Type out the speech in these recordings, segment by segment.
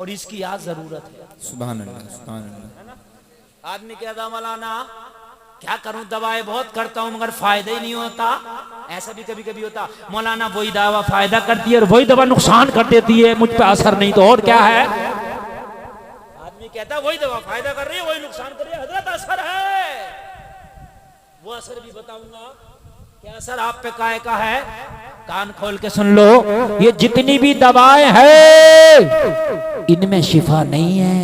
और इसकी आज जरूरत है। सुभान अल्लाह, सुभान अल्लाह। आदमी कहता मौलाना क्या करूं, दवाएं बहुत करता हूं मगर फायदा ही नहीं होता। ऐसा भी कभी कभी होता, मौलाना वही दवा फायदा करती है और वही दवा नुकसान कर देती है, मुझ पे असर नहीं तो और क्या है। आदमी कहता वही दवा फायदा कर रही है वही नुकसान कर रही है, हजरत असर है। वो असर भी बताऊंगा क्या असर आप पे काहे का है। कान खोल के सुन लो, ये जितनी भी दवाएं हैं इनमें शिफा नहीं है,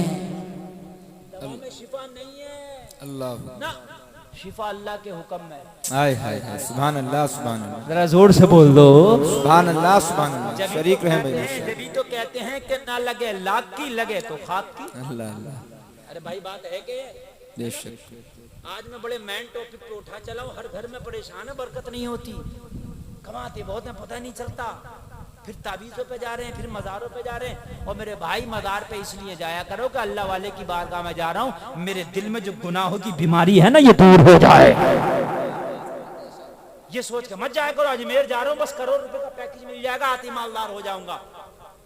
दवा में शिफा नहीं है अल्लाह ना, शिफा अल्लाह के हुक्म में। हाय हाय हाय, सुभान अल्लाह, सुभान अल्लाह, जरा जोर से बोल दो सुभान अल्लाह, सुभान अल्लाह। शरीक रहे भाई, जब तो कहते हैं कि ना लगे लाख की लगे तो खाक की। अल्लाह अल्लाह, अरे भाई बात है कि बेशक। आज मैं बड़े मैन टॉपिक पे उठा चला हूँ, हर घर में परेशान है, बरकत नहीं होती, कमाते बहुत है पता नहीं चलता, फिर ताबीज़ों पे जा रहे हैं, फिर मज़ारों पे जा रहे हैं। और मेरे भाई मज़ार पे इसलिए जाया करो कि अल्लाह वाले की बारगाह में जा रहा हूँ, मेरे दिल में जो गुनाहों की बीमारी है ना ये दूर हो जाए। ये सोच के मत जाया करो अजमेर जा रहा हूँ बस करोड़ रुपए का पैकेज मिल जाएगा आती मालदार हो जाऊंगा।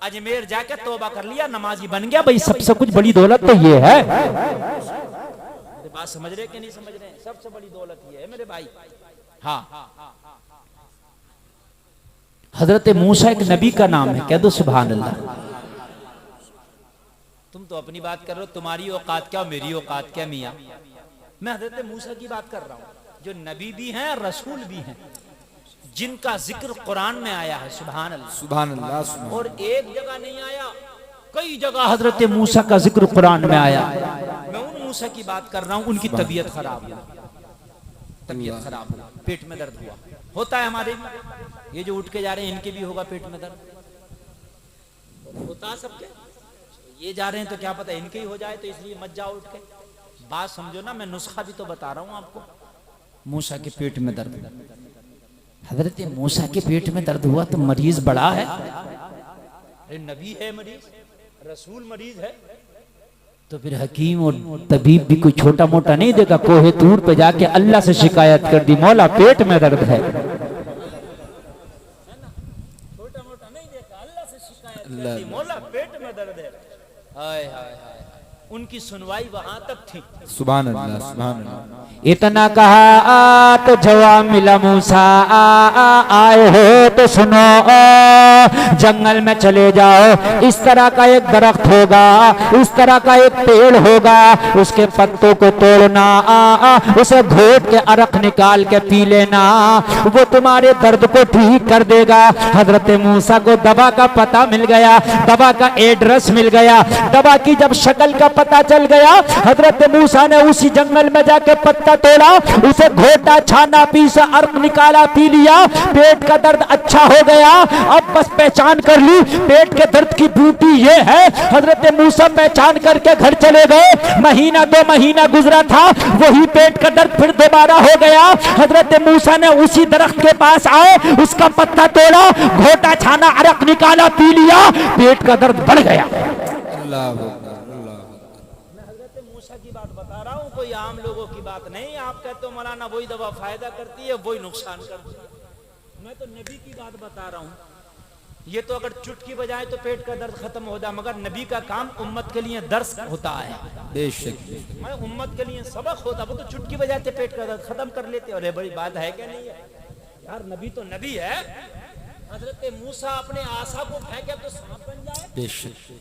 अजमेर जाके तौबा कर लिया, नमाजी बन गया, भाई सबसे कुछ बड़ी दौलत तो ये है। बात समझ रहे कि नहीं समझ रहे? सबसे बड़ी दौलत ये है मेरे भाई। हाँ, हजरत मूसा एक नबी का नाम है, कह दो सुभान अल्लाह। तुम तो अपनी बात कर रहे हो, तुम्हारी औकात क्या मेरी औकात क्या मियाँ। मैं हजरत मूसा की बात कर रहा हूँ जो नबी भी हैं रसूल भी हैं, जिनका जिक्र कुरान में आया है। सुभान अल्लाह, सुभान अल्लाह, सुभान। और एक जगह नहीं आया, कई जगह हजरत मूसा का जिक्र कुरान में आया। मैं उन मूसा की बात कर रहा हूँ, उनकी तबीयत खराब हुई, तबीयत खराब हुई, पेट में दर्द हुआ। होता है हमारे, ये जो उठ के जा रहे हैं इनके भी होगा पेट में दर्द, होता सबके। ये जा रहे हैं तो क्या पता इनके ही हो जाए, तो इसलिए मत जाओ उठ के। बात समझो ना, मैं नुस्खा भी तो बता रहा हूँ आपको। मूसा के पेट में दर्द, हजरत मूसा के पेट में दर्द हुआ तो मरीज बड़ा है, अरे नबी है मरीज, रसूल मरीज है, तो फिर हकीम और तबीब भी कोई छोटा मोटा नहीं देगा। कोहे तूर पे जाके अल्लाह से शिकायत कर दी, मौला पेट में दर्द है, छोटा मोटा नहीं देखा, अल्लाह से शिकायत कर दी, मौला पेट में दर्द है। हाय हाय हाय, उनकी सुनवाई वहां तक थी। सुभान अल्लाह, सुभान अल्लाह। इतना कहा तो जवाब मिला, मूसा आए हो तो सुनो, जंगल में चले जाओ, इस तरह का एक दरख्त होगा, इस तरह का एक पेड़ होगा, उसके पत्तों को तोड़ना, उसे घोट के अरक निकाल के पी लेना, वो तुम्हारे दर्द को ठीक कर देगा। हजरत मूसा को दवा का पता मिल गया, दवा का एड्रेस मिल गया, दवा की जब शक्ल का पता चल गया, हजरत मूसा ने उसी जंगल में जाके पत्ता तोड़ा, उसे घोटा, छाना, पीसा, अर्क निकाला, पी लिया, पेट का दर्द अच्छा हो गया। अब बस पहचान कर ली पेट के दर्द की बूटी ये है। हजरत मूसा पहचान करके घर चले गए। महीना 2 महीना गुजरा था, वही पेट का दर्द फिर दोबारा हो गया। हजरत मूसा ने उसी दरख्त के पास आए, उसका पत्ता तोड़ा, घोटा, छाना, अर्क निकाला, पी लिया, पेट का दर्द बढ़ गया। की बात बता रहा हूँ, कोई आम लोगों की बात नहीं। आप कहते हो मौलाना वही दवा फायदा करती है वही नुकसान करती है, मैं तो नबी की बात बता रहा हूँ। ये तो अगर चुटकी बजाए तो पेट का दर्द खत्म हो जाए, मगर नबी का काम उम्मत के लिए दर्स होता है, बेशक, मैं उम्मत के लिए सबक होता। वो तो चुटकी बजाते पेट का दर्द खत्म कर लेते। अरे बड़ी बात है क्या नहीं है यार, नबी तो नबी है। हजरत मूसा अपने आशा को फेंके तो सांप बन जाए,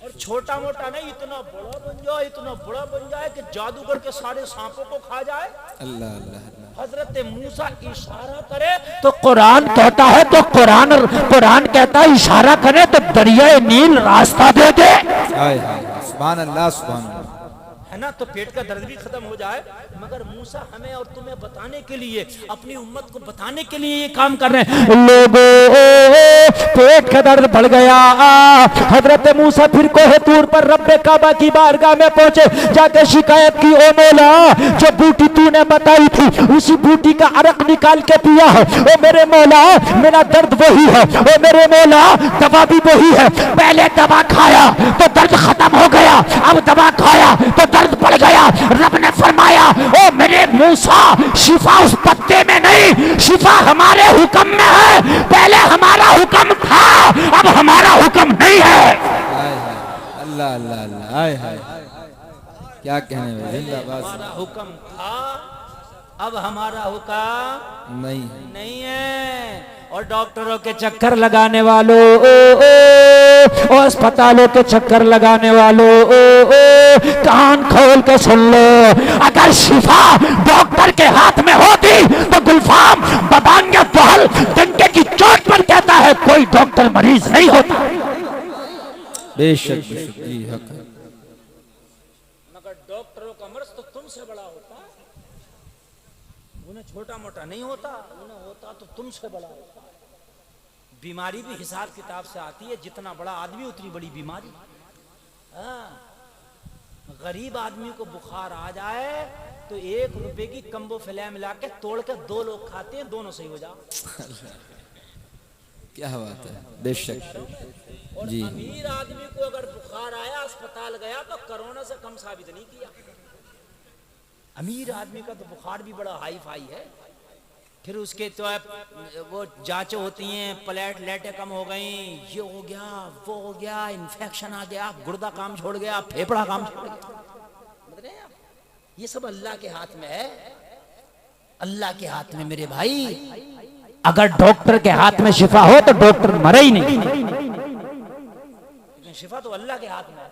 और छोटा मोटा नहीं, इतना बड़ा बन जाए, इतना बड़ा बन जाए कि जादूगर के सारे सांपों को खा जाए। अल्लाह अल्लाह। हजरत मूसा इशारा करे तो कुरान कहता है, तो कुरान कहता है इशारा करे तो दरियाए नील रास्ता दे दे। सुभान अल्लाह, सुभान अल्लाह, है ना। तो पेट का दर्द भी खत्म हो जाए, मगर मूसा हमें और तुम्हें बताने के लिए, अपनी उम्मत को बताने के लिए ये काम कर रहे हैं। लोगों पेट का दर्द बढ़ गया। हजरत मूसा फिर कोहे तूर पर रब्बे काबा की बारगाह में पहुंचे, जाके शिकायत की, ओ मौला जो बूटी तूने बताई थी उसी बूटी का अरक निकाल के पिया है। ओ मेरे मौला मेरा दर्द वही है, ओ मेरे मौला दवा भी वही है। पहले दवा खाया तो दर्द खत्म हो गया, अब दवा खाया तो दर्द बढ़ गया। रब ने फरमाया, ओ मेरे मूसा शिफा उस पत्ते में नहीं, शिफा हमारे हुक्म में है। पहले हमारा हुक्म था, अब हमारा हुक्म नहीं है। अल्लाह अल्लाह अल्लाह, हाय हाय, क्या कहने में, जिंदाबाद। हमारा हुक्म था, अब हमारा हुक्म नहीं नहीं है। और डॉक्टरों के चक्कर लगाने वालों, और अस्पतालों के चक्कर लगाने वालों, कान खोल के सुन लो, अगर शिफा डॉक्टर के हाथ में होती तो गुलफाम बबांगे बहल डंके की चोट पर कहता है कोई डॉक्टर मरीज नहीं होता। बेशक बेशक, जी हक है। मगर डॉक्टरों का मर्ज तो तुमसे बड़ा होता, उन्हें छोटा मोटा नहीं होता, उन्हें होता तो तुमसे बड़ा होता। बीमारी भी हिसाब किताब से आती है, जितना बड़ा आदमी उतनी बड़ी बीमारी। गरीब आदमी को बुखार आ जाए तो 1 रुपए की कम्बो फिल्म मिला के तोड़ के 2 लोग खाते हैं, दोनों सही हो जाओ। क्या बात है, बेशक और जी। अमीर आदमी को अगर बुखार आया, अस्पताल गया तो कोरोना से कम साबित नहीं किया। अमीर आदमी का तो बुखार भी बड़ा हाई फाई है, फिर उसके तो वो जांचें होती हैं, प्लेटलेटें कम हो गई, ये हो गया, वो हो गया, इन्फेक्शन आ गया, गुर्दा काम छोड़ गया, फेफड़ा काम छोड़ गया। समझ रहे हैं आप? ये सब अल्लाह के हाथ में है, अल्लाह के हाथ में मेरे भाई। अगर डॉक्टर के हाथ में शिफा हो तो डॉक्टर मरे ही नहीं। लेकिन शिफा तो अल्लाह के हाथ में है।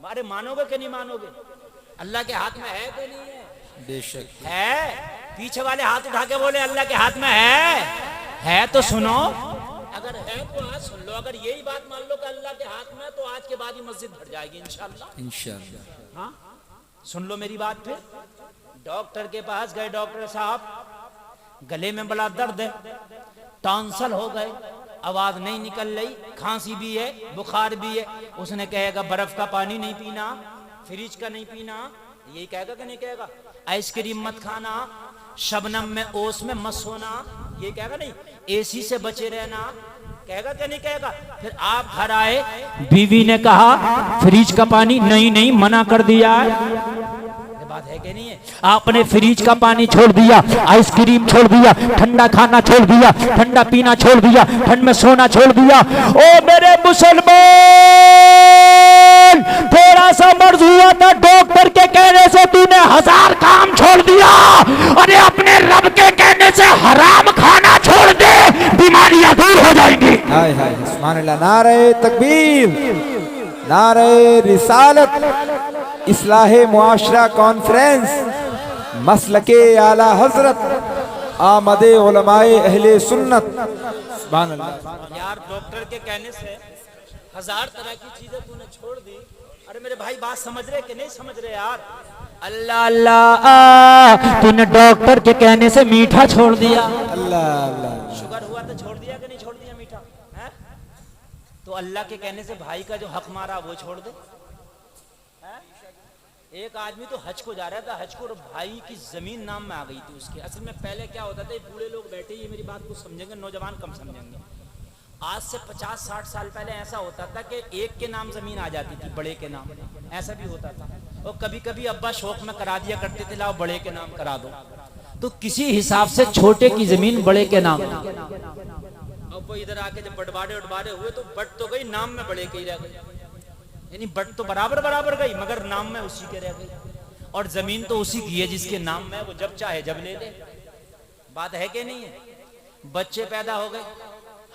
मारे मानोगे कि नहीं मानोगे? अल्लाह के हाथ में है कि नहीं है? बेशक है। पीछे वाले हाथ उठा के बोले अल्लाह के हाथ में है तो सुनो। अगर है तो आज सुन लो। अगर यही बात मान लो कि अल्लाह के हाथ में, तो आज के बाद ही मस्जिद भर जाएगी इंशाल्लाह। इंशाल्लाह। हाँ, सुन लो मेरी बात। फिर डॉक्टर के पास गए, डॉक्टर साहब गले में बड़ा दर्द है, टॉन्सल हो गए, आवाज नहीं निकल रही, खांसी भी है, बुखार भी है। उसने कहेगा बर्फ का पानी नहीं पीना, फ्रिज का नहीं पीना, यही कहेगा कि नहीं कहेगा? आइसक्रीम मत खाना, शबनम में ओस में मत सोना, ये कहेगा नहीं? एसी से बचे रहना, कहेगा कि नहीं कहेगा? फिर आप घर आए, बीवी ने कहा फ्रिज का पानी नहीं मना कर दिया है। बात है कि नहीं है? आपने फ्रिज का पानी छोड़ दिया, आइसक्रीम छोड़ दिया, ठंडा खाना छोड़ दिया, ठंडा पीना छोड़ दिया, ठंड में सोना छोड़ दिया। ओ मेरे मुसलमान, थोड़ा सा मर्ज हुआ था डॉक्टर के कहने से तूने 1000 काम छोड़ दिया। अरे अपने रब के कहने से हराम खाना छोड़ दे, बीमारियां दूर हो जाएंगी। हाय हाय, सुभान अल्लाह। नारे तकबीर, नारे रिसालत, इस्लाहे मुआशरा कॉन्फ्रेंस, मसलके आला हजरत, आमदे उलमाए अहले सुन्नत। सुभान अल्लाह। यार डॉक्टर के कहने से 1000 तरह की चीजें तूने छोड़ दी। अरे मेरे भाई बात समझ रहे कि नहीं समझ रहे यार? अल्लाह अल्लाह, तूने डॉक्टर के कहने से मीठा छोड़ दिया। अल्लाह अल्लाह। शुगर हुआ तो छोड़ दिया कि नहीं छोड़ दिया मीठा? है तो अल्लाह के कहने से भाई का जो हक मारा वो छोड़ दे। एक आदमी तो हज को जा रहा था, हज को भाई की जमीन नाम में आ गई थी उसके। असल में पहले क्या होता था, बूढ़े लोग बैठे, ये मेरी बात को समझेंगे, नौजवान कम समझेंगे। आज से 50-60 साल पहले ऐसा होता था कि एक के नाम जमीन आ जाती थी, बड़े के नाम, ऐसा भी होता था। और कभी कभी अब्बा शौक में करा दिया करते थे, लाओ बड़े के नाम करा दो। तो किसी हिसाब से छोटे की जमीन बड़े के नाम। अब वो इधर आके जब बंटवारे हुए तो बट तो गई, नाम में बड़े के ही रह गई। यानी बट तो बराबर गई, मगर नाम में उसी के रह गई। और जमीन तो उसी की है जिसके नाम में, वो जब चाहे जब ले ले। बात है कि नहीं है? बच्चे पैदा हो गए,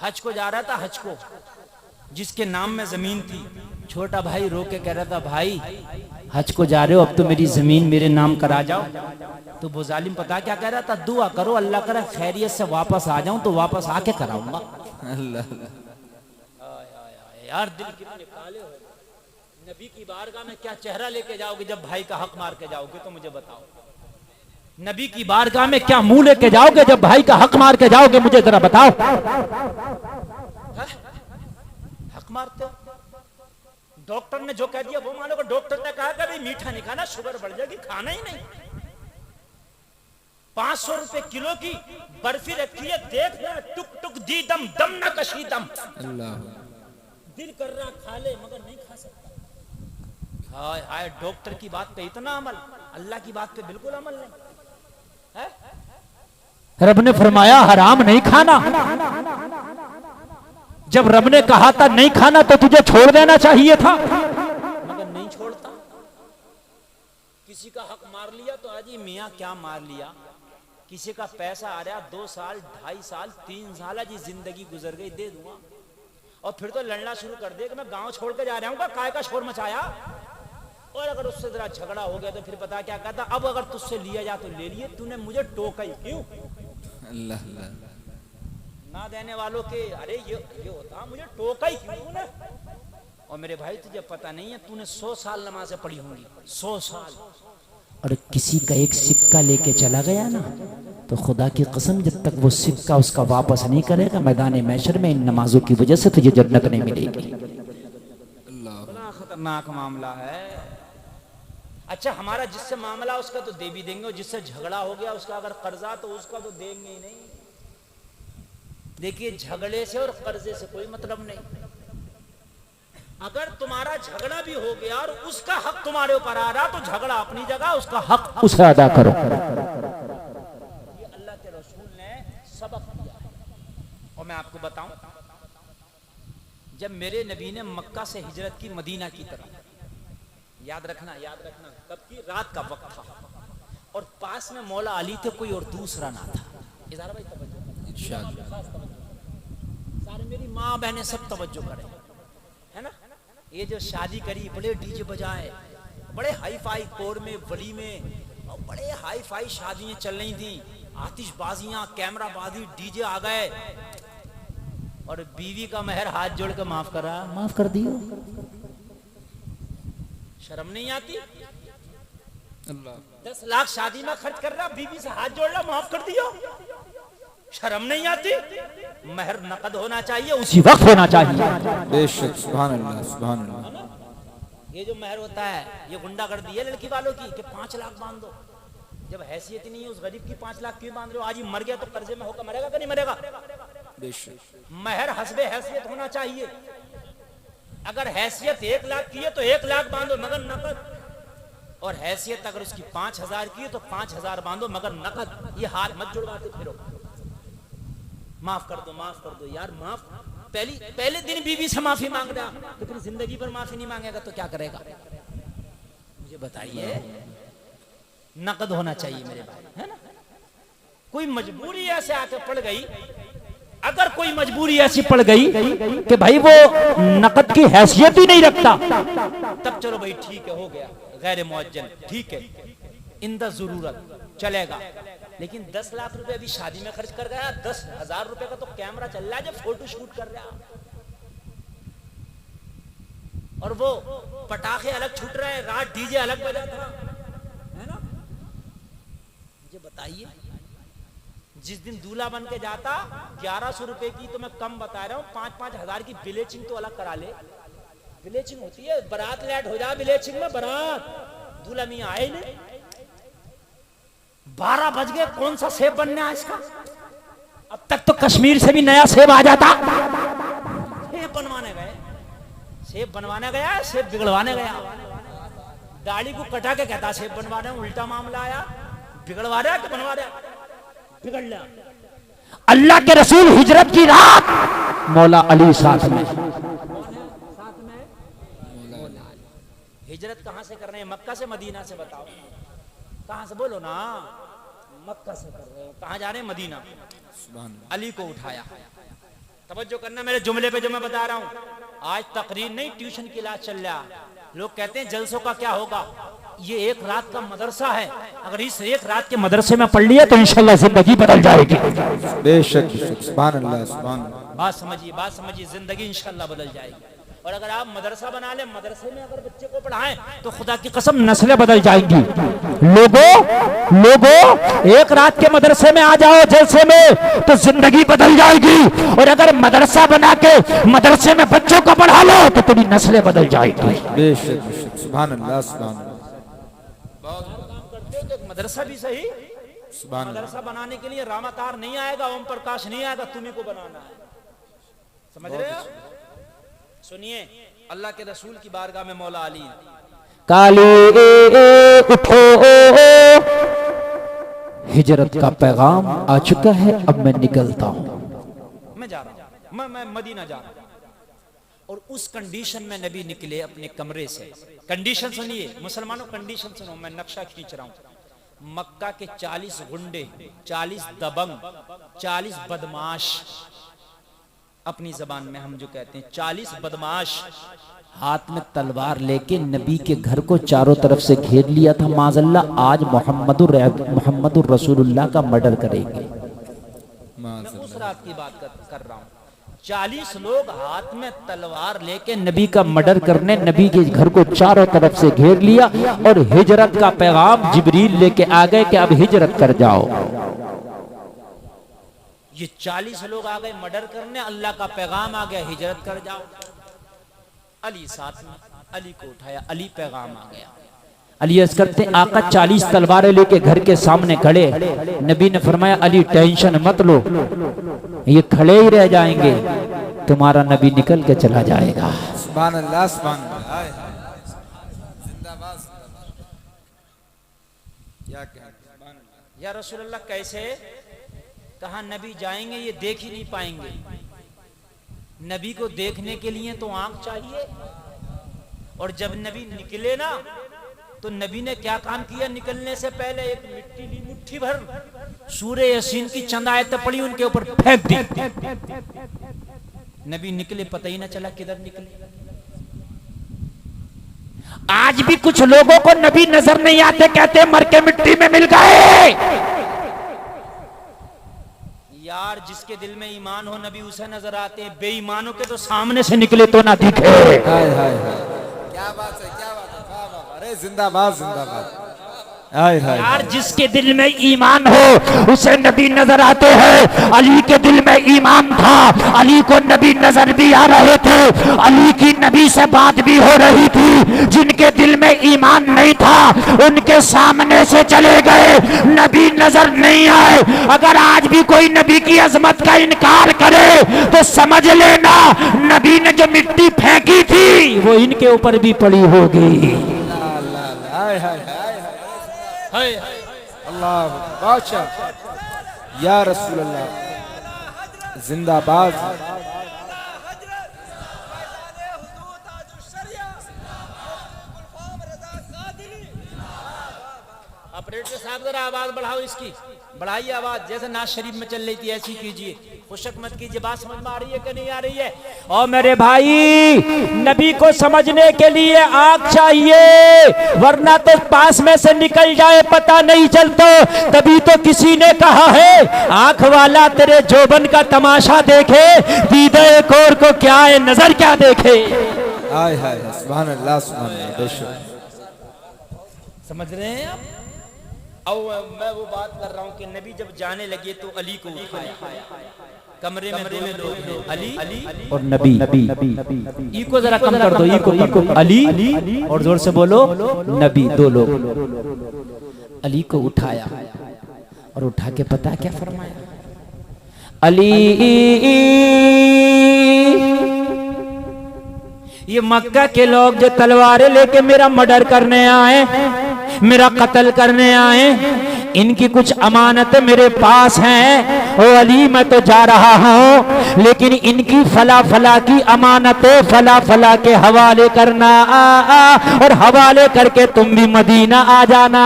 हज को जा रहा था, हज को जिसके नाम में जमीन थी, छोटा भाई रो के कह रहा था भाई हज को जा रहे हो, अब तो मेरी जमीन मेरे नाम करा जाओ। तो वो जालिम पता क्या कह रहा था? दुआ करो अल्लाह करे खैरियत से वापस आ जाऊं तो वापस आके कराऊंगा। अल्लाह। यार दिल कितने काले हो। नबी की बारगाह में क्या चेहरा लेके जाओगे जब भाई का हक मार के जाओगे? तो मुझे बताओ। नबी की बारगाह में क्या मुंह लेके जाओगे जब भाई का हक मार के जाओगे? मुझे जरा बताओ। हक मारते हो? डॉक्टर ने जो कह दिया वो मानोगे? डॉक्टर ने कहा कि मीठा नहीं खाना, शुगर बढ़ जाएगी, खाना ही नहीं। 500 रुपए किलो की बर्फी रखी है, देख रहा टुक टुक दी दम दम न कशी दम। अल्लाह। दिल कर रहा खा ले मगर नहीं खा सकता। हाय हाय, डॉक्टर की बात पे इतना अमल, अल्लाह की बात पे बिल्कुल अमल नहीं है। रब ने फरमाया हराम नहीं खाना। जब रब ने कहा था नहीं खाना तो तुझे छोड़ देना चाहिए था। मगर नहीं छोड़ता। किसी का हक मार लिया तो आज मियाँ क्या मार लिया। किसी का पैसा आ रहा 2 साल 2.5 साल 3 साल जी जिंदगी गुजर गई, दे दूंगा। और फिर तो लड़ना शुरू कर दे कि मैं गांव छोड़ के जा रहा हूँ, काय का शोर मचाया। और अगर उससे जरा झगड़ा हो गया तो फिर पता क्या कहता, अब अगर तुझसे लिया जा तो ले लिए, तूने मुझे टोका ही क्यों। अल्लाह ना देने वालों के अरे ये होता, मुझे टोका ही क्यों तूने। और मेरे भाई तुझे पता नहीं है, तूने 100 साल नमाजें पढ़ी होंगी, 100 साल। और किसी का एक सिक्का लेके चला गया ना, तो खुदा की कसम जब तक वो सिक्का उसका वापस नहीं करेगा, मैदान मैशर में इन नमाजों की वजह से तुझे जन्नत नहीं मिलेगी। बड़ा खतरनाक मामला है। अच्छा हमारा जिससे मामला उसका तो दे भी देंगे, और जिससे झगड़ा हो गया उसका अगर कर्जा तो उसका तो देंगे ही नहीं। देखिए झगड़े से और कर्जे से कोई मतलब नहीं। अगर तुम्हारा झगड़ा भी हो गया और उसका हक तुम्हारे ऊपर आ रहा तो झगड़ा अपनी जगह, उसका हक उसे अदा करो। ये अल्लाह के रसूल ने सबक दिया है। और मैं आपको बताऊं, जब मेरे नबी ने मक्का से हिजरत की मदीना की तरफ, याद रखना कब की, रात का वक्त था और पास में मौला अली थे, कोई और दूसरा ना था। इधर भाई तवज्जो, सारे मेरी माँ बहनें सब तवज्जो करें, है ना। ये जो शादी करी, बड़े डीजे बजाए, बड़े हाई फाई कोर में वली में, और बड़े हाई फाई शादियां चल रही थी, आतिशबाजियां, कैमराबाजी, डीजे आ गए, और बीवी का महर हाथ जोड़ के माफ कर दियो। शर्म नहीं आती? 10 लाख शादी में खर्च कर रहा, बीवी से हाथ जोड़ रहा, माफ कर दियो। शर्म नहीं आती? महर नकद होना चाहिए, उसी वक्त होना चाहिए। बेशक, सुभान अल्लाह, सुभान अल्लाह। ये जो महर होता है ये गुंडागर्दी है लड़की वालों की कि 5 लाख बांध दो। जब हैसियत ही नहीं है उस गरीब की, 5 लाख क्यों बांध रहे हो? आज ही मर गया तो कर्जे में होकर मरेगा कि नहीं मरेगा? बेशक महर हस्बे हैसियत होना चाहिए। अगर हैसियत 1 लाख की है तो 1 लाख बांधो मगर नकद, और हैसियत अगर उसकी 5000 की है तो 5000 बांधो मगर नकद। ये हाथ मत जुड़वाते फिरो। माफ कर दो यार, माफ। पहले दिन बीवी से माफी मांग रहा तो फिर जिंदगी पर माफी नहीं मांगेगा तो क्या करेगा? मुझे बताइए। नकद होना चाहिए मेरे भाई, है ना। कोई मजबूरी ऐसे आके पड़ गई, अगर कोई मजबूरी ऐसी पड़ गई कि भाई वो नकद की हैसियत ही नहीं रखता, तब चलो भाई ठीक है, हो गया गैर मुअज्जल, ठीक है, इंदा जरूरत चलेगा। लेकिन 10 लाख रुपए अभी शादी में खर्च कर गया, 10,000 रुपए का तो कैमरा चल रहा है जब फोटो शूट कर रहा, और वो पटाखे अलग छूट रहे हैं, रात डीजे अलग बजा था, है ना। मुझे बताइए, जिस दिन दूल्हा बन के जाता 1100 रुपए की, तो मैं कम बता रहा हूँ, 5-5 हजार की ब्लीचिंग तो अलग करा ले। ब्लीचिंग होती है, बारात लेट हो जाए ब्लीचिंग में, बारात दूल्हा मियाँ आए नहीं, 12 बज गए, कौन सा सेब बनना है इसका? अब तक तो कश्मीर से भी नया सेब आ जाता। सेब बनवाने गया, सेब बिगड़वाने गया। दाढ़ी को कटा के कहता सेब बनवा रहे हैं, उल्टा मामला आया। बिगड़वा रहा है कि बनवा रहा है? बिगड़ लिया। अल्लाह के रसूल हिजरत की रात, मौला अली साथ में। हिजरत कहां से कर रहे हैं? मक्का से मदीना से? बताओ कहां से, बोलो ना। मक्का से कर रहे हैं। कहां जा रहे हैं? मदीना। अली को उठाया। तवज्जो करना मेरे जुमले पे जो मैं बता रहा हूं। आज तकरीर नहीं, ट्यूशन की क्लास चल रहा। लोग कहते हैं जलसों का क्या होगा? ये 1 रात का मदरसा है, अगर इस 1 रात के मदरसे में पढ़ लिया तो इंशाल्लाह जिंदगी बदल जाएगी। बेशक, सुभान अल्लाह, सुभान अल्लाह। बात समझिए, जिंदगी इंशाल्लाह बदल जाएगी। और अगर आप मदरसा बना ले, मदरसे में अगर बच्चे को पढ़ाएं तो खुदा की कसम नस्लें बदल जाएंगी। लोगों 1 रात के मदरसे में आ जाओ जलसे में तो जिंदगी बदल जाएगी, और अगर मदरसा बना के मदरसे में बच्चों को पढ़ा लो तो तेरी नस्लें बदल जाएगी। बेशक, सुभान अल्लाह, सुभान अल्लाह। मदरसा भी सही, मदरसा बनाने के लिए रामातार नहीं आएगा, ओम प्रकाश नहीं आएगा, तुम्ही को बनाना है। समझ रहे हो? सुनिए, अल्लाह के रसूल की बारगाह में मौला अली, काली उठो, हिजरत का पैगाम आ चुका है, अब मैं निकलता हूं। मैं जा रहा हूं, मैं मदीना जा रहा हूं। और उस कंडीशन में नबी निकले अपने कमरे से। कंडीशन सुनिए मुसलमानों, कंडीशन सुनो, मैं नक्शा खींच रहा हूं। मक्का के 40 गुंडे, 40 दबंग, 40 बदमाश, अपनी जबान में हम जो कहते हैं 40 बदमाश, हाथ में तलवार लेके नबी के घर को चारों तरफ से घेर लिया था। माज़अल्लाह, आज मोहम्मदुर रसूलुल्लाह का मर्डर करेंगे। मैं उस रात की बात कर रहा हूँ। 40 लोग हाथ में तलवार लेके नबी का मर्डर करने नबी के घर को चारों तरफ से घेर लिया और हिजरत का पैगाम जिब्रील लेके आ गए कि अब हिजरत कर जाओ। ये 40 लोग आ गए मर्डर करने, अल्लाह का पैगाम आ गया, हिजरत कर जाओ। अली साथ में, अली को उठाया, अली पैगाम आ गया। अली अर्ज करते आका 40 तलवारें लेके घर के सामने खड़े। नबी ने फरमाया अली टेंशन मत लो, ये खड़े ही रह जाएंगे, तुम्हारा नबी निकल के चला जाएगा। सुभान अल्लाह, सुभान अल्लाह। क्या कहते या रसूलुल्लाह कैसे? कहा नबी जाएंगे, ये देख ही नहीं पाएंगे। नबी को देखने के लिए तो आंख चाहिए। और जब नबी निकले ना, तो नबी ने क्या काम किया? निकलने से पहले एक मिट्टी ली, मुट्ठी भर, सूरह यासीन की चंद आयतें पड़ी, उनके ऊपर फेंक दी। नबी निकले, पता ही ना चला किधर निकले। आज भी कुछ लोगों को नबी नजर नहीं आते, कहते मर के मिट्टी में मिल गए। यार जिसके दिल में ईमान हो नबी उसे नजर आते हैं, बेईमानों के तो सामने से निकले तो ना दिखे। हाय हाय हाय, क्या बात है, क्या बात है, अरे जिंदाबाद जिंदाबाद। यार जिसके दिल में ईमान हो उसे नबी नजर आते हैं। अली के दिल में ईमान था, अली को नबी नजर भी आ रहे थे, अली की नबी से बात भी हो रही थी। जिनके दिल में ईमान नहीं था उनके सामने से चले गए, नबी नजर नहीं आए। अगर आज भी कोई नबी की अजमत का इनकार करे तो समझ लेना नबी ने जो मिट्टी फेंकी थी वो इनके ऊपर भी पड़ी होगी। अल्लाह बादशाह, या रसूल अल्लाह जिंदाबाद। ऑपरेटर साहब जरा आवाज बढ़ाओ, इसकी बढ़ाइए आवाज, जैसे नाज शरीफ में चल रही थी ऐसी कीजिए। खुशक मत कीजिए, बात समझ में आ रही है कि नहीं आ रही है? और मेरे भाई नबी को समझने के लिए आंख चाहिए, वरना तो पास में से निकल जाए पता नहीं चलता। तभी तो किसी ने कहा है आंख वाला तेरे जोबन का तमाशा देखे, दीदे एक और को क्या है नजर क्या देखे। हाय हाय, सुभान अल्लाह, सुभान अल्लाह, बेशक। समझ रहे हैं आप? और मैं वो बात कर रहा हूँ कि नबी जब जाने लगे तो अली को उठाया, कमरे में दो लोग थे, अली और नबी। ई को जरा कम कर दो, ई को अली और जोर से बोलो नबी, दो लोग। अली को उठाया और उठा के पता क्या फरमाया? अली ये मक्का के लोग जो तलवारें लेके मेरा मर्डर करने आए, मेरा कत्ल करने आए, इनकी कुछ अमानतें मेरे पास हैं। ओ अली मैं तो जा रहा हूँ, लेकिन इनकी फला फला की अमानतें फला फला के हवाले करना और हवाले करके तुम भी मदीना आ जाना।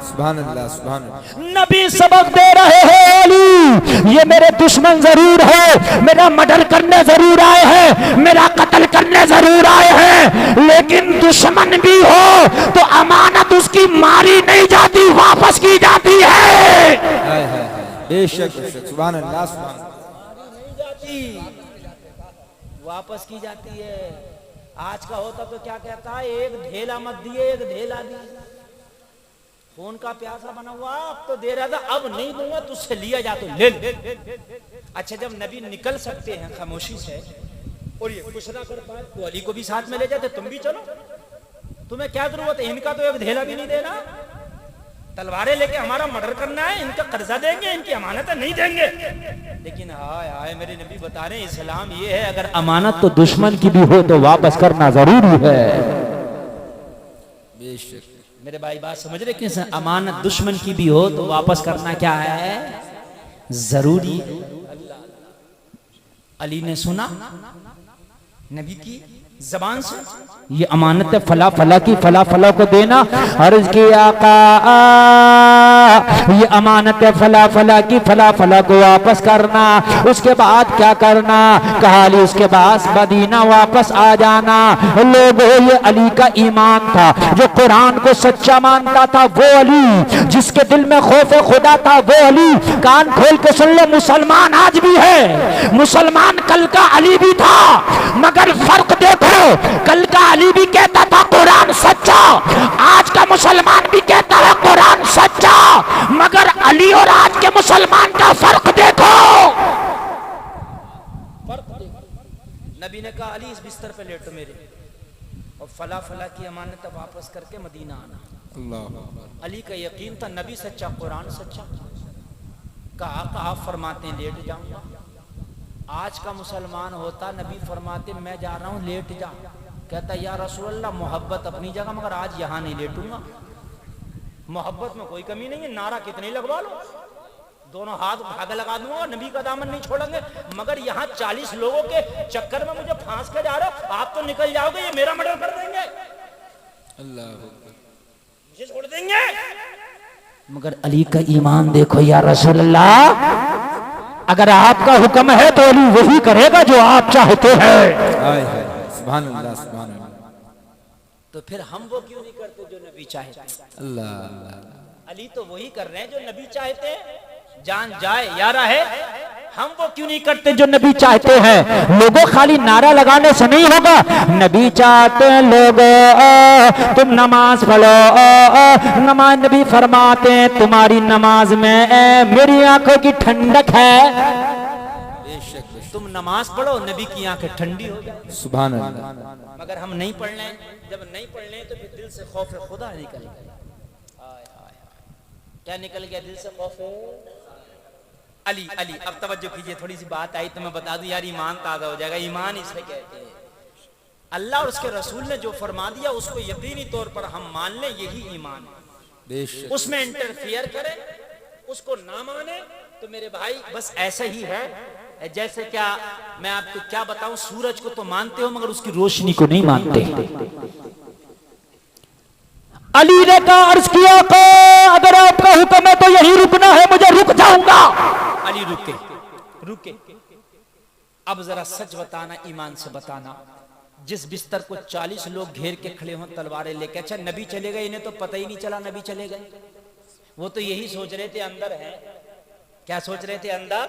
सुभान अल्लाह, सुभान अल्लाह। नबी सबक दे रहे हैं अली ये मेरे दुश्मन जरूर है, मेरा मर्डर करने जरूर आए हैं, मेरा कत्ल करने जरूर आए हैं, लेकिन दुश्मन भी हो तो अमानत उसकी मारी नहीं जाती, वापस की जाती है। बेशक बेशक, सुभान अल्लाह, सुभान अल्लाह। वापस की जाती है। आज का होता तो क्या कहता है, एक ढेला मत दिए, एक ढेला दिए। कौन का प्यासा बना हुआ, अब तो दे रहा था, अब नहीं दूंगा, तुझसे लिया जा तो ले ले। अच्छा जब नबी निकल सकते हैं खामोशी से और ये कुछ ना कर पाए तो अली को भी साथ में ले जाते, तुम भी चलो, तुम्हें क्या जरूरत है, इनका तो एक ढेला भी नहीं देना, तलवारें लेके हमारा मर्डर करना है, इनका कर्जा देंगे, इनकी अमानतें नहीं देंगे। लेकिन हाय हाय मेरे नबी बता रहे हैं इस्लाम ये है, अगर अमानत तो दुश्मन की भी हो तो वापस करना जरूरी है। बेशक मेरे भाई बात समझ रहे कि अमानत दुश्मन की भी हो तो वापस करना क्या है, जरूरी है। अली ने सुना नबी की जबान से, ये अमानत है फला फला की, फला फला को देना। अर्ज की आका ये अमानत है फला फला की, फला फला को वापस करना। उसके बाद क्या करना? कहा अली उसके बाद मदीना वापस आ जाना। लोगों ये अली का ईमान था, जो कुरान को सच्चा मानता था वो अली, जिसके दिल में खौफ खुदा था वो अली। कान खोल के सुन लो, मुसलमान आज भी है, मुसलमान कल का अली भी था, मगर फर्क देखो, कल का अली भी कहता था कुरान सच्चा, आज का मुसलमान भी कहता है कुरान सच्चा, मगर अली और आज के मुसलमान का फर्क देखो। नबी ने कहा अली इस बिस्तर पे लेटो मेरे, और फला फला की अमानत वापस करके मदीना आना। अल्लाह अली का यकीन था नबी सच्चा, कुरान सच्चा। कहा आप फरमाते हैं लेट जाऊंगा। आज का मुसलमान होता नबी फरमाते मैं जा रहा हूं लेट जा, कहता या रसूलल्लाह मोहब्बत अपनी जगह, मगर आज यहां नहीं लेटूंगा। मोहब्बत में कोई कमी नहीं है, नारा कितने लगवा लो, दोनों हाथ भागा लगा दूंगा, नबी का दामन नहीं छोड़ेंगे, मगर यहाँ 40 लोगों के चक्कर में मुझे फांस के जा रहे हो, आप तो निकल जाओगे, ये मेरा मर्डर कर देंगे, अल्लाह मुझे छोड़ देंगे। मगर अली का ईमान देखो या रसूलल्लाह, अगर आपका हुक्म है तो अली वही करेगा जो आप चाहते हैं। सुभान अल्लाह सुभान अल्लाह। तो फिर हम वो क्यों नहीं करते जो नबी चाहते? अल्लाह अली तो वही कर रहे हैं जो नबी चाहते हैं, जान जाए यारा है, हम वो क्यों नहीं करते जो नबी चाहते हैं। लोगों खाली नारा लगाने से नहीं होगा, नबी चाहते हैं लोगों तुम नमाज पढ़ो, नमाज नबी फरमाते हैं तुम्हारी नमाज में मेरी आंखों की ठंडक है। तुम नमाज पढ़ो नबी की आंखें ठंडी हो जाए। सुभान अल्लाह। मगर हम नहीं पढ़ लें, जब नहीं पढ़ लें तो फिर दिल से खौफ खुदा निकल गया। क्या निकल गया दिल से? खौफ अली। अली अब तवज्जो कीजिए, थोड़ी सी बात आई तो मैं बता दूं यार, ईमान ताजा हो जाएगा। ईमान इसे कहते हैं अल्लाह और उसके रसूल ने जो फरमा दिया उसको यकीनी तौर पर हम मान लें, यही ईमान है। उसमें इंटरफियर करे, उसको ना माने तो मेरे भाई बस ऐसा ही है जैसे, क्या मैं आपको क्या बताऊं, सूरज को तो मानते हो मगर उसकी रोशनी को नहीं मानते। अली ने कहा अर्ज किया को अगर आपका हुक्म है तो यही रुकना है, मुझे रुक जाऊंगा। अली रुके रुके। अब जरा सच बताना, ईमान से बताना, जिस बिस्तर को 40 लोग घेर के खड़े हों तलवारें लेके, अच्छा नबी चले गए, इन्हें तो पता ही नहीं चला नबी चले गए, वो तो यही सोच रहे थे अंदर है। क्या सोच रहे थे? अंदर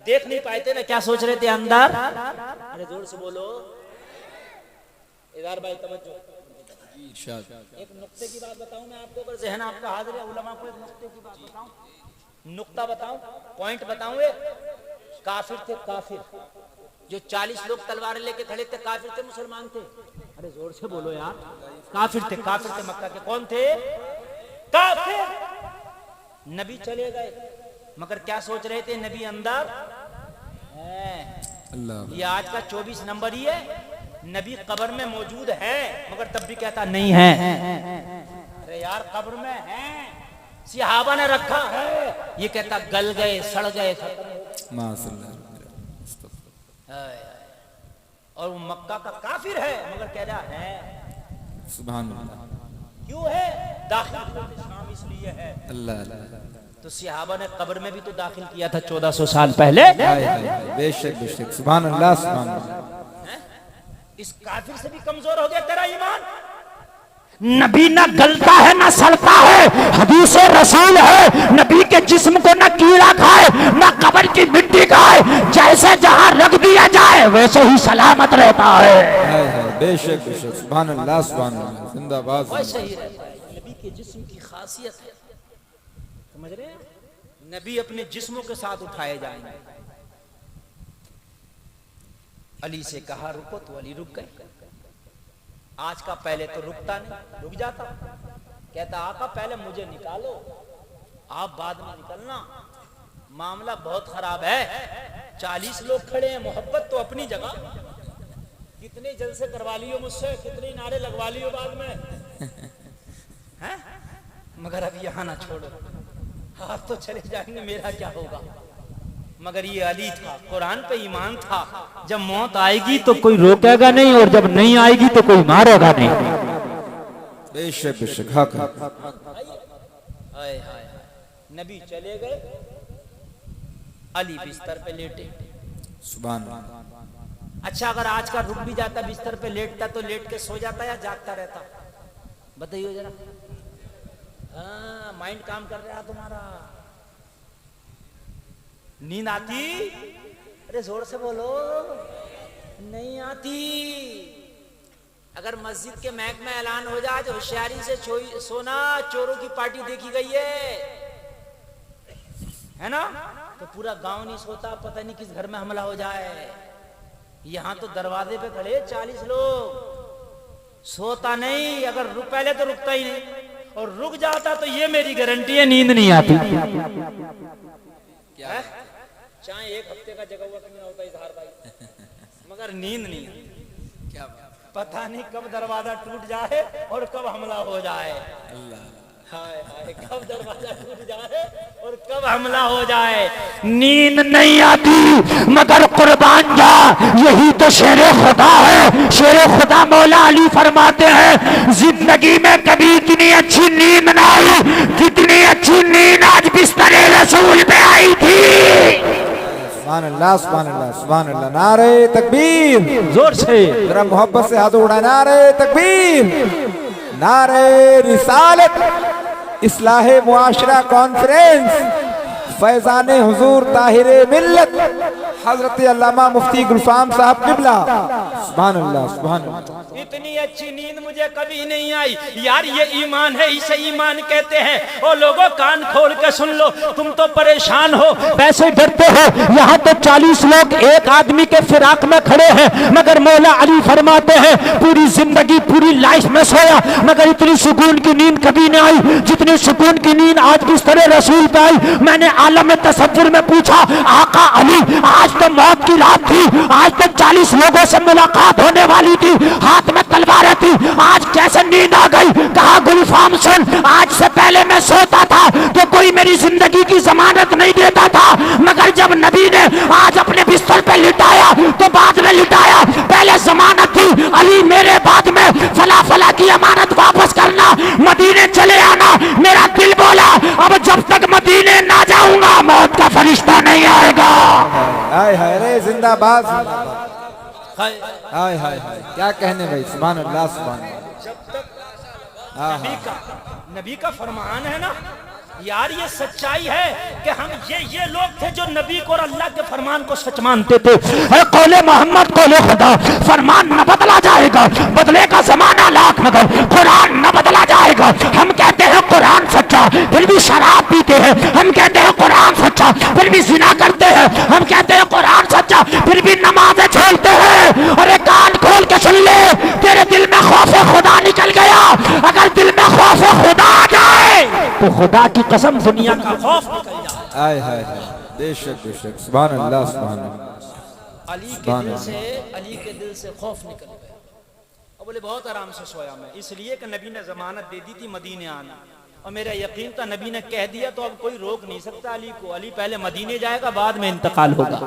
देख नहीं पाए थे ना, क्या सोच रहे थे अंदर? अरे जोर से बोलो इधर भाई, तवज्जो। एक नुक्ते की बात बताऊं मैं आपको, अगर ज़हन आपका हाजिर है, उलमा को एक नुक्ते की बात बताऊं, नुक्ता बताऊं, पॉइंट बताऊं। काफिर थे, काफिर जो 40 लोग तलवारें लेके खड़े थे, काफिर थे मुसलमान थे? अरे जोर से बोलो यार, काफिर थे, काफिर थे मक्का के। कौन थे? काफिर। नबी चले गए मगर क्या सोच रहे थे? नबी अंदर है। ये आज का 24 नंबर ही है, नबी कब्र में मौजूद है मगर तब भी कहता नहीं है। अरे यार कब्र में है, सहाबा ने रखा है, ये कहता गल गए, सड़ गए, और वो मक्का का काफिर है मगर कह रहा है। सुभान अल्लाह। क्यों है? दाखिल इस्लाम इसलिए है। अल्लाह। तो सहाबा ने कब्र में भी तो दाखिल किया था 1400 साल पहले। बेशक बेशक। सुभान अल्लाह सुभान अल्लाह। इस काफिर से भी कमजोर हो गया तेरा ईमान? नबी ना गलता है ना सड़ता है, हदीस रसूल है, नबी के जिस्म को ना कीड़ा खाए ना कब्र की मिट्टी खाए, जैसे जहां रख दिया जाए वैसे ही सलामत रहता है। बेशक बेशक। सुभान अल्लाह सुभान अल्लाह। जिंदाबाद। वैसे ही रहता है, नबी के जिस्म की खासियत है, समझ रहे हैं? नबी अपने जिस्मों के साथ उठाए जाएंगे। अली से कहा रुको तो अली रुक गए। आज का पहले तो रुकता नहीं, रुक जाता, कहता आका पहले मुझे निकालो, आप बाद में निकलना, मामला बहुत खराब है। 40 लोग खड़े हैं, मोहब्बत तो अपनी जगह, कितने जलसे करवा लियो मुझसे, कितने नारे लगवा लियो बाद में हैं? मगर अब यहाँ ना छोड़ो, आप तो चले जाएंगे, मेरा क्या होगा? मगर ये अली था, कुरान पे ईमान था। जब मौत आएगी तो कोई रोकेगा नहीं, और जब नहीं आएगी तो कोई मारेगा नहीं। बेशक बेशक हक हक। हाय हाय, नबी चले गए, अली बिस्तर पे लेटे। सुभान अल्लाह। अच्छा, अगर आज का रुक भी जाता बिस्तर पे लेटता तो लेट के सो जाता या जागता रहता? बताइए जरा। हाँ, माइंड काम कर रहा तुम्हारा। नींद आती? अरे जोर से बोलो। नहीं आती। अगर मस्जिद के महक में ऐलान हो जाए तो होशियारी से सोना, चोरों की पार्टी देखी गई है ना? तो पूरा गांव नहीं सोता, पता नहीं किस घर में हमला हो जाए। यहां तो दरवाजे पे खड़े 40 लोग, सोता नहीं। अगर पहले तो रुकता ही नहीं, और रुक जाता तो ये मेरी गारंटी है नींद नहीं आती। क्या है? चाहे एक हफ्ते का जगा हुआ क्यों होता इजहार भाई, मगर नींद नहीं आती। क्या पता नहीं कब दरवाजा टूट जाए और कब हमला हो जाए। हाय हाय, कब दरवाजा टूट जाए और कब हमला हो जाए। नींद नहीं आती, मगर कुर्बान जा, यही तो शेर खुदा है। शेर खुदा मौला अली फरमाते हैं, जिंदगी में कभी इतनी अच्छी नींद ना आई, कितनी अच्छी नींद आज बिस्तरे रसूल पे आई थी। सुभान अल्लाह सुभान अल्लाह सुभान अल्लाह। नारे तकबीर, जोर से जरा मोहब्बत से हाथ उड़ा। नारे तकबीर, नारे रिसालत, इस्लाहे मुआशरा कॉन्फ्रेंस, फैजान हुजूर ताहिरे मिल्लत हजरत अल्लामा मुफ्ती गुलफाम साहब किबला। सुभान अल्लाह सुभान अल्लाह। इतनी अच्छी नींद मुझे कभी नहीं आई यार। ये ईमान है, इसे ईमान कहते हैं। और लोगों कान खोल के सुन लो, तुम तो परेशान हो, पैसे डरते हो। यहाँ तो 40 लोग एक आदमी के फिराक में खड़े हैं, मगर मौला अली फरमाते हैं पूरी जिंदगी पूरी लाइफ में सोया, मगर इतनी सुकून की नींद कभी नहीं आई जितनी सुकून की नींद आज बिस्तर रसूल पे आई। मैंने आलम तसव्वुर में पूछा, आका अली आज तो मौत की रात थी, आज तो 40 लोगों से मुलाकात होने वाली थी, हाथ में तलवारें थी, आज कैसे नींद आ गई? कहा गुलफाम सुन, आज से पहले मैं सोता था तो कोई मेरी जिंदगी की जमानत नहीं देता था, मगर जब नबी ने आज अपने बिस्तर पे लिटाया तो बाद में लिटाया, पहले जमानत थी अली मेरे, बाद में फला फला की अमानत वापस करना, मदीने चले आना। मेरा दिल बोला अब जब तक मदीने ना जाऊंगा मौत का फरिश्ता नहीं आएगा। हाय हाय रे जिंदाबाद जिंदाबाद। हाय हाय हाय, क्या कहने भाई। सुभान अल्लाह सुभान अल्लाह। जब तक नबी का फरमान है ना यार, ये सच्चाई है कि हम ये लोग थे जो नबी को और अल्लाह के फरमान को सच मानते थे। कौले मोहम्मद कौले खुदा, फरमान न बदला जाएगा, बदलेगा जमाना लाख मगर कुरान न बदला जाएगा। हम कहते हैं कुरान सच्चा, फिर भी शराब पीते हैं। हम कहते हैं कुरान सच्चा, फिर भी जिना करते हैं। हम कहते हैं कुरान सच्चा, फिर भी नमाजें छोड़ते हैं। अरे कान खोल के सुन ले, तेरे दिल में खौफ खुदा निकल गया। अगर दिल में खौफ खुदा आ जाए तो खुदा की कसम दुनिया का खौफ निकल जाए। हाय हाय हाय, बेशक बेशक। सुभान अल्लाह सुभान अल्लाह। अली के दिल से खौफ निकल गया और बोले बहुत आराम से सोया मैं, इसलिए कि नबी ने जमानत दे दी थी मदीने आना, और मेरा यकीन था नबी ने कह दिया तो अब कोई रोक नहीं सकता अली को। अली पहले मदीने जाएगा, बाद में इंतकाल होगा।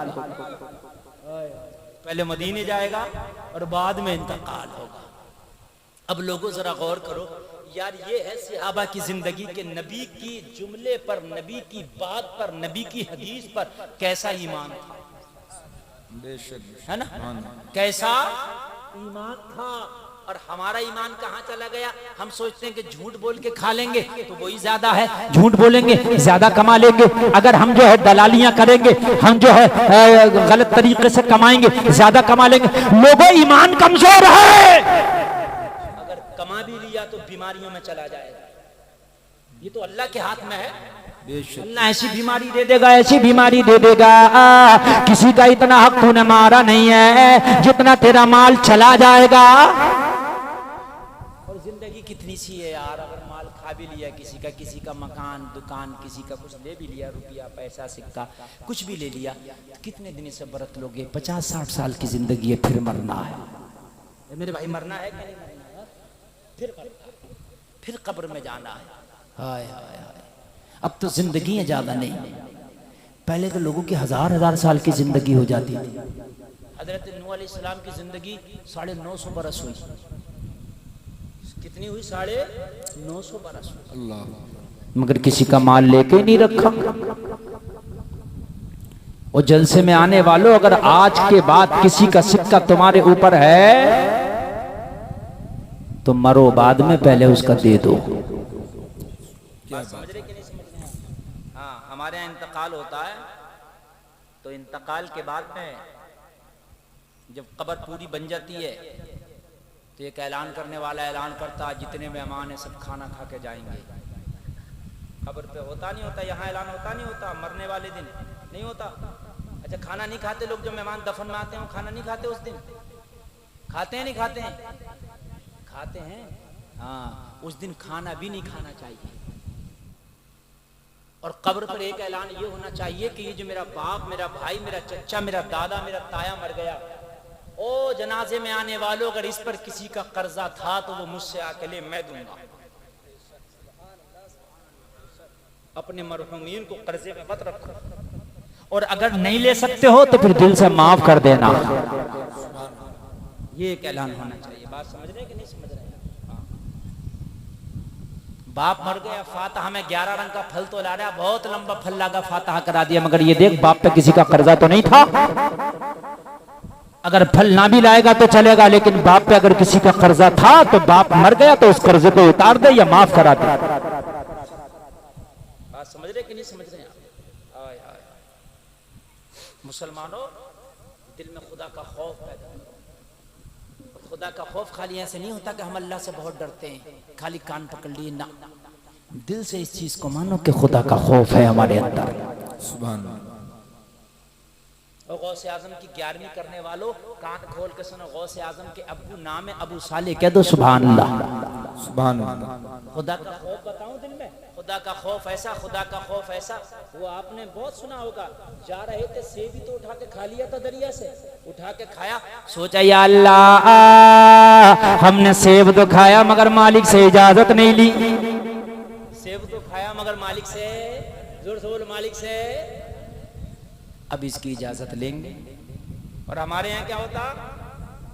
पहले मदीने जाएगा और बाद में इंतकाल होगा। अब लोगों जरा गौर करो यार, ये है सहाबा की जिंदगी के नबी की जुमले पर, नबी की बात पर, नबी की हदीस पर कैसा ईमान था, है ना? कैसा ईमान था। और हमारा ईमान कहाँ चला गया? हम सोचते हैं कि झूठ बोल के खा लेंगे तो वही ज्यादा है, झूठ बोलेंगे ज्यादा कमा लेंगे। अगर हम जो है दलालियां करेंगे, हम जो है गलत तरीके से कमाएंगे, ज्यादा कमा लेंगे। लोगों ईमान कमजोर है, अगर कमा भी लिया तो बीमारियों में चला जाएगा। ये तो अल्लाह के हाथ में है। अल्लाह ऐसी बीमारी दे देगा, ऐसी बीमारी दे देगा। किसी का इतना हक तूने मारा नहीं है जितना तेरा माल चला जाएगा। और जिंदगी कितनी सी है यार, अगर माल खा भी लिया किसी का मकान दुकान, किसी का कुछ ले भी लिया, रुपया पैसा सिक्का कुछ भी ले लिया, कितने दिन से बरत लोगे? 50-60 साल की जिंदगी है, फिर मरना है मेरे भाई, मरना है कि नहीं मरना है? फिर कब्र में जाना है। हाय हाय हाय, अब तो जिंदगी ज्यादा नहीं, पहले तो लोगों की हजार हजार साल की जिंदगी हो जाती थी। हजरत नूह अलैहिस्सलाम की जिंदगी 950 बरस हुई। कितनी हुई? 950 बरस हुई। अल्लाह। मगर किसी का माल लेके ही नहीं रखा। और जलसे में आने वालों, अगर आज के बाद किसी का सिक्का तुम्हारे ऊपर है तो मरो बाद में, पहले उसका दे दो। बात समझ रहे कि नहीं समझ रहे? हाँ, हमारे यहाँ इंतकाल होता है तो इंतकाल के बाद में जब कब्र पूरी बन जाती है तो एक ऐलान करने वाला ऐलान करता है जितने मेहमान हैं सब खाना खा के जाएंगे। कब्र पे होता नहीं होता, यहाँ ऐलान होता नहीं होता, मरने वाले दिन नहीं होता। अच्छा, खाना नहीं खाते लोग? जो मेहमान दफन में आते हैं वो खाना नहीं खाते उस दिन? खाते हैं नहीं खाते हैं? खाते हैं। हाँ, उस दिन खाना भी नहीं खाना चाहिए। और कब्र पर एक ऐलान ये होना चाहिए कि ये जो मेरा बाप, मेरा भाई, मेरा चचा, मेरा दादा, मेरा ताया मर गया, ओ जनाजे में आने वालों, अगर इस पर किसी का कर्जा था तो वो मुझसे आके ले, मैं दूंगा। अपने मरहूमीन को कर्जे में मत रखो, और अगर नहीं ले सकते हो तो फिर दिल से माफ कर देना। ये एक ऐलान होना चाहिए। बात समझ रहे हैं कि नहीं समझ रहे हैं? बाप मर गया, फातिहा में 11 रंग का फल तो ला रहा, बहुत लंबा फल लागा, फातिहा करा दिया, मगर ये देख बाप पे किसी का कर्जा तो नहीं था। अगर फल ना भी लाएगा तो चलेगा, लेकिन बाप पे अगर किसी का कर्जा था तो बाप मर गया तो उस कर्जे को उतार दे या माफ करा दे। बात समझ रहे कि नहीं समझ रहे? आय आय मुसलमानों, दिल में खुदा का खौफ पैदा करो। खुदा का खौफ खाली ऐसे नहीं होता कि हम अल्लाह से बहुत डरते हैं, खाली कान पकड़ लिए ना, दिल से इस चीज को मानो कि खुदा का खौफ है हमारे अंदर। सुभान। और गौसे आजम की 11वीं करने वालों, कान खोल के सुनो, गौसे आजम के अब्बू नाम है अबू साले, कह दो सुभान अल्लाह। सुभान। खुदा का खौफ बताऊं दिल में, खुदा का खौफ ऐसा, खुदा का खौफ ऐसा। वो आपने बहुत सुना होगा, जा रहे थे सेब ही तो उठा के खा लिया था, दरिया से उठा के खाया, सोचा या अल्लाह हमने सेब तो खाया मगर मालिक से इजाजत नहीं ली। सेब तो खाया मगर मालिक से, जोर से बोल, मालिक से अब इसकी इजाजत लेंगे। और हमारे यहाँ क्या होता,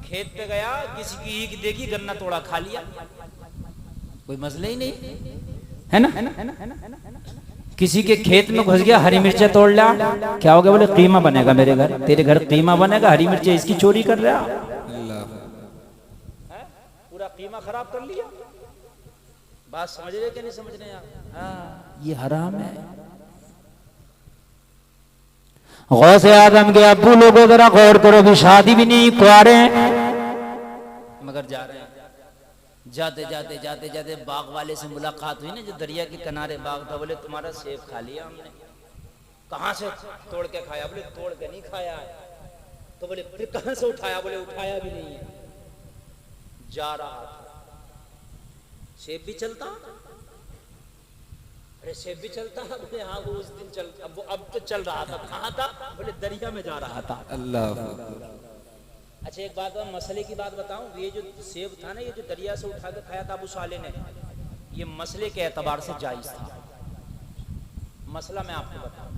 खेत पे गया, किसी की ईख देखी, गन्ना तोड़ा खा लिया, कोई मसला ही नहीं, है ना? किसी के खेत में घुस गया, हरी मिर्चें तोड़ लिया, क्या हो गया? बोले कीमा बनेगा मेरे घर, तेरे घर कीमा बनेगा, हरी मिर्चें इसकी चोरी कर रहा, पूरा कीमा खराब कर लिया। बात समझ रहे कि नहीं समझ रहे आप? ये हराम है। गौसे आदम के अब्बू लोगों जरा गौर करो कि शादी भी नहीं, कुआरे हैं, मगर जा रहे हैं। जाते जाते जाते जाते बाग वाले से मुलाकात हुई ना, जो दरिया के किनारे बाग था। बोले तुम्हारा सेब खा लिया हमने। कहाँ से तोड़ के खाया? बोले तोड़ के नहीं खाया है। तो बोले फिर कहाँ से उठाया? बोले उठाया भी नहीं है, जा रहा था। सेब भी चलता? अरे सेब भी चलता? बोले हाँ, वो उस दिन चल, अब तो चल रहा था। कहाँ था? बोले दरिया में जा रहा था। अल्लाह। अच्छा, एक बात मसले की बात बताऊं, ये जो सेब था ना, ये जो दरिया से उठा के खाया था अबू साले ने, ये मसले के एतबार से जायज था। मसला मैं आपको बताऊं,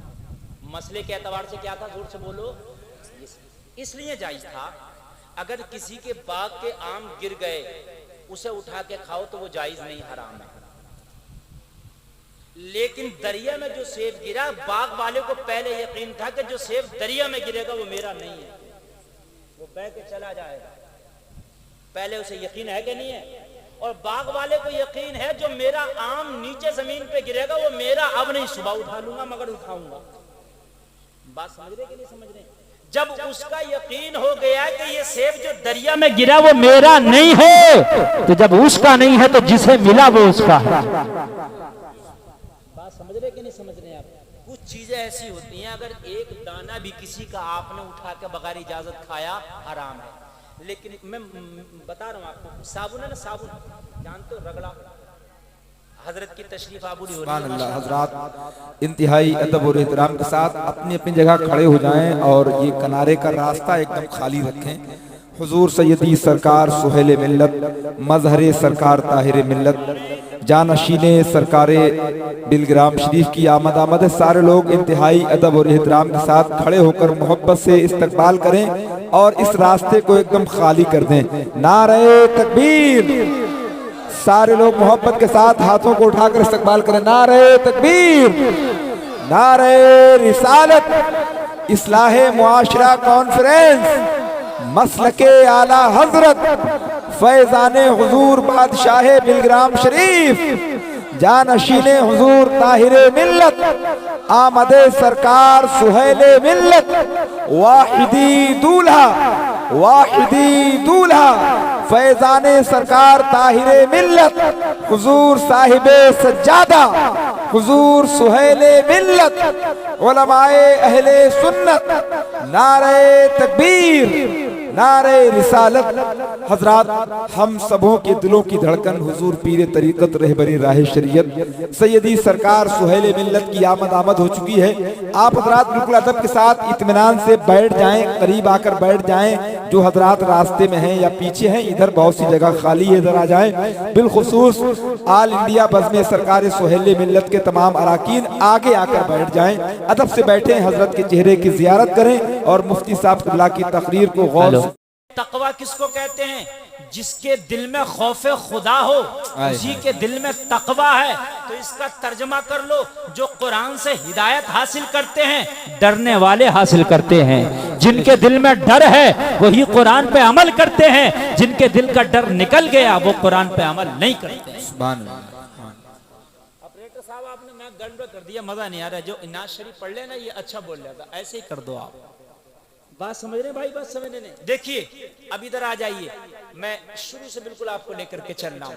मसले के एतबार से क्या था, जोर से बोलो। इसलिए जायज था, अगर किसी के बाग के आम गिर गए, उसे उठा के खाओ तो वो जायज नहीं, हराम है। लेकिन दरिया में जो सेब गिरा, बाग वाले को पहले यकीन था कि जो सेब दरिया में गिरेगा वो मेरा नहीं है, वो बह के चला जाएगा। पहले उसे यकीन है कि नहीं है? और बाग वाले को यकीन है जो मेरा आम नीचे जमीन पे गिरेगा वो मेरा, अब नहीं, सुबह उठा लूंगा मगर उठाऊंगा। बात समझ रहे कि नहीं समझ रहे? जब उसका यकीन हो गया कि ये सेब जो दरिया में गिरा वो मेरा नहीं है, तो जब उसका नहीं है तो जिसे मिला वो उसका है। बात समझ रहे कि नहीं समझ रहे आप? कुछ चीजें ऐसी होती हैं, अगर एक दाना भी किसी का आपने उठा के बगैर इजाजत खाया, हराम है। लेकिन मैं बता रहा हूँ आपको, साबुन है ना, साबुन जानते हो, रगड़ा, हजरत की तशरीफ आबूरी हो रही है। हजरात इंतहाई अदब और एहतराम के साथ अपनी अपनी जगह खड़े हो जाएं और ये किनारे का रास्ता एकदम खाली रखें। हुजूर सैयदी सरकार सुहेल मिल्लत, मजहर सरकार ताहिर मिल्लत, जानशीने सरकारे बिलग्राम शरीफ की आमद है। सारे लोग इंतहाई अदब और एहतराम के साथ खड़े होकर मोहब्बत से इस्तकबाल करें और इस रास्ते को एकदम खाली कर दें। नारे तकबीर। सारे लोग मोहब्बत के साथ हाथों को उठाकर इस्तकबाल करें। नारे तकबीर, नारे रिसालत, इस्लाहे मुआशरा कॉन्फ्रेंस, मसलके आला हजरत फैजाने हुजूर बादशाह बिलग्राम शरीफ, जानशीने हुजूर ताहिरे मिल्लत, आमदे सरकार सुहेले मिल्लत, वाहिदी दूल्हा, वाहिदी दूल्हा फैजाने सरकार ताहिरे मिल्लत, हुजूर साहिबे सज्जादा, हुजूर सुहेले मिल्लत, उलमाए अहले सुन्नत, नारे तकबीर, नारे रिसालत। हजरात, हम सबों के दिलों की धड़कन हुजूर पीर तरीकत रहबरी राह शरीयत सैयदी सरकार सुहेल मिल्लत की आमद हो चुकी है। आप हजरात बिल्कुल अदब के साथ इत्मीनान से बैठ जाएं, करीब आकर बैठ जाएं। जो हजरात रास्ते में हैं या पीछे हैं, इधर बहुत सी जगह खाली है, इधर आ जाएं। बिलखुसूस आल इंडिया बज़्म सरकार सुहेल मिल्लत के तमाम अराकीन आगे आकर बैठ जाएं, अदब से बैठे, हजरत के चेहरे की जियारत करें और मुफ्ती साहब क़िबला की तकरीर को गौर। तकवा किसको कहते हैं? जिसके दिल में खौफे खुदा हो, उसी के दिल में तकवा है। तो इसका तर्जमा कर लो, जो कुरान से हिदायत हासिल करते हैं, डरने वाले हासिल करते हैं। जिनके दिल में डर है वही कुरान पे अमल करते हैं। जिनके दिल का डर निकल गया वो कुरान पे अमल नहीं करते। ऑपरेटर साहब, आपने मैं गड़बड़ कर दिया, मजा नहीं आ रहा। जो इनाज शरीफ पढ़ लेना, ये अच्छा बोल रहा था, ऐसे ही कर दो आप। बात समझ रहे भाई? बात समझ रहे? देखिए, अब इधर आ जाइए, मैं शुरू से बिल्कुल आपको लेकर के चल रहा हूँ।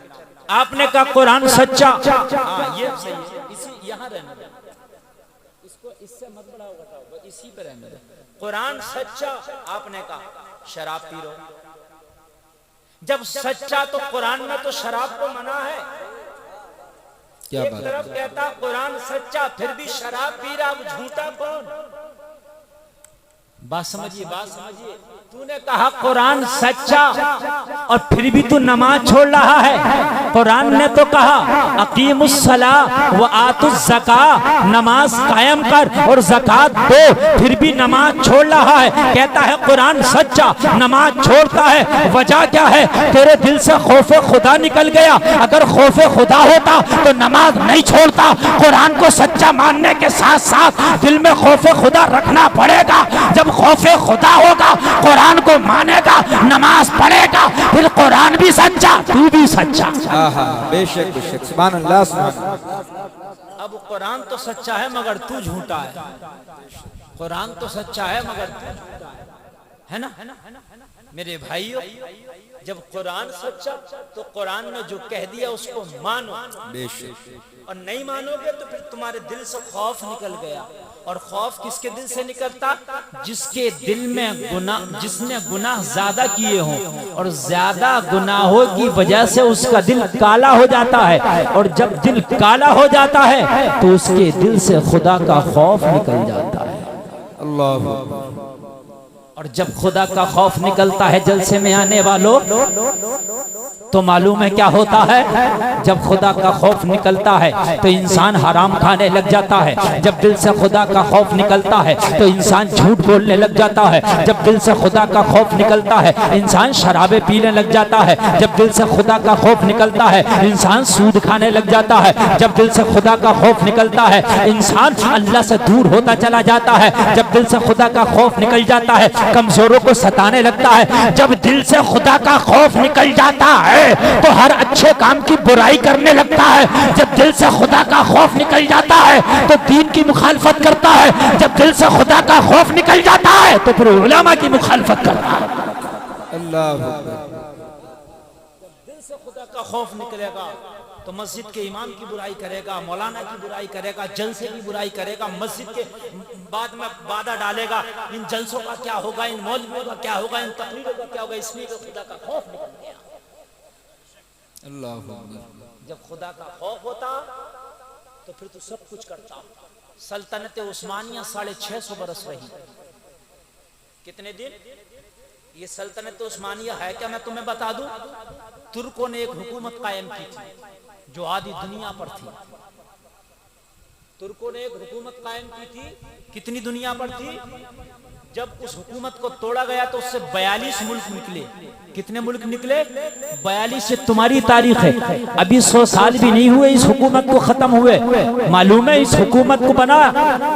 आपने कहा कुरान सच्चा, ये सही है, इसी यहाँ रहने दो, इसको इससे मत बढ़ाओ घटाओ, इसी पे रहने दो। कुरान सच्चा, आपने कहा शराब पी लो। जब सच्चा तो कुरान में तो शराब को मना है। क्या एक तरफ कहता कुरान सच्चा, फिर भी शराब पी रहा, झूठा कौन? बात समझिए, बात समझिए। तूने कहा कुरान सच्चा और फिर भी तू नमाज छोड़ रहा है। कुरान ने तो कहा अकीमुस्सला व आतुज ज़का, नमाज कायम कर और ज़कात दो, फिर भी नमाज छोड़ रहा है। कहता है कुरान सच्चा, नमाज छोड़ता है। वजह क्या है? तेरे दिल से खौफे खुदा निकल गया। अगर खौफे खुदा होता तो नमाज नहीं छोड़ता। कुरान को सच्चा मानने के साथ साथ दिल में खौफे खुदा रखना पड़ेगा। जब खौफे खुदा होगा, कुरान को मानेगा, नमाज पढ़ेगा, फिर कुरान भी सच्चा, तू भी सच्चा। बेशक बेशक, सुभान अल्लाह, सुभान अल्लाह। अब कुरान तो सच्चा है मगर तू झूठा है। कुरान तो सच्चा है मगर तू झूठा है ना? मेरे भाइयों, जब कुरान सच्चा तो कुरान ने जो कह दिया उसको मानो। बेशक। और नहीं मानोगे तो फिर तुम्हारे दिल से खौफ निकल गया। और खौफ किसके दिल से निकलता? जिसके दिल में गुनाह, जिसने गुनाह ज्यादा किए हों और ज्यादा गुनाहों की वजह से उसका दिल काला हो जाता है। और जब दिल काला हो जाता है तो उसके दिल से खुदा का खौफ निकल जाता है। अल्लाह। और जब खुदा का खौफ निकलता है जलसे में आने वालों, तो मालूम है क्या होता है? जब खुदा का खौफ निकलता है तो इंसान हराम खाने लग जाता है। जब दिल से खुदा का खौफ निकलता है तो इंसान झूठ बोलने लग जाता है। जब दिल से खुदा का खौफ निकलता है इंसान शराबे पीने लग जाता है। जब दिल से खुदा का खौफ निकलता है इंसान सूद खाने लग जाता है। जब दिल से खुदा का खौफ निकलता है इंसान अल्लाह से दूर होता चला जाता है। जब दिल से खुदा का खौफ निकल जाता है कमजोरों को सताने लगता है। जब दिल से खुदा का खौफ निकल जाता है तो हर अच्छे काम की बुराई करने लगता है। जब दिल से खुदा का खौफ निकल जाता है तो दीन की मुखालफत करता है। जब दिल से खुदा का खौफ निकल जाता है तो फिर उलमा की मुखालफत करता है। अल्लाह। दिल से खुदा का खौफ निकलेगा तो मस्जिद के इमाम की बुराई करेगा, मौलाना की बुराई करेगा, जलसे की बुराई करेगा, मस्जिद के बाद में बाधा डालेगा। इन जलसों का क्या होगा, इन मौलवियों का क्या होगा, इन तकरीरों का क्या होगा। इसलिए तो खुदा का खौफ निकल गया। अल्लाह। जब खुदा का खौफ होता तो फिर तो सब कुछ करता। सल्तनत उस्मानिया 650 बरस रही। कितने दिन? ये सल्तनत उस्मानिया है क्या, मैं तुम्हें बता दूं। तुर्कों ने एक हुकूमत कायम की थी जो आधी दुनिया पर थी। तुर्कों ने एक हुकूमत कायम की थी, कितनी दुनिया पर थी। जब उस हुकूमत को तोड़ा गया तो उससे 42 मुल्क निकले। कितने मुल्क निकले? 42। से तुम्हारी तारीख है, अभी 100 साल भी नहीं हुए इस हुकूमत को खत्म हुए। मालूम है इस हुकूमत को बना,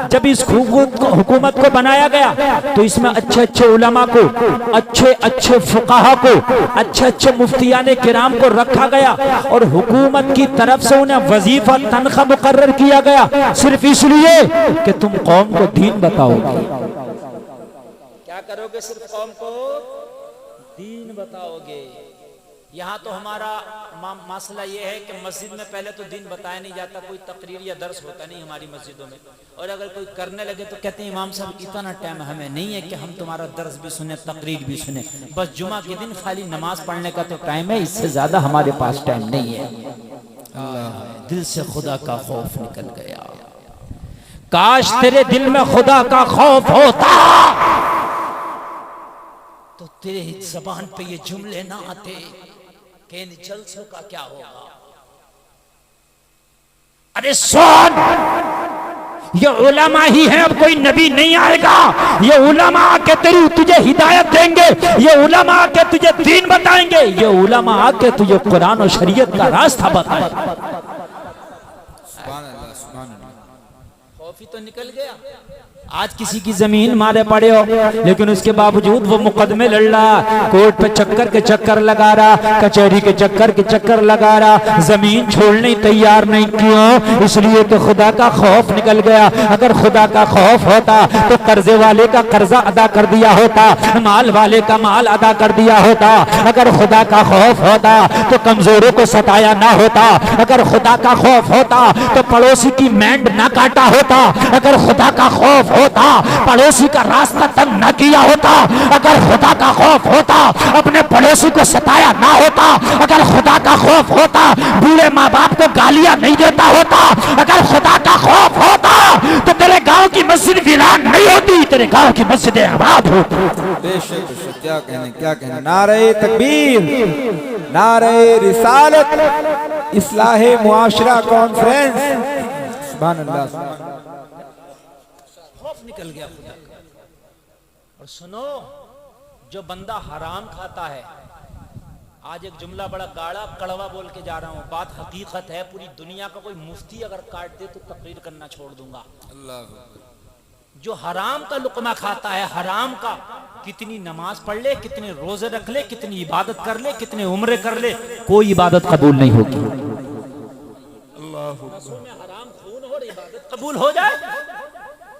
जब इस हुकूमत को बनाया गया तो इसमें अच्छे अच्छे उलमा को, अच्छे अच्छे फुकाहा को, अच्छे अच्छे मुफ्तियाने किराम को रखा गया और हुकूमत की तरफ से उन्हें वजीफा तनख्वाह मुकर्रर किया गया, सिर्फ इसलिए कि तुम कौम को दीन बताओगे। क्या करोगे? सिर्फ कौम को दीन बताओगे। यहाँ तो हमारा मसला ये है कि मस्जिद में पहले तो दीन बताया नहीं जाता, कोई तकरीर या दर्स होता नहीं हमारी मस्जिदों में, और अगर कोई करने लगे तो कहते हैं इमाम साहब इतना टाइम हमें नहीं है कि हम तुम्हारा दर्स भी सुने, तकरीर भी सुने, बस जुमा के दिन खाली नमाज पढ़ने का तो टाइम है, इससे ज्यादा हमारे पास टाइम नहीं है। दिल से खुदा का खौफ निकल गया। काश तेरे दिल में खुदा का खौफ होता तो तेरे जबान पे ये जुमले ना आते कि इन जलसों का क्या होगा। अरे सुन, ये उलमा ही है, अब कोई नबी नहीं आएगा। ये उलमा आके तुझे हिदायत देंगे, ये उलमा आके तुझे दीन बताएंगे, ये उलमा आके तुझे कुरान और शरीयत का रास्ता बताएंगे। खौफ ही तो निकल गया। आज किसी की जमीन मारे पड़े हो, लेकिन उसके बावजूद वो मुकदमे लड़ रहा, कोर्ट पे चक्कर के चक्कर लगा रहा, कचहरी के चक्कर लगा रहा, जमीन छोड़ने तैयार नहीं। क्यों? इसलिए कि खुदा का खौफ निकल गया। अगर खुदा का खौफ होता तो कर्जे वाले का कर्जा अदा कर दिया होता, माल वाले का माल अदा कर दिया होता। अगर खुदा का खौफ होता तो कमजोरों को सताया ना होता। अगर खुदा का खौफ होता तो पड़ोसी की मैंड ना काटा होता। अगर खुदा का खौफ होता पड़ोसी का रास्ता तंग न किया होता। अगर खुदा का खौफ होता अपने पड़ोसी को सताया ना होता। अगर खुदा का खौफ होता बूढ़े माँ बाप को गालियां नहीं देता होता। अगर खुदा का खौफ होता तो तेरे गांव की मस्जिद वीरान नहीं होती, तेरे गांव की मस्जिदें आबाद होती। बेशक बेशक, क्या कहने क्या कहने। नारे तकबीर, नारे रिसालत, इस्लाहे मुआशरा कॉन्फ्रेंस। सुभान अल्लाह। निकल गया खुदा का। और सुनो, जो बंदा हराम खाता है, आज एक जुमला बड़ा गाढ़ा कड़वा बोल के जा रहा हूं, बात हकीकत है, पूरी दुनिया का कोई मुफ्ती अगर काट दे तो तकरीर करना छोड़ दूंगा। अल्लाह। जो हराम का लुकमा खाता है, हराम का, कितनी नमाज पढ़ ले, कितने रोजे रख ले, कितनी इबादत कर ले, कितने उम्रे कर ले, कोई इबादत कबूल नहीं होगी। अल्लाह। हराम खून और इबादत कबूल हो जाए।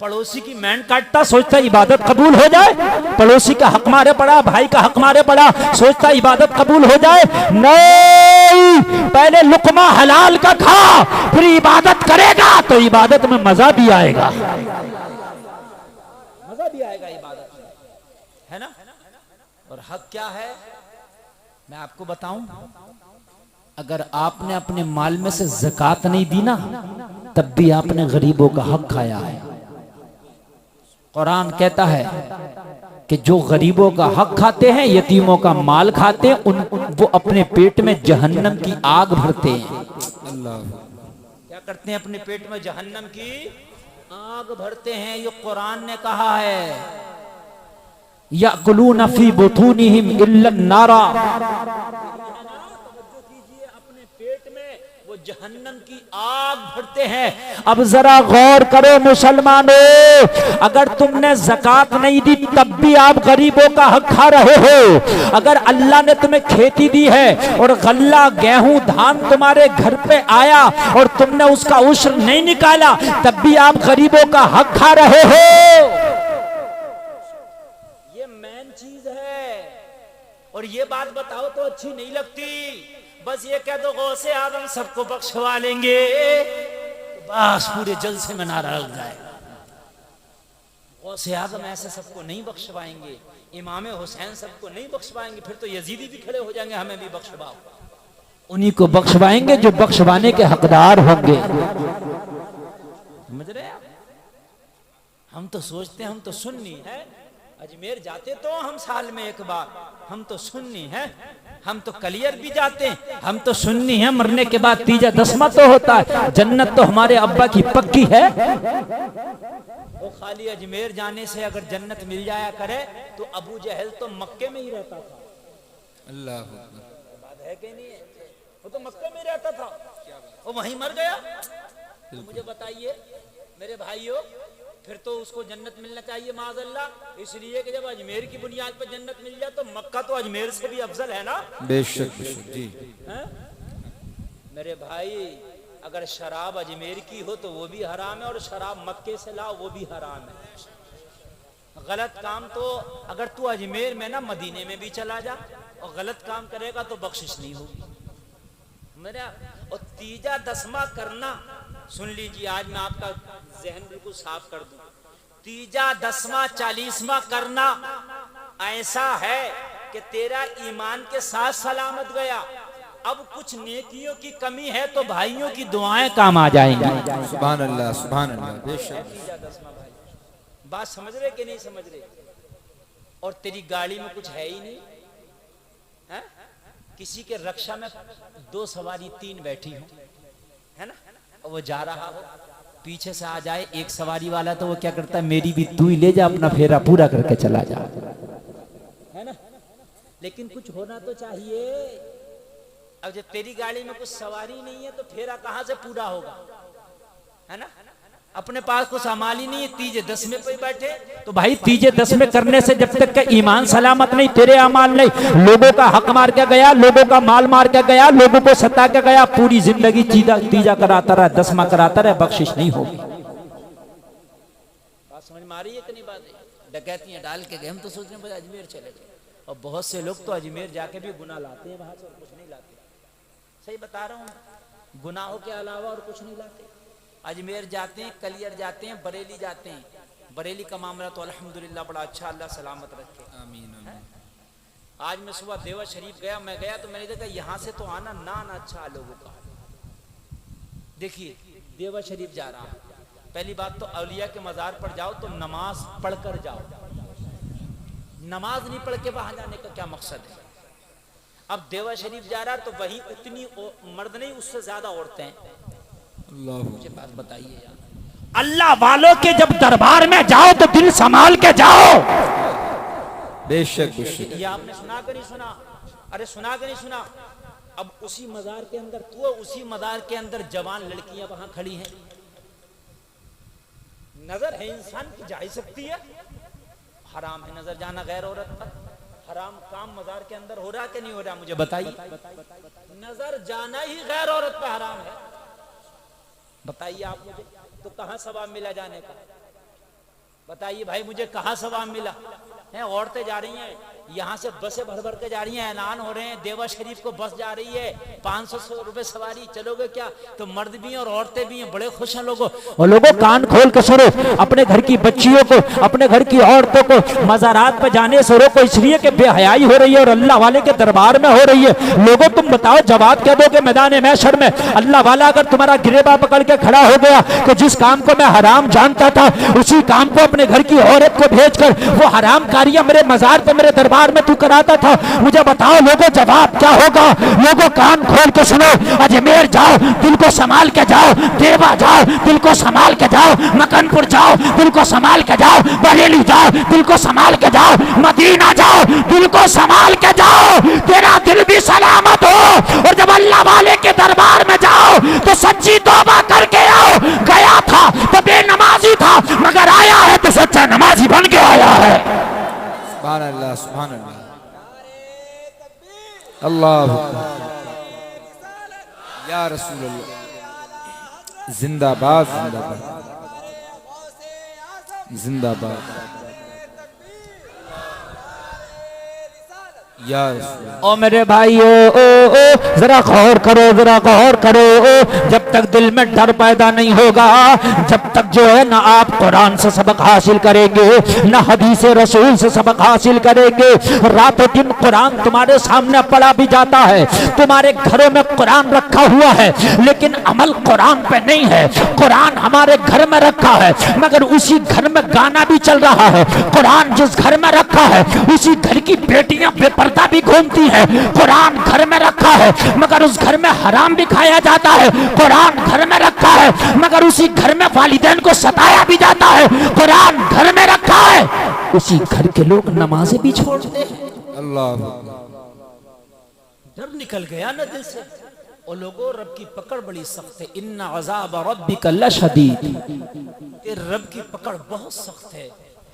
पड़ोसी की मैंड काटता, सोचता इबादत कबूल हो जाए। पड़ोसी का हक मारे पड़ा, भाई का हक मारे पड़ा, सोचता इबादत कबूल हो जाए। नहीं, पहले लुकमा हलाल का खा, फिर इबादत करेगा तो इबादत में मजा भी आएगा। मजा भी आएगा इबादत में, है ना। और हक क्या है मैं आपको बताऊं। अगर आपने अपने माल में से ज़कात नहीं दी ना, तब भी आपने गरीबों का हक खाया है। कुरान कहता है कि जो गरीबों का हक खाते हैं, यतीमों का माल खाते हैं, वो अपने पेट में जहन्नम की आग भरते हैं। अल्लाह। क्या करते हैं? अपने पेट में जहन्नम की आग भरते हैं। ये कुरान ने कहा है, याकुलूना फी बुतूनिहिम इल्ला नारा। जहन्नम की आग भरते हैं। अब जरा गौर करो मुसलमानों, अगर तुमने ज़कात नहीं दी तब भी आप गरीबों का हक खा रहे हो। अगर अल्लाह ने तुम्हें खेती दी है और गल्ला, गेहूं, धान तुम्हारे घर पे आया और तुमने उसका उश्र नहीं निकाला, तब भी आप गरीबों का हक खा रहे हो। ये मेन चीज है। और ये बात बताओ तो अच्छी नहीं लगती, बस ये कह दो गौसे आदम सबको बख्शवा लेंगे, बस पूरे जलसे में नारा लग जाएगा। गौसे आदम ऐसे सबको नहीं बख्शवाएंगे, इमाम हुसैन सबको नहीं बख्शवाएंगे, फिर तो यजीदी भी खड़े हो जाएंगे हमें भी बख्शवाओ। उन्हीं को बख्शवाएंगे जो बख्शवाने के हकदार होंगे। समझ रहे आप? हम तो सोचते हैं हम तो सुन्नी है, अजमेर जाते तो हम साल में एक बार, हम तो सुन्नी हैं, हम तो कलियर भी जाते हैं, हम तो सुन्नी हैं। मरने के बाद तीजा दसवां तो होता है। जन्नत तो हमारे अब्बा की पक्की है। वो खाली अजमेर जाने से अगर जन्नत मिल जाया करे तो अबू जहल तो मक्के में ही रहता था। अल्लाह बात है कि नहीं है? वो तो मक्के में रहता था, वो वहीं मर गया। तो मुझे बताइए मेरे भाइयों, फिर तो उसको जन्नत मिलना चाहिए माज़अल्लाह। इसलिए कि जब अजमेर की बुनियाद पर जन्नत मिल जाए तो मक्का तो अजमेर से भी अफजल है ना। बेशक जी। है? मेरे भाई, अगर शराब अजमेर की हो तो वो भी हराम है, और शराब मक्के से लाओ वो भी हराम है। गलत काम तो अगर तू अजमेर में ना मदीने में भी चला जा और गलत काम करेगा तो बख्शिश नहीं होगी मेरा। और तीजा दसवां करना, सुन लीजिए, आज मैं आपका जहन बिल्कुल साफ कर दूं। तीजा दसवां 40वां करना ऐसा है कि तेरा ईमान के साथ सलामत गया। अब कुछ नेकियों की कमी है तो भाइयों की दुआएं काम आ जाएंगी। सुभान अल्लाह, सुभान अल्लाह। बेशक तीजा दसवां भाई, बात समझ रहे कि नहीं समझ रहे? और तेरी गाड़ी में कुछ है ही नहीं है? किसी के रक्षा में 2 सवारी 3 बैठी हो, है ना, और वो जा रहा हो, पीछे से आ जाए एक सवारी वाला तो वो क्या करता है, मेरी भी तू ही ले जा, अपना फेरा पूरा करके चला जा, है ना। लेकिन कुछ होना तो चाहिए। अब जब तेरी गाड़ी में कुछ सवारी नहीं है तो फेरा कहां से पूरा होगा, है ना। अपने पास कुछ अमाल ही नहीं है, तीजे 10 में पे बैठे तो भाई तीजे 10 में करने से जब तक का ईमान सलामत नहीं, तेरे अमाल नहीं, लोगों का हक मार के गया, लोगों का माल मार के गया, लोगों को सता के गया, पूरी जिंदगी तीजा कराता रहा, 10वां कराता रहा, बख्शिश नहीं होगी। बात समझ में आ रही है कि नहीं? बात डकैतियां डाल के गए, हम तो सोच रहे हैं अजमेर चले गए, और बहुत से लोग तो अजमेर जाके भी गुनाह लाते हैं, वहां से कुछ नहीं लाते। सही बता रहा हूँ, गुनाहों के अलावा और कुछ नहीं लाते। अजमेर जाते हैं, कलियर जाते हैं, बरेली जाते हैं। बरेली का मामला तो अल्हम्दुलिल्लाह बड़ा अच्छा, अल्लाह सलामत रखे, आमीन आमीन। आज मैं सुबह देवा शरीफ गया, मैं गया तो मैंने देखा यहाँ से तो आना ना अच्छा लोगों का। देखिए देवा शरीफ जा रहा, पहली बात तो औलिया के मजार पर जाओ तो नमाज पढ़कर जाओ, नमाज नहीं पढ़ के वहां जाने का क्या मकसद है। अब देवा शरीफ जा रहा तो वही उतनी मर्द नहीं, उससे ज्यादा औरतें हैं। मुझे बात बताइए यार, अल्लाह वालों के जब दरबार में जाओ तो दिल संभाल के जाओ। बेशक बेशक। ये आपने सुना कि नहीं सुना? अरे सुना कि नहीं सुना? अब उसी मजार के अंदर तू, उसी मजार के अंदर जवान लड़कियां वहां खड़ी हैं। नजर है इंसान की जा ही सकती है, हराम है नजर जाना गैर औरत पर। हराम काम मजार के अंदर हो रहा कि नहीं हो रहा? मुझे बताइए। नजर जाना ही गैर औरत पर हराम है, बताइए आप मुझे। तो कहां सवाब मिला जाने का? बताइए भाई मुझे कहां सवाब मिला है? औरतें जा रही हैं यहाँ से, बसें भर भर के जा रही हैं, ऐलान हो रहे हैं देवा शरीफ को बस जा रही है, 500 रुपए सवारी, चलोगे क्या? तो मर्द भी हैं और औरतें भी हैं, बड़े खुश हैं लोगों। और लोगों कान खोल के सुनो, अपने घर की बच्चियों को, अपने घर की औरतों को मज़ारात पर जाने से रोको, इसलिए कि बेहयाई हो रही है और अल्लाह वाले के दरबार में हो रही है। लोगों तुम बताओ, जवाब क्या दोगे मैदान महशर में? अल्लाह वाला अगर तुम्हारा गिरेबा पकड़ के खड़ा हो गया कि जिस काम को मैं हराम जानता था उसी काम को अपने घर की औरत को भेजकर वो हराम कारियां मेरे मजार पे, मेरे दरबार में तू कराता था, मुझे बताओ लोगों जवाब क्या होगा? लोगों कान खोल के सुनो, अजमेर जाओ दिल को संभाल के जाओ, देवा जाओ दिल को संभाल के जाओ, मकनपुर जाओ दिल को संभाल के जाओ, बरेली जाओ दिल को संभाल के जाओ, मदीना जाओ दिल को संभाल के जाओ, तेरा दिल भी सलामत हो। और जब अल्लाह वाले के दरबार में जाओ तो सच्ची तौबा करके आओ। गया था तो बेनमाजी था, मगर आया है तो सच्चा नमाजी बन के आया है। सुभान अल्लाह, सुभान अल्लाह, अल्लाह या रसूल अल्लाह, जिंदाबाद जिंदाबाद जिंदाबाद या रसूल। ओ मेरे भाइयों, जरा गौर करो, जरा गौर करो। जब जब तक दिल में डर पैदा नहीं होगा, जब तक जो है ना आप कुरान से सबक हासिल करेंगे, ना हदीस रसूल से सबक हासिल करेंगे। रातों दिन कुरान तुम्हारे सामने पढ़ा भी जाता है, तुम्हारे घरों में कुरान रखा हुआ है, लेकिन अमल कुरान पे नहीं है। कुरान हमारे घर में रखा है, मगर उसी घर में गाना भी चल रहा है। कुरान जिस घर में रखा है, उसी घर की बेटियां बेपर्दा भी घूमती हैं। कुरान घर में रखा है, मगर उस घर में हराम भी खाया जाता है। कुरान घर में रखा है, मगर उसी घर में वालिदैन को सताया भी जाता है। कुरान घर में रखा है, उसी घर के लोग नमाजें भी छोड़ते हैं। अल्लाह, डर निकल गया ना दिल से। और लोगों, रब की पकड़ बड़ी सख्त है। इन्ना अज़ाब रब्बिका लशदीद, तेरे रब की पकड़ बहुत सख्त है।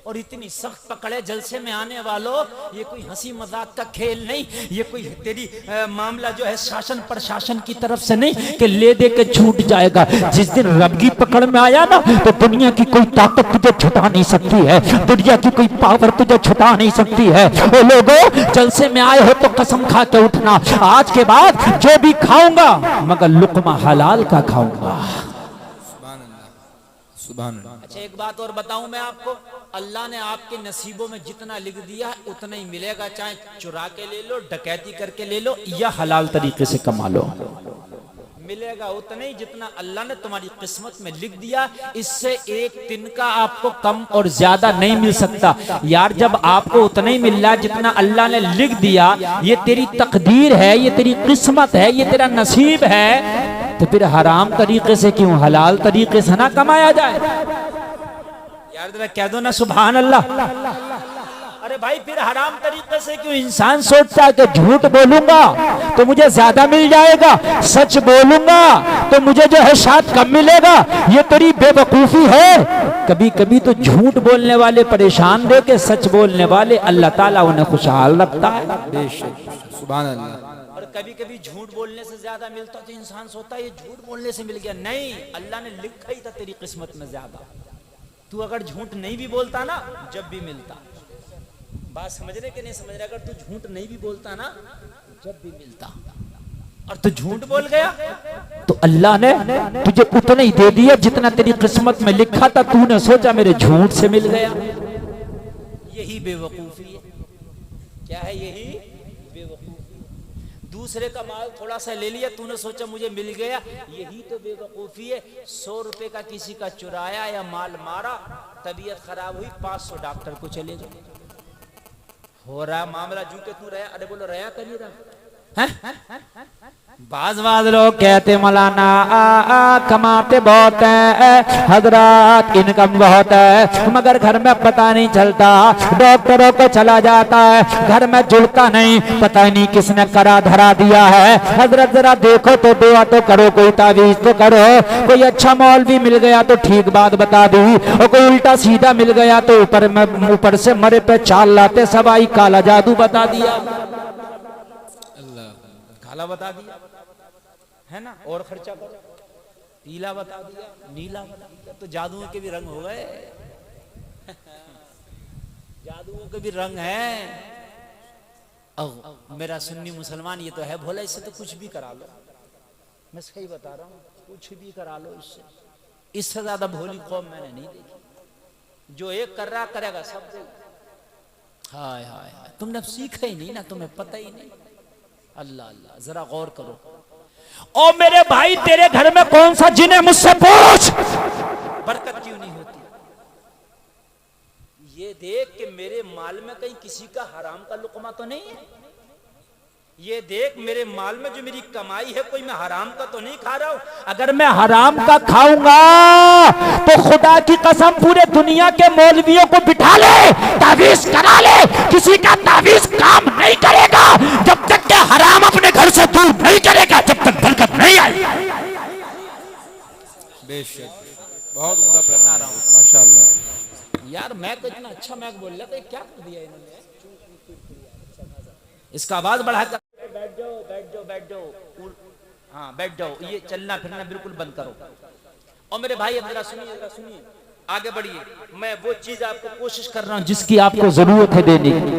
और इतनी सख्त पकड़ है जलसे में आने वालों, ये कोई हंसी मजाक का खेल नहीं, ये कोई तेरी मामला जो है शासन प्रशासन की तरफ से नहीं कि ले दे के छूट जाएगा। जिस दिन रब की पकड़ में आया ना, तो दुनिया की कोई ताकत तुझे छुटा नहीं सकती है, दुनिया की कोई पावर तुझे छुटा नहीं सकती है। वो लोगों, जलसे में आए हो तो कसम खा के उठना, आज के बाद जो भी खाऊंगा मगर लुकमा हलाल का खाऊंगा। अच्छा, एक बात और बताऊं मैं आपको, अल्लाह ने आपके नसीबों में जितना लिख दिया है उतना ही मिलेगा, चाहे चुरा के ले लो, डकैती करके ले लो या हलाल तरीके से कमा लो, मिलेगा उतना ही जितना अल्लाह ने तुम्हारी किस्मत में लिख दिया। इससे एक तिनका आपको कम और ज्यादा नहीं मिल सकता यार। जब आपको उतना ही मिल रहा है जितना अल्लाह ने लिख दिया, ये तेरी तकदीर है, ये तेरी किस्मत है, ये तेरा नसीब है, तो फिर हराम तरीके से क्यों, हलाल तरीके से ना कमाया जाए यार। जरा कह दो ना सुभान अल्लाह। अरे भाई, फिर हराम तरीके से क्यों? इंसान सोचता है कि झूठ बोलूंगा तो मुझे ज्यादा मिल जाएगा, सच बोलूंगा तो मुझे जो है शायद कम मिलेगा। ये तेरी बेवकूफी है। कभी कभी तो झूठ बोलने वाले परेशान दे के सच बोलने वाले अल्लाह ताला उन्हें खुशहाल रखता है। सुभान अल्लाह। और कभी कभी झूठ बोलने से ज्यादा मिलता तो इंसान सोचता है ये झूठ बोलने से मिल गया। नहीं, अल्लाह ने लिखा ही था तेरी किस्मत में ज्यादा। तू अगर झूठ नहीं भी बोलता ना, जब भी मिलता। बात समझ रहे कि नहीं समझ रहे? अगर तू झूठ नहीं भी बोलता ना, जब भी मिलता, और तू झूठ बोल गया तो अल्लाह ने तुझे उतना ही दे दिया जितना तेरी किस्मत में लिखा था। तूने सोचा मेरे झूठ से मिल गया। यही बेवकूफी है। क्या है? यही बेवकूफी। दूसरे का माल थोड़ा सा ले लिया, तूने सोचा मुझे मिल गया, यही तो बेवकूफी है। 100 रुपए का किसी का चुराया या माल मारा, तबीयत खराब हुई, 500 डॉक्टर को चले जाओ। हो रहा मामला जू के तू रहा। अरे बोलो, रहा कर नहीं रहा। बाज लोग कहते मौलाना कमाते बहुत है हजरत, इनकम बहुत है, मगर घर में पता नहीं चलता। डॉक्टरों को चला जाता है, घर में जुड़ता नहीं, पता नहीं किसने करा धरा दिया है। हजरत जरा देखो तो, दुआ तो करो, कोई तावीज तो करो। कोई अच्छा मौलवी मिल गया तो ठीक बात बता दी, और कोई उल्टा सीधा मिल गया तो ऊपर से मरे पे चाल लाते सवाई काला जादू बता दिया, काला बता दिया है ना, और खर्चा करो, पीला बता दिया, नीला बता दिया। तो जादुओं के भी रंग हो गए जादुओं के भी रंग हैं। मेरा सुन्नी मुसलमान ये तो है भोला, इससे तो कुछ भी करा लो। मैं सही बता रहा हूँ, कुछ भी करा लो इससे। इससे ज्यादा भोली कौम मैंने नहीं देखी। जो एक कर रहा करेगा सब। हाय हाय हाय, तुमने सीखा ही नहीं ना, तुम्हें पता ही नहीं। अल्लाह अल्लाह, जरा गौर करो। ओ मेरे भाई, तेरे घर में कौन सा जिन है, मुझसे पूछ। बरकत क्यों नहीं होती? ये देख कि मेरे माल में कहीं किसी का हराम का लुकमा तो नहीं है। ये देख मेरे माल में जो मेरी कमाई है, कोई मैं हराम का तो नहीं खा रहा हूं। अगर मैं हराम का खाऊंगा तो खुदा की कसम पूरे दुनिया के मौलवियों को बिठा ले, तावीज करा ले, किसी का तावीज काम नहीं करेगा जब तक के हराम अपने घर से दूर नहीं करेगा, जब तक बरकत नहीं आई। बेशक, बहुत उम्दा प्रश्न, माशाअल्लाह। यार मैं तो इतना अच्छा मैं बोल रहा था, क्या कर दिया इन्होंने। इसका आवाज बढ़ाकर बैठ जाओ बैठ जाओ बैठ जाओ, हाँ बैठ जाओ। ये चलना फिरना बिल्कुल बंद करो। और मेरे भाई अब जरा सुनिए, आगे बढ़िए। मैं वो चीज आपको कोशिश कर रहा हूं जिसकी आपको जरूरत है देने की।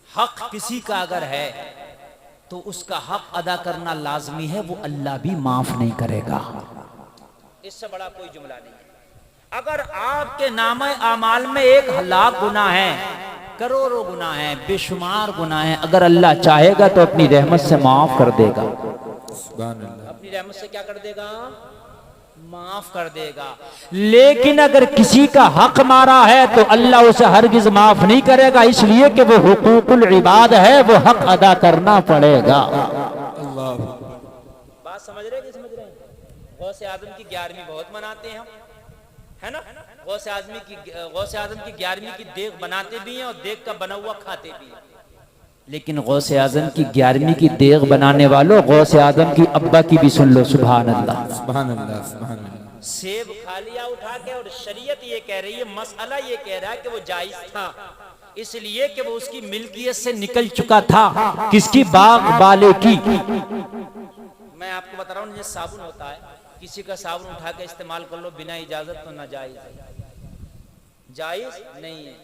हक किसी का अगर है तो उसका हक अदा करना लाजमी है, वो अल्लाह भी माफ नहीं करेगा। इससे बड़ा कोई जुमला नहीं है। अगर आपके नामे आमाल में 1,00,000 गुनाह है, करोड़ों गुनाह है, बेशुमार गुनाह है, अगर अल्लाह चाहेगा तो अपनी रहमत से माफ कर देगा। अपनी रहमत से क्या कर देगा? माफ कर देगा। लेकिन अगर किसी का हक मारा है तो अल्लाह उसे हरगिज माफ नहीं करेगा, इसलिए कि वो हुकूकुल इबाद है, वो हक अदा करना पड़ेगा। बात समझ रहे हैं? समझ रहे हैं? गौसे आजम की 11वीं बहुत मनाते हैं हम, है ना? गौसे आजम की 11वीं की देग बनाते भी हैं और देग का बना हुआ खाते भी हैं। लेकिन गौसे आजम की 11वीं की देग बनाने वालों, गौसे आजम की अब्बा की भी सुन लो। सुभान अल्लाह, सुभान अल्लाह, सुभान अल्लाह। सेब खा लिया उठा के, और शरीयत ये कह रही है, मसला ये कह रहा है कि वो जायज था, इसलिए कि वो उसकी मिल्कियत से निकल चुका था। किसकी? बाग वाले की। मैं आपको बता रहा हूँ, जैसे साबुन होता है, किसी का साबुन उठा के इस्तेमाल कर लो बिना इजाजत तो नाजायज है, जायज नहीं है।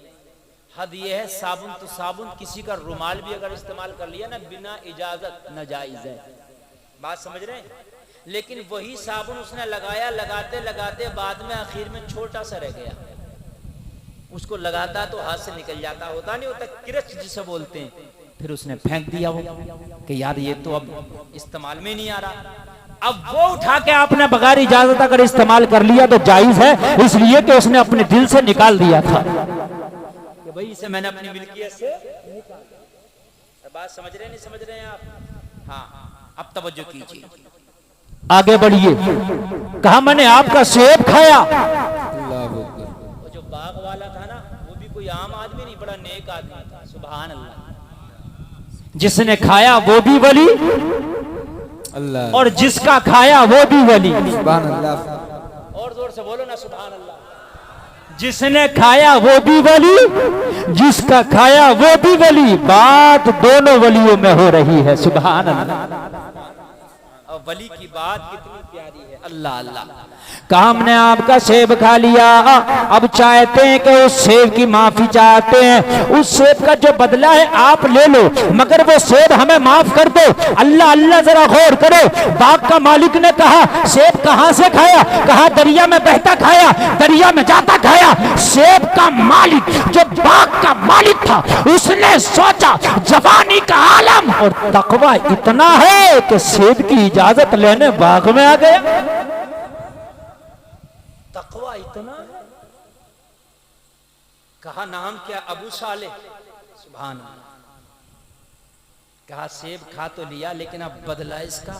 हद ये है साबुन तो साबुन, किसी का रुमाल भी अगर इस्तेमाल कर लिया ना बिना इजाजत, नाजायज है। बात समझ रहे हैं? लेकिन वही साबुन उसने लगाया, लगाते लगाते बाद में आखिर में छोटा सा रह गया, उसको लगाता तो हाथ से निकल जाता, होता नहीं होता किरच जिसे बोलते हैं, फिर उसने फेंक दिया वो कि यार ये तो अब इस्तेमाल में नहीं आ रहा। अब वो उठा के आपने बगैर इजाजत अगर इस्तेमाल कर लिया तो जायज है, इसलिए कि उसने अपने दिल से निकाल दिया था कि भाई इसे मैंने अपनी मिल्कियत से निकाला। बात समझ रहे हैं? नहीं समझ रहे हैं आप? हाँ, अब तवज्जो कीजिए, आगे बढ़िए। कहा मैंने आपका सेब खाया। वो जो बाग वाला था ना, वो भी कोई आम आदमी नहीं, बड़ा नेक आदमी था। सुभान अल्लाह। जिसने खाया वो भी वली, अल्लाह, और जिसका खाया वो भी वली। सुभान अल्लाह। और जोर से बोलो ना, सुभान अल्लाह। जिसने खाया वो भी वली, जिसका खाया वो भी वली। बात दोनों वलियों में हो रही है। सुभान अल्लाह। और वली की बात कितनी प्यारी है। अल्लाह अल्लाह। कहा हमने आपका सेब खा लिया, अब चाहते हैं कि उस सेब की माफी चाहते हैं, उस सेब का जो बदला है आप ले लो, मगर वो सेब हमें माफ कर दो। अल्लाह अल्लाह, जरा गौर करो। बाग का मालिक ने कहा सेब कहां से खाया? कहा दरिया में बहता खाया, दरिया में जाता खाया। सेब का मालिक, जो बाग का मालिक था, उसने सोचा जवानी का आलम और तकवा इतना है कि सेब की इजाजत लेने बाग में आ गया। तकवा इतना है। कहा नाम क्या? अबू साले। सुभान अल्लाह। कहा सेब खा तो लिया, लेकिन अब बदला इसका,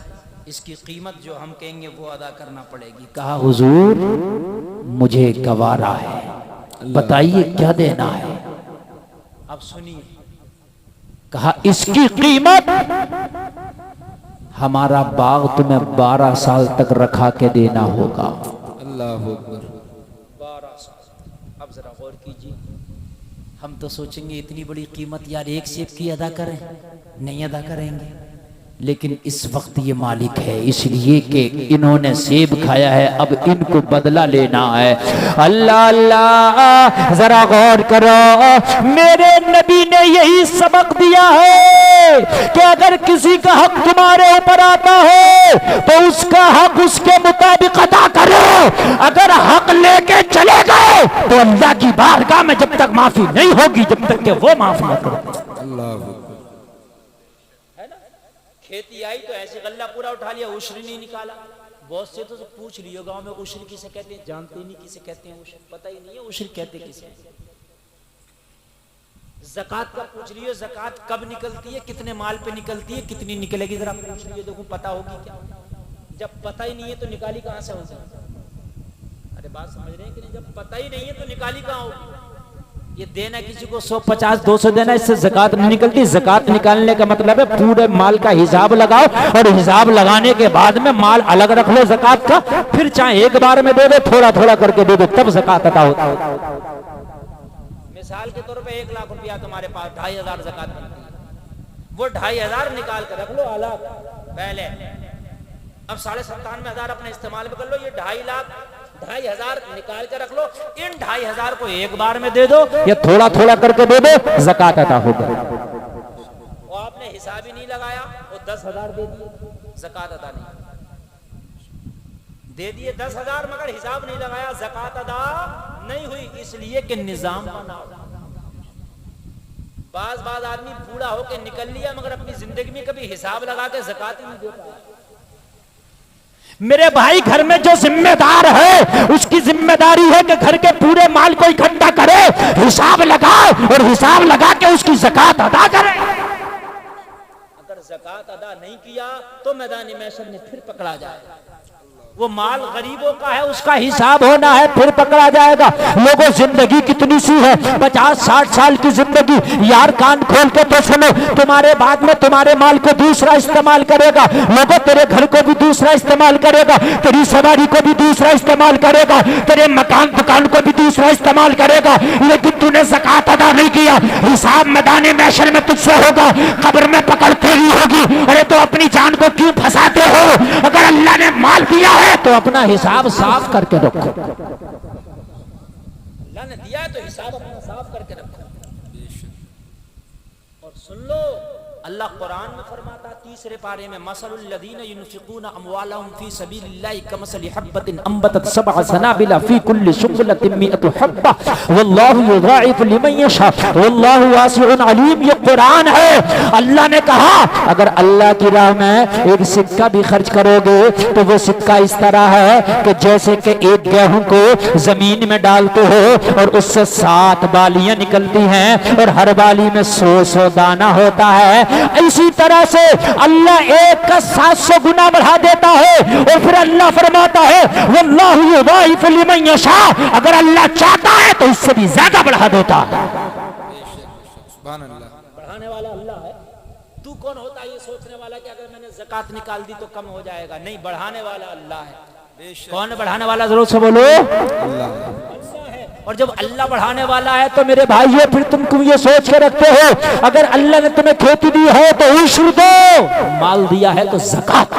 इसकी कीमत जो हम कहेंगे वो अदा करना पड़ेगी। कहा हुजूर मुझे गवारा है, बताइए क्या देना है। अब सुनिए। कहा इसकी कीमत, हमारा बाग तुम्हें 12 साल तक रखा के देना होगा। 12 साल। अब जरा गौर कीजिए, हम तो सोचेंगे इतनी बड़ी कीमत यार एक सेब की अदा करें, नहीं अदा करेंगे। लेकिन इस वक्त ये मालिक है, इसलिए कि इन्होंने सेब खाया है, अब इनको बदला लेना है। अल्लाह अल्लाह, जरा गौर करो। मेरे नबी ने यही सबक दिया है कि अगर किसी का हक तुम्हारे ऊपर आता है तो उसका हक उसके मुताबिक अदा करो। अगर हक लेके चले गए तो अल्लाह की बारगाह में जब तक माफी नहीं होगी, जब तक कि वो माफ न करे। अल्लाह। खेती आई तो ऐसे गल्ला पूरा उठा लिया, उश्र नहीं निकाला। बहुत से तो पूछ लियो गांव में उश्र किसे कहते हैं, जानते नहीं किसे कहते हैं, उश्र पता ही नहीं है उश्र कहते किसे। ज़कात का पूछ लियो, ज़कात कब निकलती है, कितने माल पे निकलती है, कितनी निकलेगी, जरा पूछ लियो, देखो पता होगी क्या। जब पता ही नहीं है तो निकाली कहां से होगी? अरे बात समझ रहे हैं कि नहीं? जब पता ही नहीं है तो निकाली कहां होगी? ये देना किसी को 150 200 देना, इससे ज़कात नहीं निकलती। ज़कात निकालने का मतलब है पूरे माल का हिसाब लगाओ, और हिसाब लगाने के बाद में माल अलग रख लो ज़कात का, फिर चाहे एक बार में दे दो, थोड़ा थोड़ा करके दे दो, तब ज़कात अदा होता है। मिसाल के तौर पे 1 लाख रुपया तुम्हारे पास, 2500 ज़कात बनती है, वो 2500 निकाल कर रख लो अलग पहले। अब 97,500 अपने इस्तेमाल में कर लो, ये 2.5 लाख 2,500 निकाल कर रख लो। इन 2,500 को एक बार में दे दो, या थोड़ा थोड़ा करके दे दो, ज़कात अदा होगा। और आपने हिसाब ही नहीं लगाया और 10,000 दे दिए, ज़कात अदा नहीं दे दिए 10,000 मगर हिसाब नहीं लगाया, ज़कात अदा नहीं हुई, इसलिए कि निजाम बना। बाज आदमी बूढ़ा होके निकल लिया मगर अपनी जिंदगी में कभी हिसाब लगा के ज़कात ही नहीं दे पाया। मेरे भाई घर में जो जिम्मेदार है उसकी जिम्मेदारी है कि घर के पूरे माल को इकट्ठा करे, हिसाब लगाए और हिसाब लगा के उसकी ज़कात अदा करे। अगर ज़कात अदा नहीं किया तो मैदानी महशर में फिर पकड़ा जाएगा। वो माल गरीबों का है, उसका हिसाब होना है, फिर पकड़ा जाएगा। लोगों जिंदगी कितनी सी है, 50-60 साल की जिंदगी। यार कान खोल के तो सुनो, तुम्हारे बाद में तुम्हारे माल को दूसरा इस्तेमाल करेगा, लोगों तेरे घर को भी दूसरा इस्तेमाल करेगा, तेरी सवारी को भी दूसरा इस्तेमाल करेगा, तेरे मकान दुकान को भी दूसरा इस्तेमाल करेगा, लेकिन तूने ज़कात अदा नहीं किया, हिसाब मैदानी महशर में तुझसे होगा, कब्र में पकड़ तेरी होगी। अरे तो अपनी जान को क्यों फंसाते हो? अगर अल्लाह ने माल दिया है तो अपना हिसाब साफ करके रखो। अल्लाह ने दिया है तो हिसाब अपना साफ करके रखो। और सुन लो, अल्लाह कुरान में फरमाता 3रे पारे में, मसलुल लदीना युनफिकूना अमवालहुम फी सबीलिल्लाहि कमसली हब्बतिन अंबतत सबअ सनाबिला फी कुल्ली सुंबलतिन मिअतु हब्बा वल्लाहु युज़ाइफु लिमन यशा वल्लाहु वासिउन अलीम। ये कुरान है। अल्लाह ने कहा अगर अल्लाह की राह में एक सिक्का भी खर्च करोगे तो वो सिक्का इस तरह है कि जैसे कि एक गेहूं को जमीन में डालते हो और उससे 7 बालियां निकलती हैं और हर बाली में 100 दाना होता है, इसी तरह से अल्लाह एक का 700 गुना बढ़ा देता है। और फिर अल्लाह फरमाता है वल्लाहु युज़ाइफु लिमन यशा, अगर अल्लाह चाहता है तो इससे भी ज्यादा बढ़ा देता है। बढ़ाने वाला अल्लाह है। तू कौन होता है ये सोचने वाला कि अगर मैंने ज़कात निकाल दी तो कम हो जाएगा? नहीं, बढ़ाने वाला अल्लाह है। कौन है बढ़ाने वाला? जरूर से बोलो अल्लाह। और जब अल्लाह बढ़ाने वाला है तो मेरे भाइयों फिर तुम ये सोच के रखते हो अगर अल्लाह ने तुम्हें खेती दी है तो उश्र दो, माल दिया है तो ज़कात।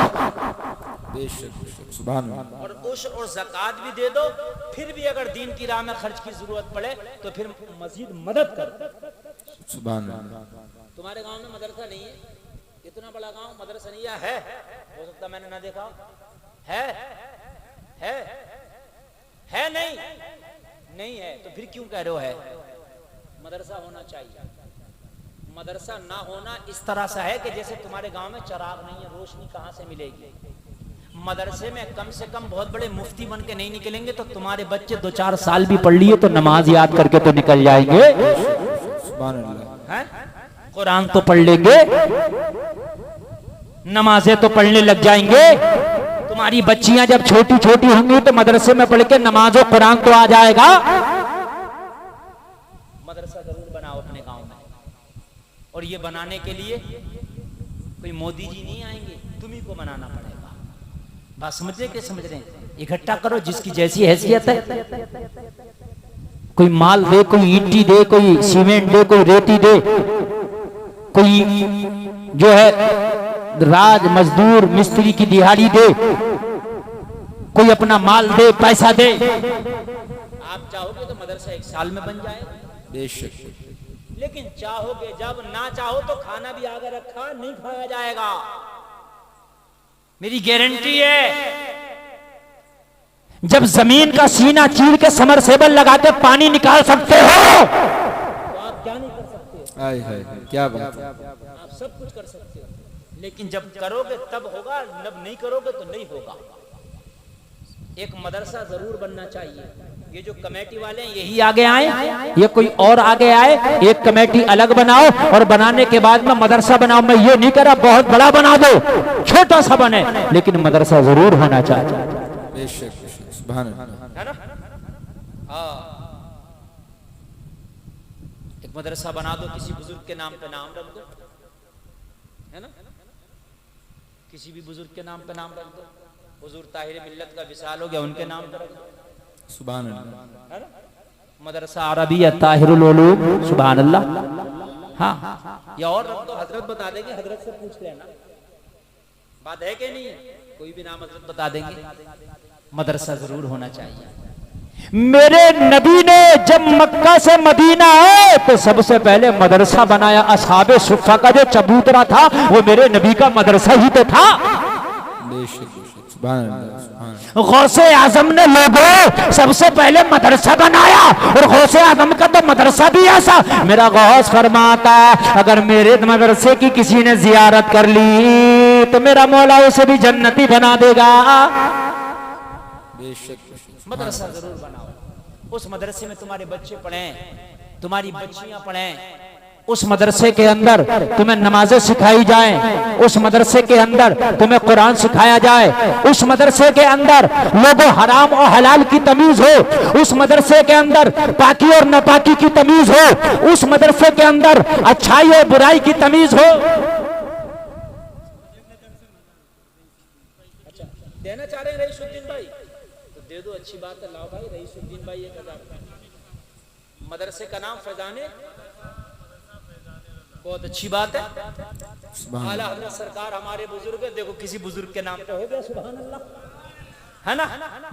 और उश्र और ज़कात भी दे दो, फिर भी अगर दीन की राह में खर्च की जरूरत पड़े तो फिर मजीद मदद कर। तुम्हारे गांव में मदरसा नहीं है, इतना बड़ा गांव मदरसा नहीं है, हो सकता मैंने ना देखा है नहीं है तो फिर क्यों कह रहे हो है? मदरसा होना चाहिए। मदरसा ना होना इस तरह से है कि जैसे तुम्हारे गांव में चिराग नहीं है, रोशनी कहां से मिलेगी? मदरसे में कम से कम बहुत बड़े मुफ्ती बन के नहीं निकलेंगे तो तुम्हारे बच्चे 2-4 साल भी पढ़ लिए तो नमाज याद करके तो निकल जाएंगे, कुरान तो पढ़ लेंगे, नमाजें तो पढ़ने लग जाएंगे। तुम्हारी बच्चियां जब छोटी छोटी होंगी तो मदरसे में पढ़ के नमाज और कुरान तो आ जाएगा। मदरसा जरूर बनाओ अपने गांव में, और ये बनाने के लिए कोई मोदी जी नहीं आएंगे, तुम्ही को बनाना पड़ेगा। बात समझ रहे कि समझ रहे हैं? इकट्ठा करो जिसकी जैसी हैसियत है, कोई माल दे, कोई ईंटी दे, कोई सीमेंट दे, कोई रेती दे, कोई जो है राज मजदूर मिस्त्री की दिहाड़ी दे, कोई अपना माल दे, पैसा दे। आप चाहोगे तो मदरसा 1 साल में बन जाएगा बेशक, लेकिन चाहोगे जब, ना चाहो तो खाना भी आगे रखा नहीं खाया जाएगा, मेरी गारंटी है। जब जमीन का सीना चीर के समरसेबल लगा के पानी निकाल सकते हो तो आप क्या नहीं कर सकते? क्या बात है, आप सब कुछ कर सकते हो, लेकिन जब करोगे तब होगा, जब नहीं करोगे तो नहीं होगा। एक मदरसा जरूर बनना चाहिए। ये जो कमेटी वाले हैं यही आगे आए, ये कोई और आगे आए, एक कमेटी अलग बनाओ और बनाने के बाद में मदरसा बनाओ। मैं ये नहीं कह रहा बहुत बड़ा बना दो, छोटा सा बने, लेकिन मदरसा जरूर होना चाहिए। है ना? हाँ, एक मदरसा बना दो, किसी बुजुर्ग के नाम पे नाम रख दो, है ना? किसी भी बुजुर्ग के नाम पे नाम रख दो। हुजूर ताहिर मिल्लत का विसाल हो गया, उनके नाम पे रख दो। सुभान अल्लाह, है ना? मदरसा अरबिया ताहिरुल उलूम, सुभान अल्लाह। हाँ, या और रख दो, हजरत बता देंगे, हजरत से पूछ लेना, बात है कि नहीं है? कोई भी नाम हजरत बता देंगे। मदरसा जरूर होना चाहिए। मेरे नबी ने जब मक्का से मदीना आए तो सबसे पहले मदरसा बनाया। असहाबे सुफ़ा का जो चबूतरा था वो मेरे नबी का मदरसा ही तो था। गौसे आजम ने लोगों सबसे पहले मदरसा बनाया और गौसे आजम का तो मदरसा भी ऐसा। मेरा गौस फरमाता अगर मेरे मदरसे की किसी ने जियारत कर ली तो मेरा मौला उसे भी जन्नती बना देगा। मदरसा जरूर बनाओ, उस मदरसे में तुम्हारे बच्चे पढ़ें, तुम्हारी बच्चियां पढ़ें, उस मदरसे के अंदर तुम्हें नमाजें सिखाई जाएं, उस मदरसे के अंदर तुम्हें कुरान सिखाया जाए, उस मदरसे के अंदर लोगों हराम और हलाल की तमीज हो, उस मदरसे के अंदर पाकी और नापाकी की तमीज हो, उस मदरसे के अंदर अच्छाई और बुराई की तमीज हो। अच्छा देना चाह रहे हैं रईसुद्दीन भाई तो दे दो, अच्छी बात है, लाओ भाई रईसुद्दीन भाई 1000। मदरसे का नाम फैजाने, बहुत अच्छी बात है। आला हज़रत सरकार हमारे बुजुर्ग, देखो किसी बुजुर्ग के नाम पे हो गया, सुभान अल्लाह, है ना।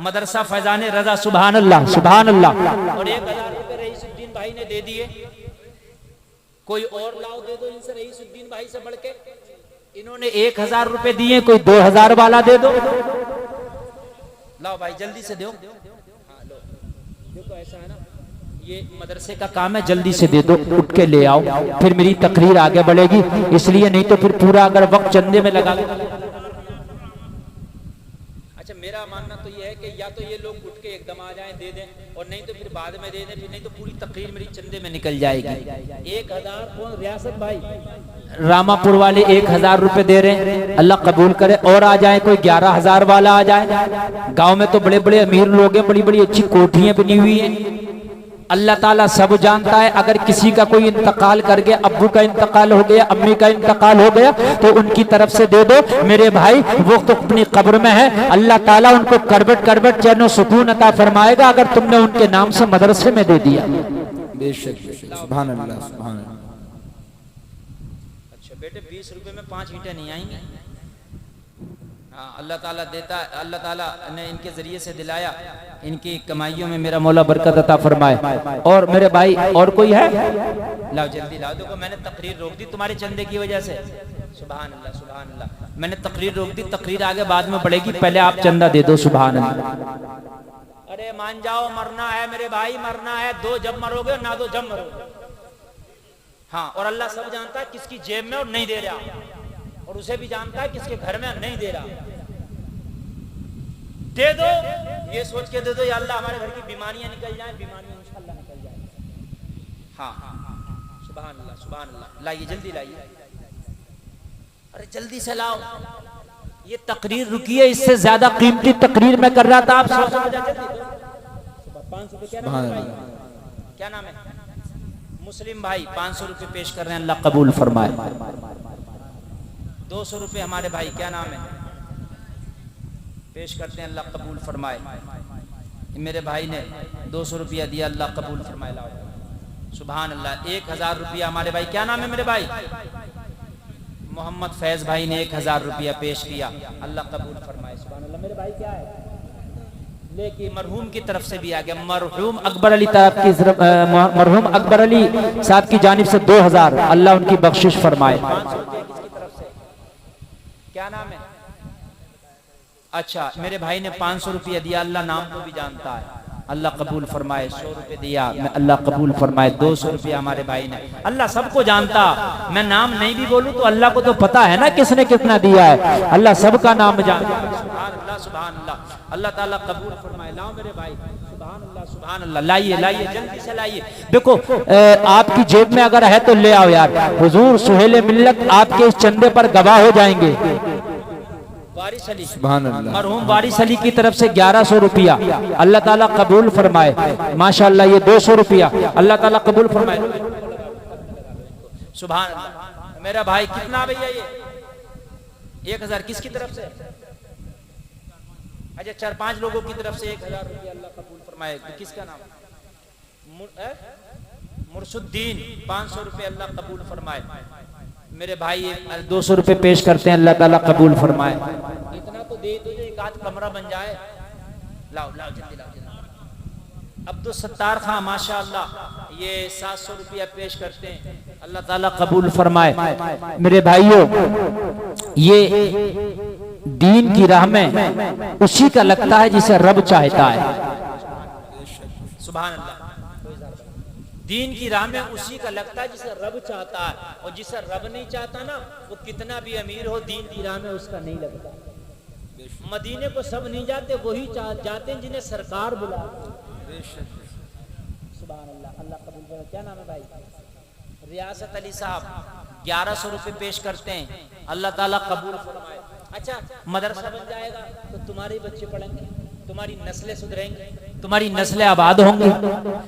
मदरसा फैजाने रजा, सुभान अल्लाह, सुभान अल्लाह। और 1000 रुपए रईसुद्दीन भाई ने दे दिए, कोई और लाओ दे दो इनसे रईसुद्दीन भाई से बढ़ के। इन्होंने 1000 रुपए दिए, कोई 2000 वाला दे दो। लाओ भाई जल्दी से दो। हाँ लो, देखो ऐसा है ना, ये मदरसे का काम है, जल्दी से दे दो, उठ के ले आओ, फिर मेरी तकरीर आगे बढ़ेगी। इसलिए नहीं तो फिर पूरा अगर वक्त चंदे में लगा दो। अच्छा मेरा मानना तो ये है कि या तो ये लोग उठ के एकदम आ जाएं दे दें, और नहीं तो फिर बाद में दे दें, फिर नहीं तो पूरी तकरीर मेरी चंदे में निकल जाएगी। 1000 कौन, रियासत भाई रामापुर वाले 1000 रुपए दे रहे हैं, अल्लाह कबूल करे। और आ जाए कोई 11000 वाला आ जाए। गांव में तो बड़े बड़े अमीर लोग हैं, बड़ी बड़ी अच्छी कोठियां बनी हुई हैं। अल्लाह ताला सब जानता है। अगर किसी का कोई इंतकाल कर गया, अब्बू का इंतकाल हो गया, अम्मी का इंतकाल हो गया, तो उनकी तरफ से दे दो मेरे भाई, वो तो अपनी कब्र में है, अल्लाह ताला उनको करबट करबट चैन सुकून अता फरमाएगा अगर तुमने उनके नाम से मदरसे में दे दिया। बेशक सुभान अल्लाह, सुभान अल्लाह। अच्छा बेटे 20 रुपए में 5 ईंटें नहीं आएंगी। हाँ अल्लाह ताला देता है, अल्लाह ताला ने इनके जरिए से दिलाया, इनकी कमाइयों में मेरा मौला बरकत अता फरमाए। और मेरे भाई और कोई है, लाओ जल्दी लाओ। देखो मैंने तकरीर रोक दी तुम्हारे चंदे की वजह से। सुभान अल्लाह, सुभान अल्लाह। मैंने तकरीर रोक दी, तकरीर आगे बाद में बढ़ेगी, पहले आप चंदा दे दो। सुभान अल्लाह। अरे मान जाओ, मरना है मेरे भाई, मरना है। दो जब मरोगे ना दो जब मरोगे। हाँ और अल्लाह सब जानता है किसकी जेब में और नहीं दे रहा, और उसे भी जानता है किसके घर में नहीं दे रहा। दे दो, ये सोच के दे दो या अल्लाह हमारे घर की बीमारियां निकल जाएं, बीमारियां इंशाअल्लाह निकल जाएं। हाँ सुभान अल्लाह, सुभान अल्लाह। लाइए जल्दी लाइए, अरे जल्दी से लाओ। ये तकरीर रुकी है, इससे ज्यादा कीमती तकरीर मैं कर रहा था। आप 100 500 क्या नाम है? मुस्लिम भाई 500 रुपए पेश कर रहे हैं, अल्लाह कबूल फरमाए। 200 रुपए हमारे भाई, क्या नाम है, पेश करते हैं, अल्लाह कबूल फरमाए। मेरे भाई ने 200 रुपया दिया, अल्लाह कबूल फरमाए। लाओ सुभान अल्लाह। 1000 रुपया हमारे भाई, क्या नाम है मेरे भाई, मोहम्मद फैज भाई ने 1000 रुपया पेश किया, अल्लाह कबूल फरमाए। सुभान अल्लाह। मेरे भाई क्या है, लेकिन मरहूम की तरफ से भी आ गया, मरहूम अकबर अली तरफ की, मरहूम अकबर अली साहब की जानिब से 2000, अल्लाह उनकी बख्शिश फरमाए। 500 रुपया किसकी तरफ से, क्या नाम है? अच्छा मेरे भाई ने 500 रुपया दिया, अल्लाह नाम को भी जानता है, अल्लाह कबूल फरमाए। 100 रुपए दिया, अल्लाह कबूल फरमाए। 200 रुपया हमारे भाई ने, अल्लाह सबको जानता। मैं नाम नहीं भी बोलूं तो अल्लाह को तो पता है ना किसने कितना दिया है, अल्लाह सबका नाम जानता है। सुभान अल्लाह, सुभान अल्लाह। अल्लाह ताला कबूल फरमाए। लाओ मेरे भाई, सुभान अल्लाह, सुभान अल्लाह। लाइए लाइए जल्दी से लाइए। देखो आपकी जेब में अगर है तो ले आओ यार। हुजूर सुहेल मिल्लत आपके इस चंदे पर गवाह हो जाएंगे। वारिस अली, मरहूम वारिस अली की तरफ से 1100 रुपया, अल्लाह ताला कबूल फरमाए। माशाअल्लाह। ये 200 रुपया, अल्लाह ताला कबूल फरमाए। सुभान अल्लाह। मेरा भाई कितना भैया, ये 1000 किसकी तरफ से? अच्छा 4-5 लोगों की तरफ से 1000 रुपया, अल्लाह कबूल फरमाए। किसका नाम? मुर्शुद्दीन, 500 रुपये, अल्लाह कबूल फरमाए। मेरे भाई 200 रुपए पेश करते हैं, अल्लाह ताला कबूल फरमाए। इतना तो दे दो, एक आध कमरा बन जाए। लाओ लाओ जल्दी लाओ जल्दी। अब्दुल सत्तार खां माशाअल्लाह ये 700 रुपया पेश करते हैं, अल्लाह ताला कबूल फरमाए। मेरे भाइयों, ये दीन की राह में उसी का लगता है जिसे रब चाहता है। सुभान अल्लाह। दीन की राह में उसी का लगता है जिसे रब चाहता है, और जिसे रब नहीं चाहता ना, वो कितना भी अमीर हो, दीन की राह में उसका नहीं लगता। मदीने को सब नहीं जाते, वही जाते हैं जिन्हें सरकार बुला। सुभान अल्लाह, अल्लाह कबूल करे। क्या नाम है भाई? रियासत अली साहब 1100 रुपए पेश करते हैं, अल्लाह ताला कबूल फरमाए। अच्छा, मदरसा बन जाएगा तो तुम्हारे बच्चे पढ़ेंगे, तुम्हारी नस्लें सुधरेंगी, तुम्हारी नस्लें आबाद होंगी।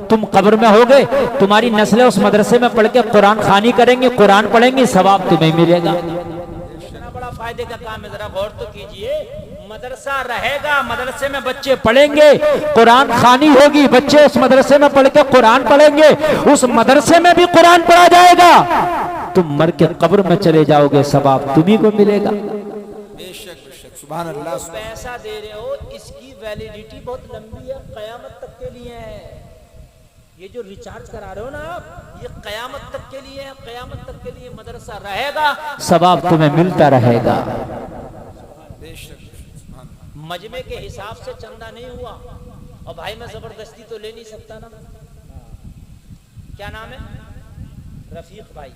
तुम कब्र में होगे, तुम्हारी नस्लें उस मदरसे में पढ़ के कुरान खानी करेंगे, कुरान पढ़ेंगे, सवाब तुम्हें मिलेगा। इतना बड़ा फायदे का काम है, जरा गौर तो कीजिए। मदरसा रहेगा, मदरसे में बच्चे पढ़ेंगे, कुरान खानी होगी, बच्चे उस मदरसे में पढ़ के कुरान पढ़ेंगे, उस मदरसे में भी कुरान पढ़ा जाएगा। तुम मर के कब्र में चले जाओगे, सवाब तुम्ही को मिलेगा। बेशक बेशक, सुभान अल्लाह। पैसा दे रहे हो, इसकी वैलिडिटी बहुत लंबी है, कयामत तक के लिए है। ये जो रिचार्ज करा रहे हो ना आप, ये कयामत तक के लिए है, कयामत तक के लिए मदरसा रहेगा, सवाब तुम्हें मिलता रहेगा। मजमे के हिसाब से चंदा नहीं हुआ, और भाई मैं जबरदस्ती तो ले नहीं सकता ना। क्या नाम है? रफीक भाई,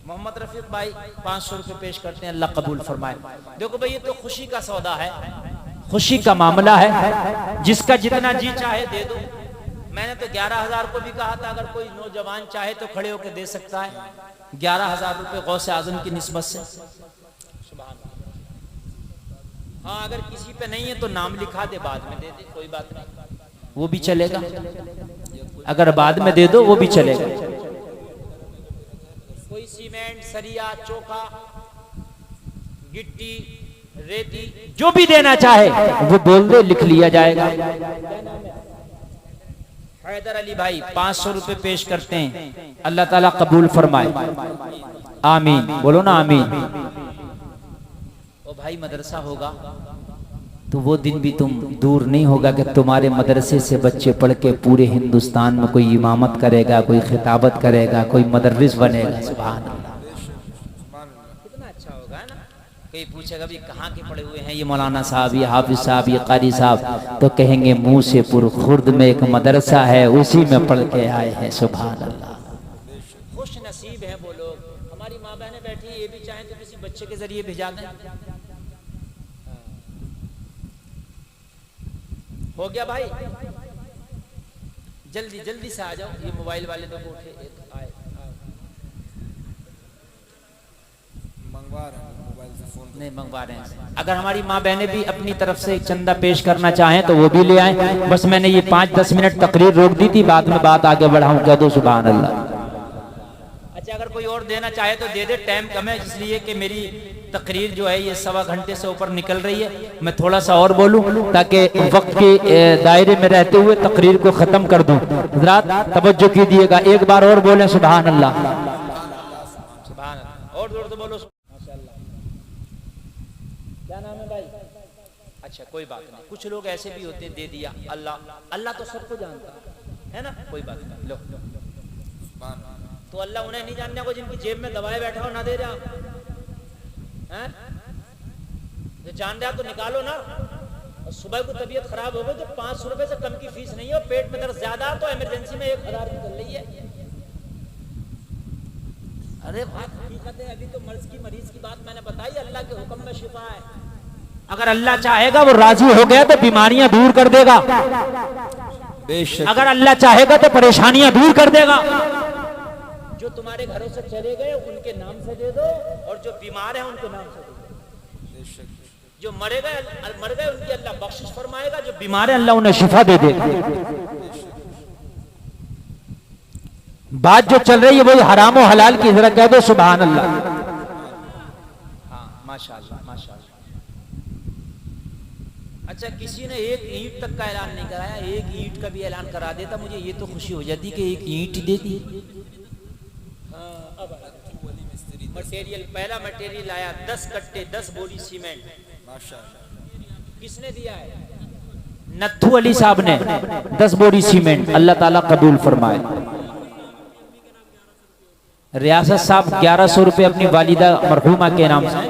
मोहम्मद रफीक भाई 500 रुपए पेश करते हैं, अल्लाह कबूल फरमाए। देखो भाई, ये तो खुशी का सौदा है, खुशी का मामला है, जिसका जितना जी चाहे दे दो। मैंने तो 11,000 को भी कहा था, अगर कोई नौजवान चाहे तो खड़े होकर दे सकता है। 11,000 रुपए गौसे आजम की निस्बत से। हाँ, अगर किसी पे नहीं है तो नाम लिखा दे, बाद में दे दे, कोई बात नहीं, वो भी चलेगा। अगर बाद में दे दो वो भी चलेगा। कोई सीमेंट, सरिया, चोखा, गिट्टी, रेती, जो भी देना चाहे वो बोल दे, लिख लिया जाएगा। हैदर अली भाई 500 रुपए पेश करते हैं, अल्लाह ताला कबूल फरमाए। आमीन, बोलो ना आमीन। ओ भाई, मदरसा होगा तो वो दिन भी तुम दूर नहीं होगा कि तुम्हारे मदरसे से बच्चे पढ़ के पूरे हिंदुस्तान में कोई इमामत करेगा, कोई खिताबत करेगा, कोई मदरस बनेगा। सुभान अल्लाह, कितना अच्छा होगा ना। कोई पूछेगा भी कहाँ के पढ़े हुए हैं ये मौलाना साहब, ये हाफिज साहब, ये कारी साहब, तो कहेंगे मुंह से खुर्द में एक मदरसा है, उसी में पढ़ के आए हैं। सुभान अल्लाह, खुश नसीब है वो लोग। हमारी माँ बहनें बैठी, ये भी चाहें तो किसी बच्चे के जरिए भेजा दें। हो गया भाई, जल्दी जल्दी से आ जाओ। ये मोबाइल वाले लोग उठे, एक आए, मंगवा रहे हैं, मोबाइल से फोन नहीं मंगवा रहे हैं। अगर हमारी माँ बहनें भी अपनी तरफ से एक चंदा पेश करना चाहें तो वो भी ले आए। बस मैंने ये 5-10 मिनट तकरीर रोक दी थी, बाद में बात आगे बढ़ाऊं। कह दो सुभान अल्लाह। अच्छा, अगर कोई और देना चाहे तो दे दे, टाइम कम है, इसलिए कि मेरी तकरीर जो है ये 1.25 घंटे से ऊपर निकल रही है। मैं थोड़ा सा और बोलूं ताकि वक्त के दायरे में रहते हुए तकरीर को खत्म कर दूं। हज़रात तवज्जो कीजिएगा, एक बार और बोलें सुभान अल्लाह। सुभान अल्लाह, और जोर से बोलो माशाअल्लाह। क्या नाम है भाई? अच्छा, कोई बात नहीं, कुछ लोग ऐसे भी होते हैं, दे दिया, अल्लाह अल्लाह तो सबको जानता है ना, कोई बात नहीं। लो, तो अल्लाह उन्हें नहीं जानने को जिनकी जेब में दबाए बैठा हो, ना दे रहा है। जो जान रहा तो निकालो ना। और सुबह को तबीयत खराब हो गई तो 500 रुपए से कम की फीस नहीं है, पेट में दर्द ज्यादा तो इमरजेंसी में 1000 की चल रही है। अरे बात हकीकत है, अभी तो मर्ज की मरीज की बात मैंने बताई, अल्लाह के हुक्म में शिफा है। अगर अल्लाह चाहेगा वो राजी हो गया तो बीमारियां दूर कर देगा। अगर अल्लाह चाहेगा तो परेशानियां दूर कर देगा। जो तुम्हारे घरों से चले गए उनके नाम से दे दो, और जो बीमार है उनके नाम से दे दो। जो मर गए उनकी अल्लाह बख्शिश फरमाएगा, जो बीमार है अल्लाह उन्हें शिफा दे देगा। बात जो चल रही है वही हराम और हलाल की, जरा कह दो सुभान अल्लाह। हाँ, माशाअल्लाह माशाअल्लाह। अच्छा, किसी ने एक ईंट तक का ऐलान नहीं कराया, एक ईंट का भी ऐलान करा देता, मुझे ये तो खुशी हो जाती कि एक ईंट दे दी। मटेरियल, पहला मटेरियल आया 10 कट्टे 10 बोरी सीमेंट। माशाअल्लाह। किसने दिया है? नत्थू अली साहब ने 10 बोरी सीमेंट, अल्लाह ताला कबूल फरमाए। रियासत साहब 1100 रुपए अपनी वालिदा मरहूमा के नाम से,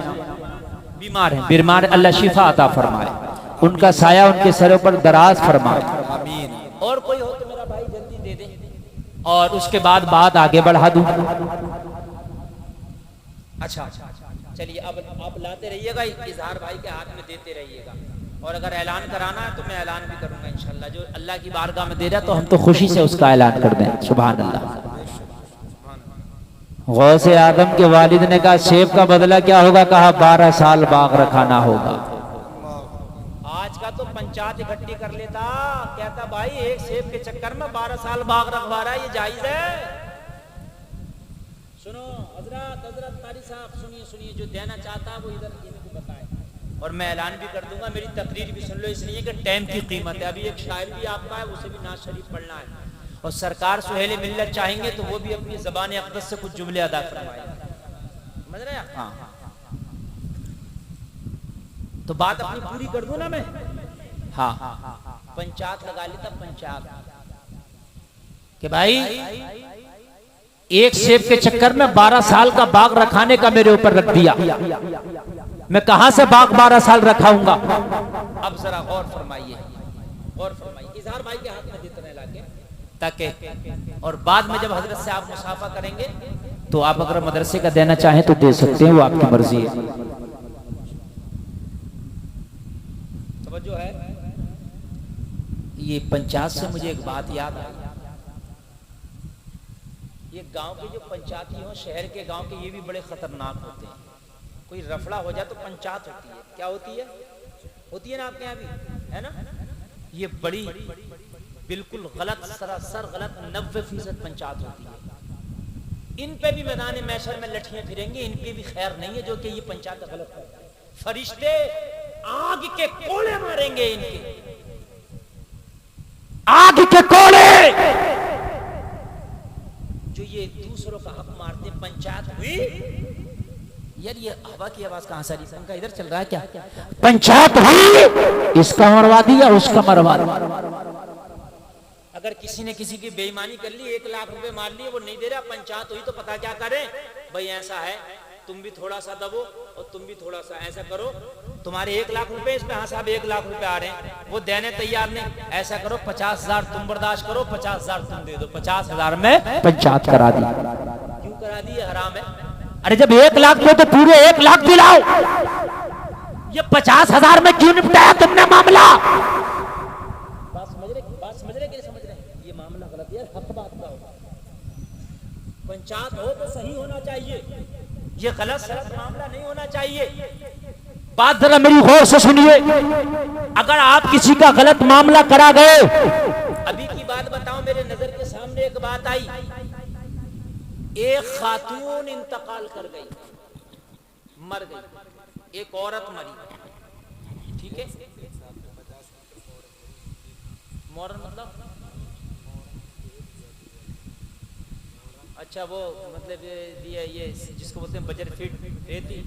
बीमार है, बीमार, अल्लाह शिफा अता फरमाए, उनका साया उनके सरों पर दराज फरमाए। और कोई हो तो मेरा भाई जल्दी दे दे। और उसके बाद बात आगे बढ़ा दूं। अच्छा चलिए, अब आप लाते रहिएगा, इजहार भाई के हाथ में देते रहिएगा, और अगर ऐलान कराना है तो मैं ऐलान भी करूंगा इंशाल्लाह। जो अल्लाह की बारगाह में दे रहा तो हम तो खुशी से उसका ऐलान कर दें। सुभान अल्लाह। गौसे आदम के वालिद ने कहा सेब का बदला क्या होगा? कहा 12 साल बाग रखाना होगा। आज का तो पंचायत इकट्ठी कर लेता, कहता भाई एक सेब के चक्कर में 12 साल बाग रखवा रहा है, ये जायज है? सुनो हजरत तारी साहब, सुनिए, जो देना चाहता है वो इधर इनको बताए, और मैं ऐलान भी कर दूंगा। मेरी तकरीर भी सुन लो, इसलिए कि टाइम की कीमत है। अभी एक शायर भी आपका है, उसे भी नाज शरीफ पढ़ना है, और सरकार सुहेल मिल्लत चाहेंगे तो वो भी अपनी ज़बान अक़दस से कुछ जुमले अदा करवाएंगे, समझ रहे हैं? हाँ, तो बात अपनी पूरी कर दूं ना मैं? हाँ, पंचायत लगा लेता, पंचायत कि भाई एक सेब के चक्कर में 12 साल का बाग रखाने का मेरे ऊपर रख दिया, मैं कहां से बाग 12 साल रखाऊंगा? अब जरा गौर फरमाइए, इजहार भाई के हाथ में देते रहे लाके, ताकि और बाद में जब हजरत से आप मुसाफा करेंगे तो आप अगर मदरसे का देना चाहें तो दे सकते हैं, वो आपकी मर्जी है। समझो है। ये पंचायत से मुझे एक बात याद आई। ये गांव के जो पंचायती हो, शहर के गांव के, ये भी बड़े खतरनाक होते हैं। कोई रफड़ा हो जाए तो पंचायत होती है, क्या होती है? होती है ना आपके यहाँ भी, है ना? ये बड़ी बिल्कुल गलत, सरासर गलत 90% पंचायत होती है। इन पे भी मैदान मैशर में लठियां फिरेंगी, इन पे भी खैर नहीं है जो कि ये पंचायत गलत है। फरिश्ते आग के कोड़े मारेंगे इनके, आग के कोड़े जो ये दूसरों का हक मारते। पंचायत हुई यार, ये हवा की आवाज कहां से आ रही है? पंखा इधर चल रहा है क्या? पंचायत हुई, इसका मरवा दिया, उसका मरवा दिया। अगर किसी ने किसी की बेईमानी कर ली, 1 लाख रुपए मार लिए, वो नहीं दे रहा, पंचायत हुई तो पता क्या करें? भाई ऐसा है, तुम भी थोड़ा सा दबो और तुम भी थोड़ा सा ऐसा करो, तुम्हारे 1 लाख रुपए इसमें, हाँ साहब 1 लाख रुपए आ रहे हैं, वो देने तैयार नहीं, ऐसा करो 50,000 तुम बर्दाश्त करो, 50,000 तुम दे दो, 50,000 में पंचायत करा दी। क्यों करा दी? हराम है। अरे जब 1 लाख दो तो पूरे 1 लाख दिलाओ, ये 50,000 में क्यों निपटाया तुमने मामला? बात समझ रहे कि नहीं समझ रहे? ये मामला गलत है, हक बात का होगा। पंचायत हो तो सही होना चाहिए, ये गलत सलत मामला नहीं होना चाहिए। बात जरा मेरी गौर से सुनिए। अगर आप किसी का गलत मामला करा गए, अभी की बात बताऊं, मेरे नजर के सामने एक बात आई। एक खातून इंतकाल कर गई, मर गई, एक औरत मरी, ठीक है? मौरन मतलब अच्छा, वो मतलब ये जिसको बोलते हैं बजर फीट रेती,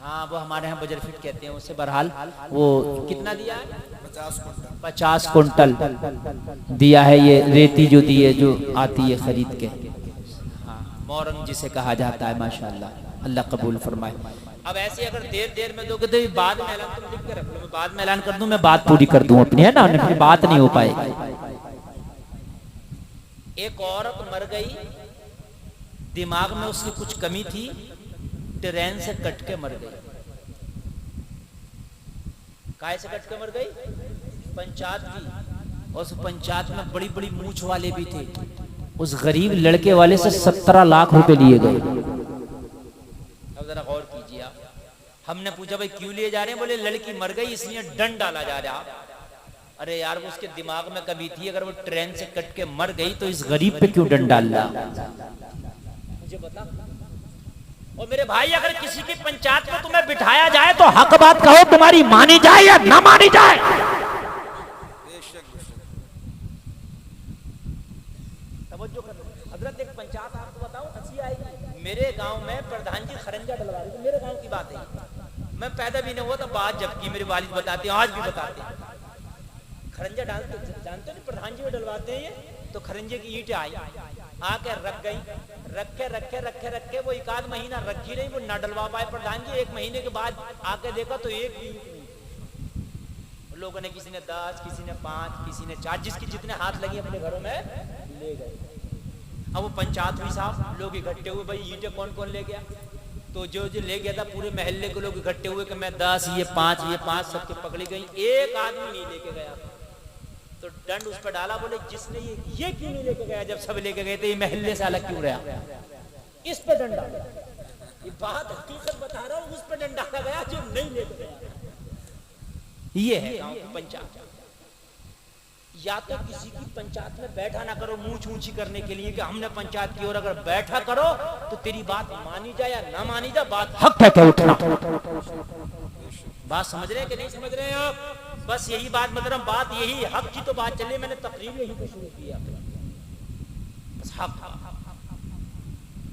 हाँ वो हमारे यहाँ बजर फीट कहते हैं उसे। बहरहाल वो कितना दिया है? 50 कुंटल दिया है, ये रेती जो दी है, जो आती है खरीद के, हाँ मौरंग जिसे कहा जाता है। माशाल्लाह, अल्लाह कबूल फरमाए। अब ऐसे अगर देर में दोगे तो बाद में ऐलान, तुम लिख के रख लो, मैं बाद में ऐलान कर दूं, मैं बात पूरी कर दूं अपनी, है ना? फिर बात नहीं हो पाएगी। एक औरत मर गई, दिमाग में उसकी कुछ कमी थी, ट्रेन से कट के मर गई। काहे से कट के मर गई? पंचायत की, और उस पंचायत में बड़ी बड़ी मूछ वाले भी थे। उस गरीब लड़के वाले से 17 लाख रुपए लिए गए। अब जरा गौर कीजिए आप। हमने पूछा भाई क्यों लिए जा रहे हैं? बोले लड़की मर गई इसलिए दंड डाला जा रहा। अरे यार वो उसके दिमाग में कभी थी, अगर वो ट्रेन से कट के मर गई तो इस गरीब पे क्यों दंड डाल रहा? मुझे बता। और मेरे भाई अगर किसी की पंचायत में तुम्हें बिठाया जाए तो हक बात कहो, तुम्हारी मानी जाए या ना मानी जाए। तवज्जो करो हजरत, एक पंचायत आपको बताऊं, हंसी आएगी। मेरे गांव में प्रधान जी खरंजा डलवा रहे थे, मेरे गांव की बात है, मैं पैदा भी नहीं हुआ था, बात जबकि मेरे वालिद बताते हैं, आज भी बताते हैं। खरंजा डालते जानते नहीं, प्रधान जी को डलवाते हैं ये, तो खरंजे की ईंट आई, आके रख गई, रखे वो एक आध महीना रखी रही, वो न डलवा पाए प्रधान जी। 1 महीने के बाद आके देखा तो एक भी ईंट नहीं। लोगों ने, किसी ने 10, किसी ने 5, किसी ने 4, जिसकी जितने हाथ लगी अपने घरों में ले गए। अब वो पंचायत हुई साहब, लोग इकट्ठे हुए, भाई ईंटें कौन कौन ले गया? तो जो ले गया था पूरे महल्ले के लोग इकट्ठे हुए कि मैं 10, ये 5 सबके पकड़ी गई, एक आदमी नहीं लेके गया। तो दंड उस पर डाला, बोले जिसने ये क्यों नहीं लेके गया? जब सब लेके गए थे, ये महल्ले से अलग क्यों रहा? इस पर दंड डाला। ये बात हकीकत बता रहा हूं, उस पर दंड डाला गया जो नहीं लेके गया। ये है गांव की पंचायत। या तो किसी की पंचायत में बैठा ना करो मूंछ ऊंची करने के लिए कि हमने पंचायत की, और अगर बैठा करो तो तेरी बात मानी जाए या ना मानी जाए, बात हक है क्या उठना। बात समझ रहे हैं कि नहीं समझ रहे हैं आप? बस यही बात मतलब, बात यही हक की तो बात चली, मैंने तकरीर यही पे शुरू किया। बस हक।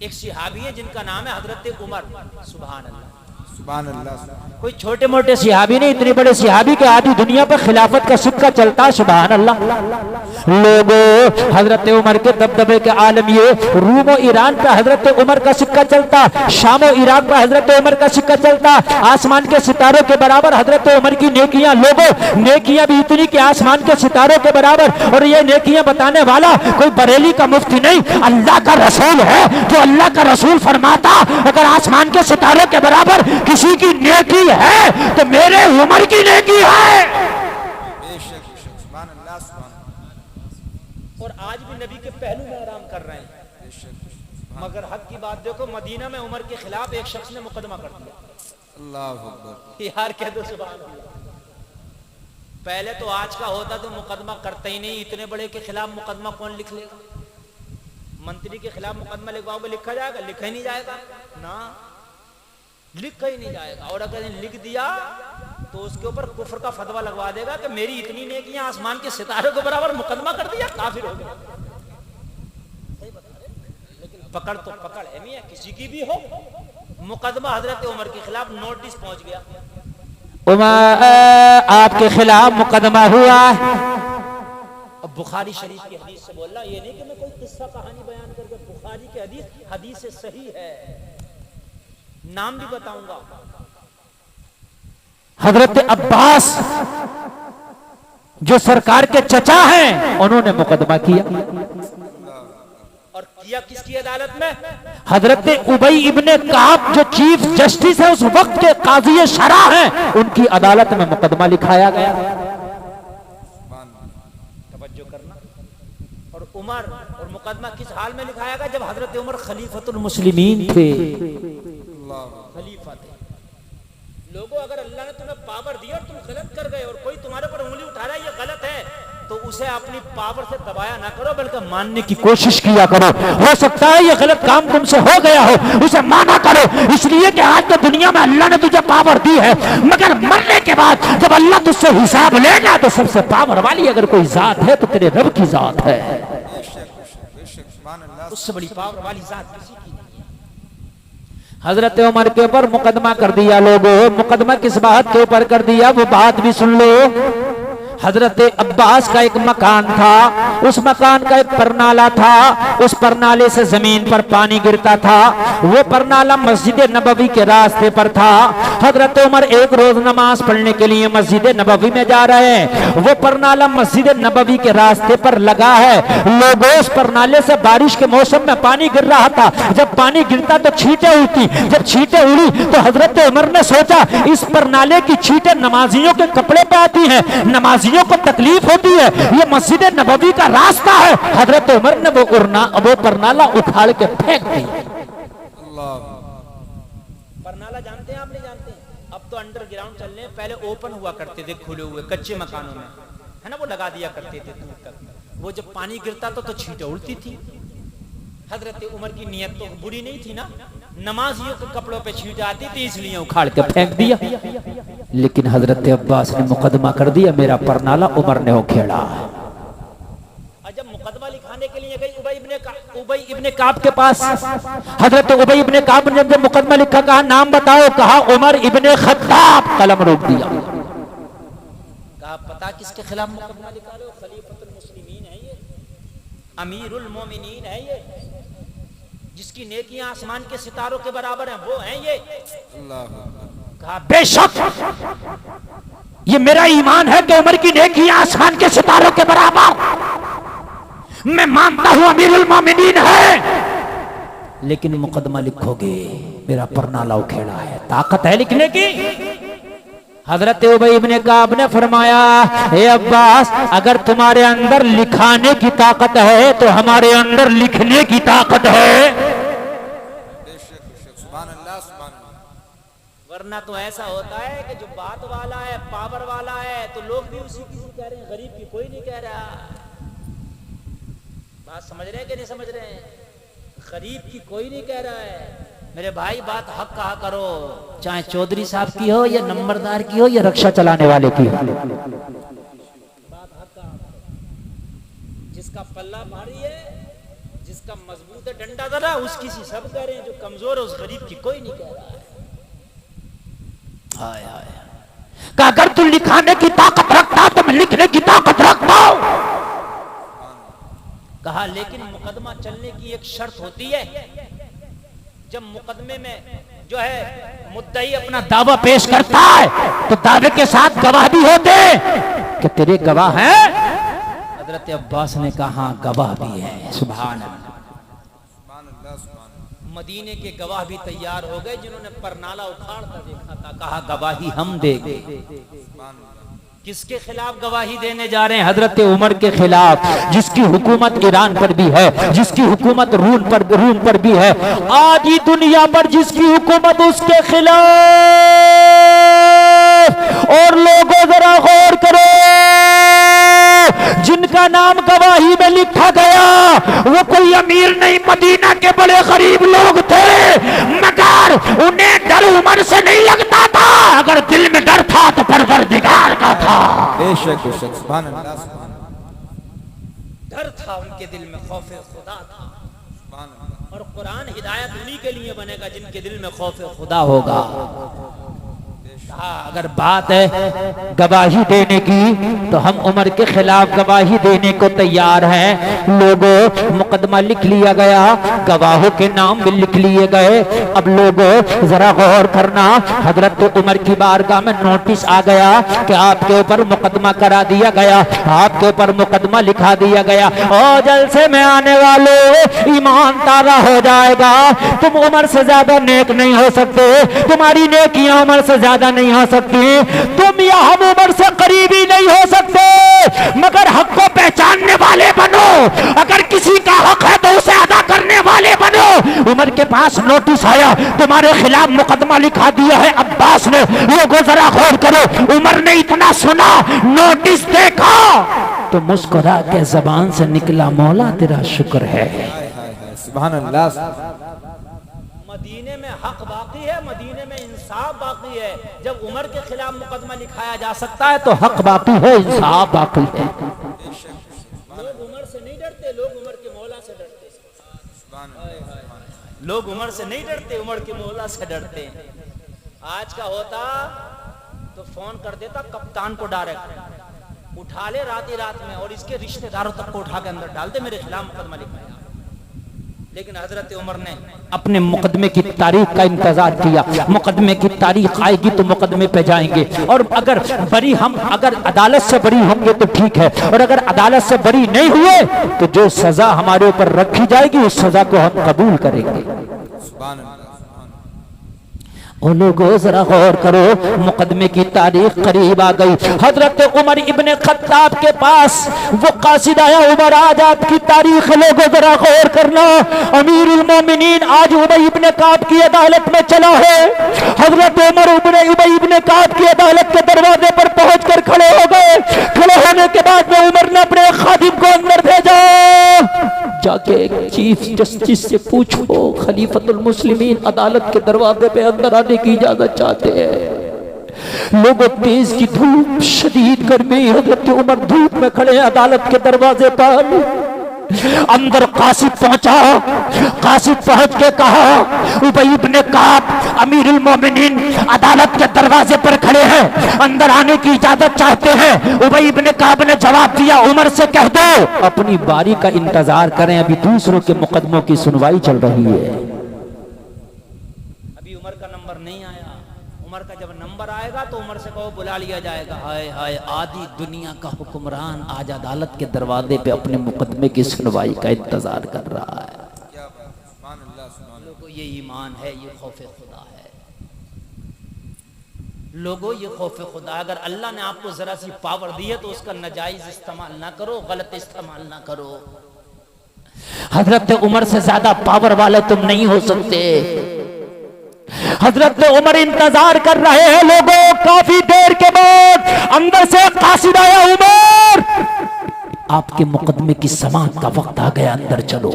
एक सिहाबी है जिनका नाम है हजरत उमर, सुभान अल्लाह सुभान अल्लाह। कोई छोटे मोटे सिहाबी नहीं, इतने बड़े सिहाबी के आदि दुनिया पर खिलाफत का सिक्का चलता। सुभान अल्लाह। लोगों, हजरत उमर के दबदबे के आलम ये, रूम और ईरान पर हजरत उमर का सिक्का चलता, शाम और इराक पर हजरत उमर का सिक्का चलता। आसमान के सितारों के बराबर हजरत उमर की नेकियां। लोगों, नेकियां भी इतनी कि आसमान के सितारों के बराबर। और ये नेकियां बताने वाला कोई बरेली का मुफ्ती नहीं, अल्लाह का रसूल है। जो अल्लाह का रसूल फरमाता, अगर आसमान के सितारों के बराबर किसी की नेकी है तो मेरे उमर की नेकी है। बेशक सुभान अल्लाह सुभान अल्लाह। और आज भी नबी के पहलू में आराम कर रहे हैं। मगर हक की बात देखो, मदीना में उमर के खिलाफ एक शख्स ने मुकदमा कर दिया। अल्लाहु अकबर। यार कह दो सुभान अल्लाह। पहले तो आज का होता तो मुकदमा करते ही नहीं, इतने बड़े के खिलाफ मुकदमा कौन लिख लेगा? मंत्री के खिलाफ मुकदमा लिखवाओगे, लिखा जाएगा? लिखा ही नहीं जाएगा ना, लिखा ही नहीं जाएगा। और अगर लिख दिया तो उसके ऊपर कुफ्र का फतवा लगवा देगा कि मेरी इतनी नेकियां आसमान के सितारों के बराबर, मुकदमा कर दिया, काफिर हो गया। लेकिन पकड़ तो पकड़ है मियां, किसी की भी हो। मुकदमा हजरत उमर के खिलाफ, नोटिस पहुंच गया, उमर आपके खिलाफ मुकदमा हुआ है। अब बुखारी शरीफ की हदीस से बोल रहा, ये नहीं कि मैं कोई किस्सा कहानी बयान करके, बुखारी की हदीस से सही है, नाम भी बताऊंगा। हजरत अब्बास जो सरकार के चचा हैं, उन्होंने मुकदमा किया। और किया किसकी अदालत में? हजरत उबई इब्ने काब जो चीफ जस्टिस है, उस वक्त के काजी शरा हैं, उनकी अदालत में मुकदमा लिखाया गया। तवज्जो करना। और उमर, और मुकदमा किस हाल में लिखाया गया? जब हजरत उमर खलीफतुल मुस्लिमीन थे, खलीफा थे। लोगों, अगर अल्लाह ने तुम्हें पावर दी और तुम गलत कर गए और कोई तुम्हारे पर उंगली उठा रहा है ये गलत है, तो उसे अपनी पावर से दबाया ना करो, बल्कि मानने की कोशिश किया करो। हो सकता है ये गलत काम तुमसे हो गया हो, उसे माना करो। इसलिए कि आज तो दुनिया में अल्लाह ने तुझे पावर दी है, मगर मरने के बाद जब अल्लाह तुझसे हिसाब लेगा तो सबसे पावर वाली अगर कोई जात है तो तेरे रब की जात है। उससे बड़ी पावर वाली जात किसी की नहीं। हजरत उमर के ऊपर मुकदमा कर दिया। लोगों, मुकदमा किस बात के ऊपर कर दिया, वो बात भी सुन लो। हजरत अब्बास का एक मकान था, उस मकान का एक परनाला था, उस परनाले से जमीन पर पानी गिरता था। वो परनाला मस्जिद नबवी के रास्ते पर था। हजरत उमर एक रोज नमाज पढ़ने के लिए मस्जिद नबवी में जा रहे हैं। वो परनाला मस्जिद नबवी के रास्ते पर लगा है। लोगों, उस परनाले से बारिश के मौसम में पानी गिर रहा था। जब पानी गिरता तो छींटे उड़ती, जब छींटे उड़ी तो हजरत उमर ने सोचा इस परनाले की छींटे नमाजियों के कपड़े पे आती है, नमाजियों को तकलीफ होती है, ये मस्जिद नबवी का रास्ता है। हजरत उमर ने वो परनाला उखाड़ के फेंक दिया। परनाला जानते हैं आप? नहीं जानते? अब तो अंडरग्राउंड चल रहे हैं, पहले ओपन हुआ करते थे, खुले हुए कच्चे मकानों में, है ना, वो लगा दिया करते थे दूर तक। वो जब पानी गिरता था तो छींटे उड़ती थी। हजरत उमर की नियत तो बुरी नहीं थी ना, नमाजियों के कपड़ों पे छींटे आती थी, इसलिए उखाड़ के फेंक दिया। लेकिन हजरत अब्बास ने मुकदमा कर दिया, मेरा परनाला उमर ने उखेड़ा। जब मुकदमा लिखाने के लिए गई उबई इब्ने उबई इब्ने काब के पास। हजरत उबई इब्ने काब ने जब मुकदमा लिखा, कहा नाम बताओ, कहा उमर इब्ने खत्ताब। कलम रोक दिया। कहा पता किसके खिलाफ मुकदमा लिखा लो? खलीफतुल मुस्लिमीन है ये, अमीरुल मोमिनीन है ये, जिसकी नेकियां आसमान के सितारों के बराबर हैं, वो हैं ये। कहा बेशक ये मेरा ईमान है कि उमर की नेकियां आसमान के सितारों के बराबर, मैं मानता हूं अमीरुल मोमिनीन है, लेकिन मुकदमा लिखोगे मेरा परनाला उखेड़ा है, ताकत है लिखने की। हजरत उबई इब्ने काब ने फरमाया, हे अब्बास, अगर तुम्हारे अंदर लिखाने की ताकत है तो हमारे अंदर लिखने की ताकत है। वरना तो ऐसा होता है कि जो बात वाला है, पावर वाला है, तो लोग भी उसी की कह रहे हैं, गरीब की कोई नहीं कह रहा। बात समझ रहे हैं कि नहीं समझ रहे हैं? गरीब की कोई नहीं कह रहा है। मेरे भाई बात हक कहा करो, चाहे चौधरी साहब की हो या नंबरदार की हो या रक्षा चलाने वाले की हो। बात हक कहा, जिसका पल्ला भारी है, जिसका मजबूत है डंडा जरा, उसकी सी सब कह रहे हैं, जो कमजोर है उस गरीब की कोई नहीं कह रहा है। हाय हाय, कि अगर तू लिखाने की ताकत रखता तो मैं लिखने की ताकत रखता हूं। कहा लेकिन मुकदमा चलने की एक शर्त होती है, जब मुकदमे में जो है मुद्दई अपना दावा पेश करता है तो दावे के साथ गवाह भी होते कि तेरे गवाह हैं। हजरत अब्बास ने कहा गवाह भी है। सुभान अल्लाह। मदीने के गवाह भी तैयार हो गए, जिन्होंने परनाला उखाड़ कर देखा था। कहा गवाही हम देंगे। किसके खिलाफ गवाही देने जा रहे हैं? हजरत उमर के खिलाफ, जिसकी हुकूमत ईरान पर भी है, जिसकी हुकूमत रूम पर भी है, आधी दुनिया पर जिसकी हुकूमत, उसके खिलाफ। और लोगों जरा गौर करो, जिनका नाम गवाही में लिखा गया वो कोई अमीर नहीं, मदीना के बड़े गरीब लोग थे, मगर उन्हें डर उमर से नहीं लगता था। अगर दिल में डर था तो परवरदिगार का था। बेशक बेशक, सुभान अल्लाह। डर था उनके दिल में, खौफ खुदा था। और कुरान हिदायत उन्हीं के लिए बनेगा जिनके दिल में खौफ खुदा होगा। अगर बात है गवाही देने की तो हम उमर के खिलाफ गवाही देने को तैयार हैं। लोगों, मुकदमा लिख लिया गया, गवाहों के नाम भी लिख लिए गए। अब लोगों जरा गौर करना, हजरत उमर की बारगाह में नोटिस आ गया कि आपके ऊपर मुकदमा करा दिया गया, आपके ऊपर मुकदमा लिखा दिया गया। और जलसे में आने वाले ईमान तारा हो जाएगा, तुम उमर से ज्यादा नेक नहीं हो सकते, तुम्हारी नेकियां उमर से ज्यादा नहीं हो सकती, तुम या हम उमर से करीबी नहीं हो सकते, मगर हक को पहचानने वाले बनो। अगर किसी का हक है तो उसे अदा करने वाले बनो। उमर के पास नोटिस आया, तुम्हारे खिलाफ मुकदमा लिखा दिया है अब्बास ने। लोगों जरा गौर करो, उमर ने इतना सुना, नोटिस देखा तो मुस्कुरा के जबान से निकला, मौला तेरा शुक्र है। सुभान अल्लाह। मदीने में हक बाकी है, मदीने में इंसाफ बाकी है। जब उमर के खिलाफ मुकदमा लिखाया जा सकता है तो हक बाकी है, इंसाफ बाकी है। लोग उमर से नहीं डरते, लोग उमर के मौला से डरते। लोग उमर से नहीं डरते, उमर के मौला से डरते। आज का होता तो फोन कर देता कप्तान को डायरेक्ट, उठा ले रात ही रात में, और इसके रिश्तेदारों तक को उठा के अंदर डालते, मेरे खिलाफ मुकदमा लिखाया। लेकिन हजरत उमर ने अपने मुकदमे की तारीख का इंतजार किया। मुकदमे की तारीख आएगी तो मुकदमे पे जाएंगे, और अगर बरी हम अगर अदालत से बरी होंगे तो ठीक है, और अगर अदालत से बरी नहीं हुए तो जो सजा हमारे ऊपर रखी जाएगी उस सजा को हम कबूल करेंगे। ओ लोगों जरा गौर करो, मुकदमे की तारीख करीब आ गई। हजरत उमर इब्ने खत्ताब के पास वो कासिद आया, उमर आजाद की तारीख। लोगों जरा गौर करना, अमीरुल मोमिनीन आज उबई इब्ने काब की अदालत में चला है। हजरत उमर उबई इब्ने काब की अदालत के दरवाजे पर पहुंचकर खड़े हो गए। खड़े होने के बाद में उमर ने अपने खादिम को अंदर भेजा, जाके चीफ जस्टिस से पूछो खलीफतुल मुस्लिमीन अदालत के दरवाजे पे अंदर आने की इजाजत चाहते हैं। लोगों, तेज की धूप, शदीद गर्मी, हजरत उमर धूप में खड़े हैं अदालत के दरवाजे पर। अंदर कासिद पहुंचा। कासिद पहुंच के कहा, उबई इब्ने काब अमीरुल मोमिनीन अदालत के दरवाजे पर खड़े हैं, अंदर आने की इजाजत चाहते हैं। उबई इब्ने काब ने जवाब दिया, उमर से कह दो अपनी बारी का इंतजार करें, अभी दूसरों के मुकदमों की सुनवाई चल रही है। अभी उमर का नंबर नहीं आया। उमर का जब नंबर आएगा तो उमर से कहो बुला लिया जाएगा। हाय हाय, आधी दुनिया का हुक्मरान आज अदालत के दरवाजे पे अपने मुकदमे की सुनवाई का इंतजार कर रहा है। लोगों, ये ईमान है, ये खौफ खुदा है। लोगों, ये खौफ खुदा। अगर अल्लाह ने आपको जरा सी पावर दी है तो उसका नाजायज इस्तेमाल ना करो, गलत इस्तेमाल ना करो। हजरत उमर से ज्यादा पावर वाले तुम नहीं हो सकते। हजरत उमर इंतजार कर रहे हैं। लोगों, काफी देर के बाद अंदर से कासिद आया, उमर आपके मुकदमे की समाअत का वक्त आ गया, अंदर चलो।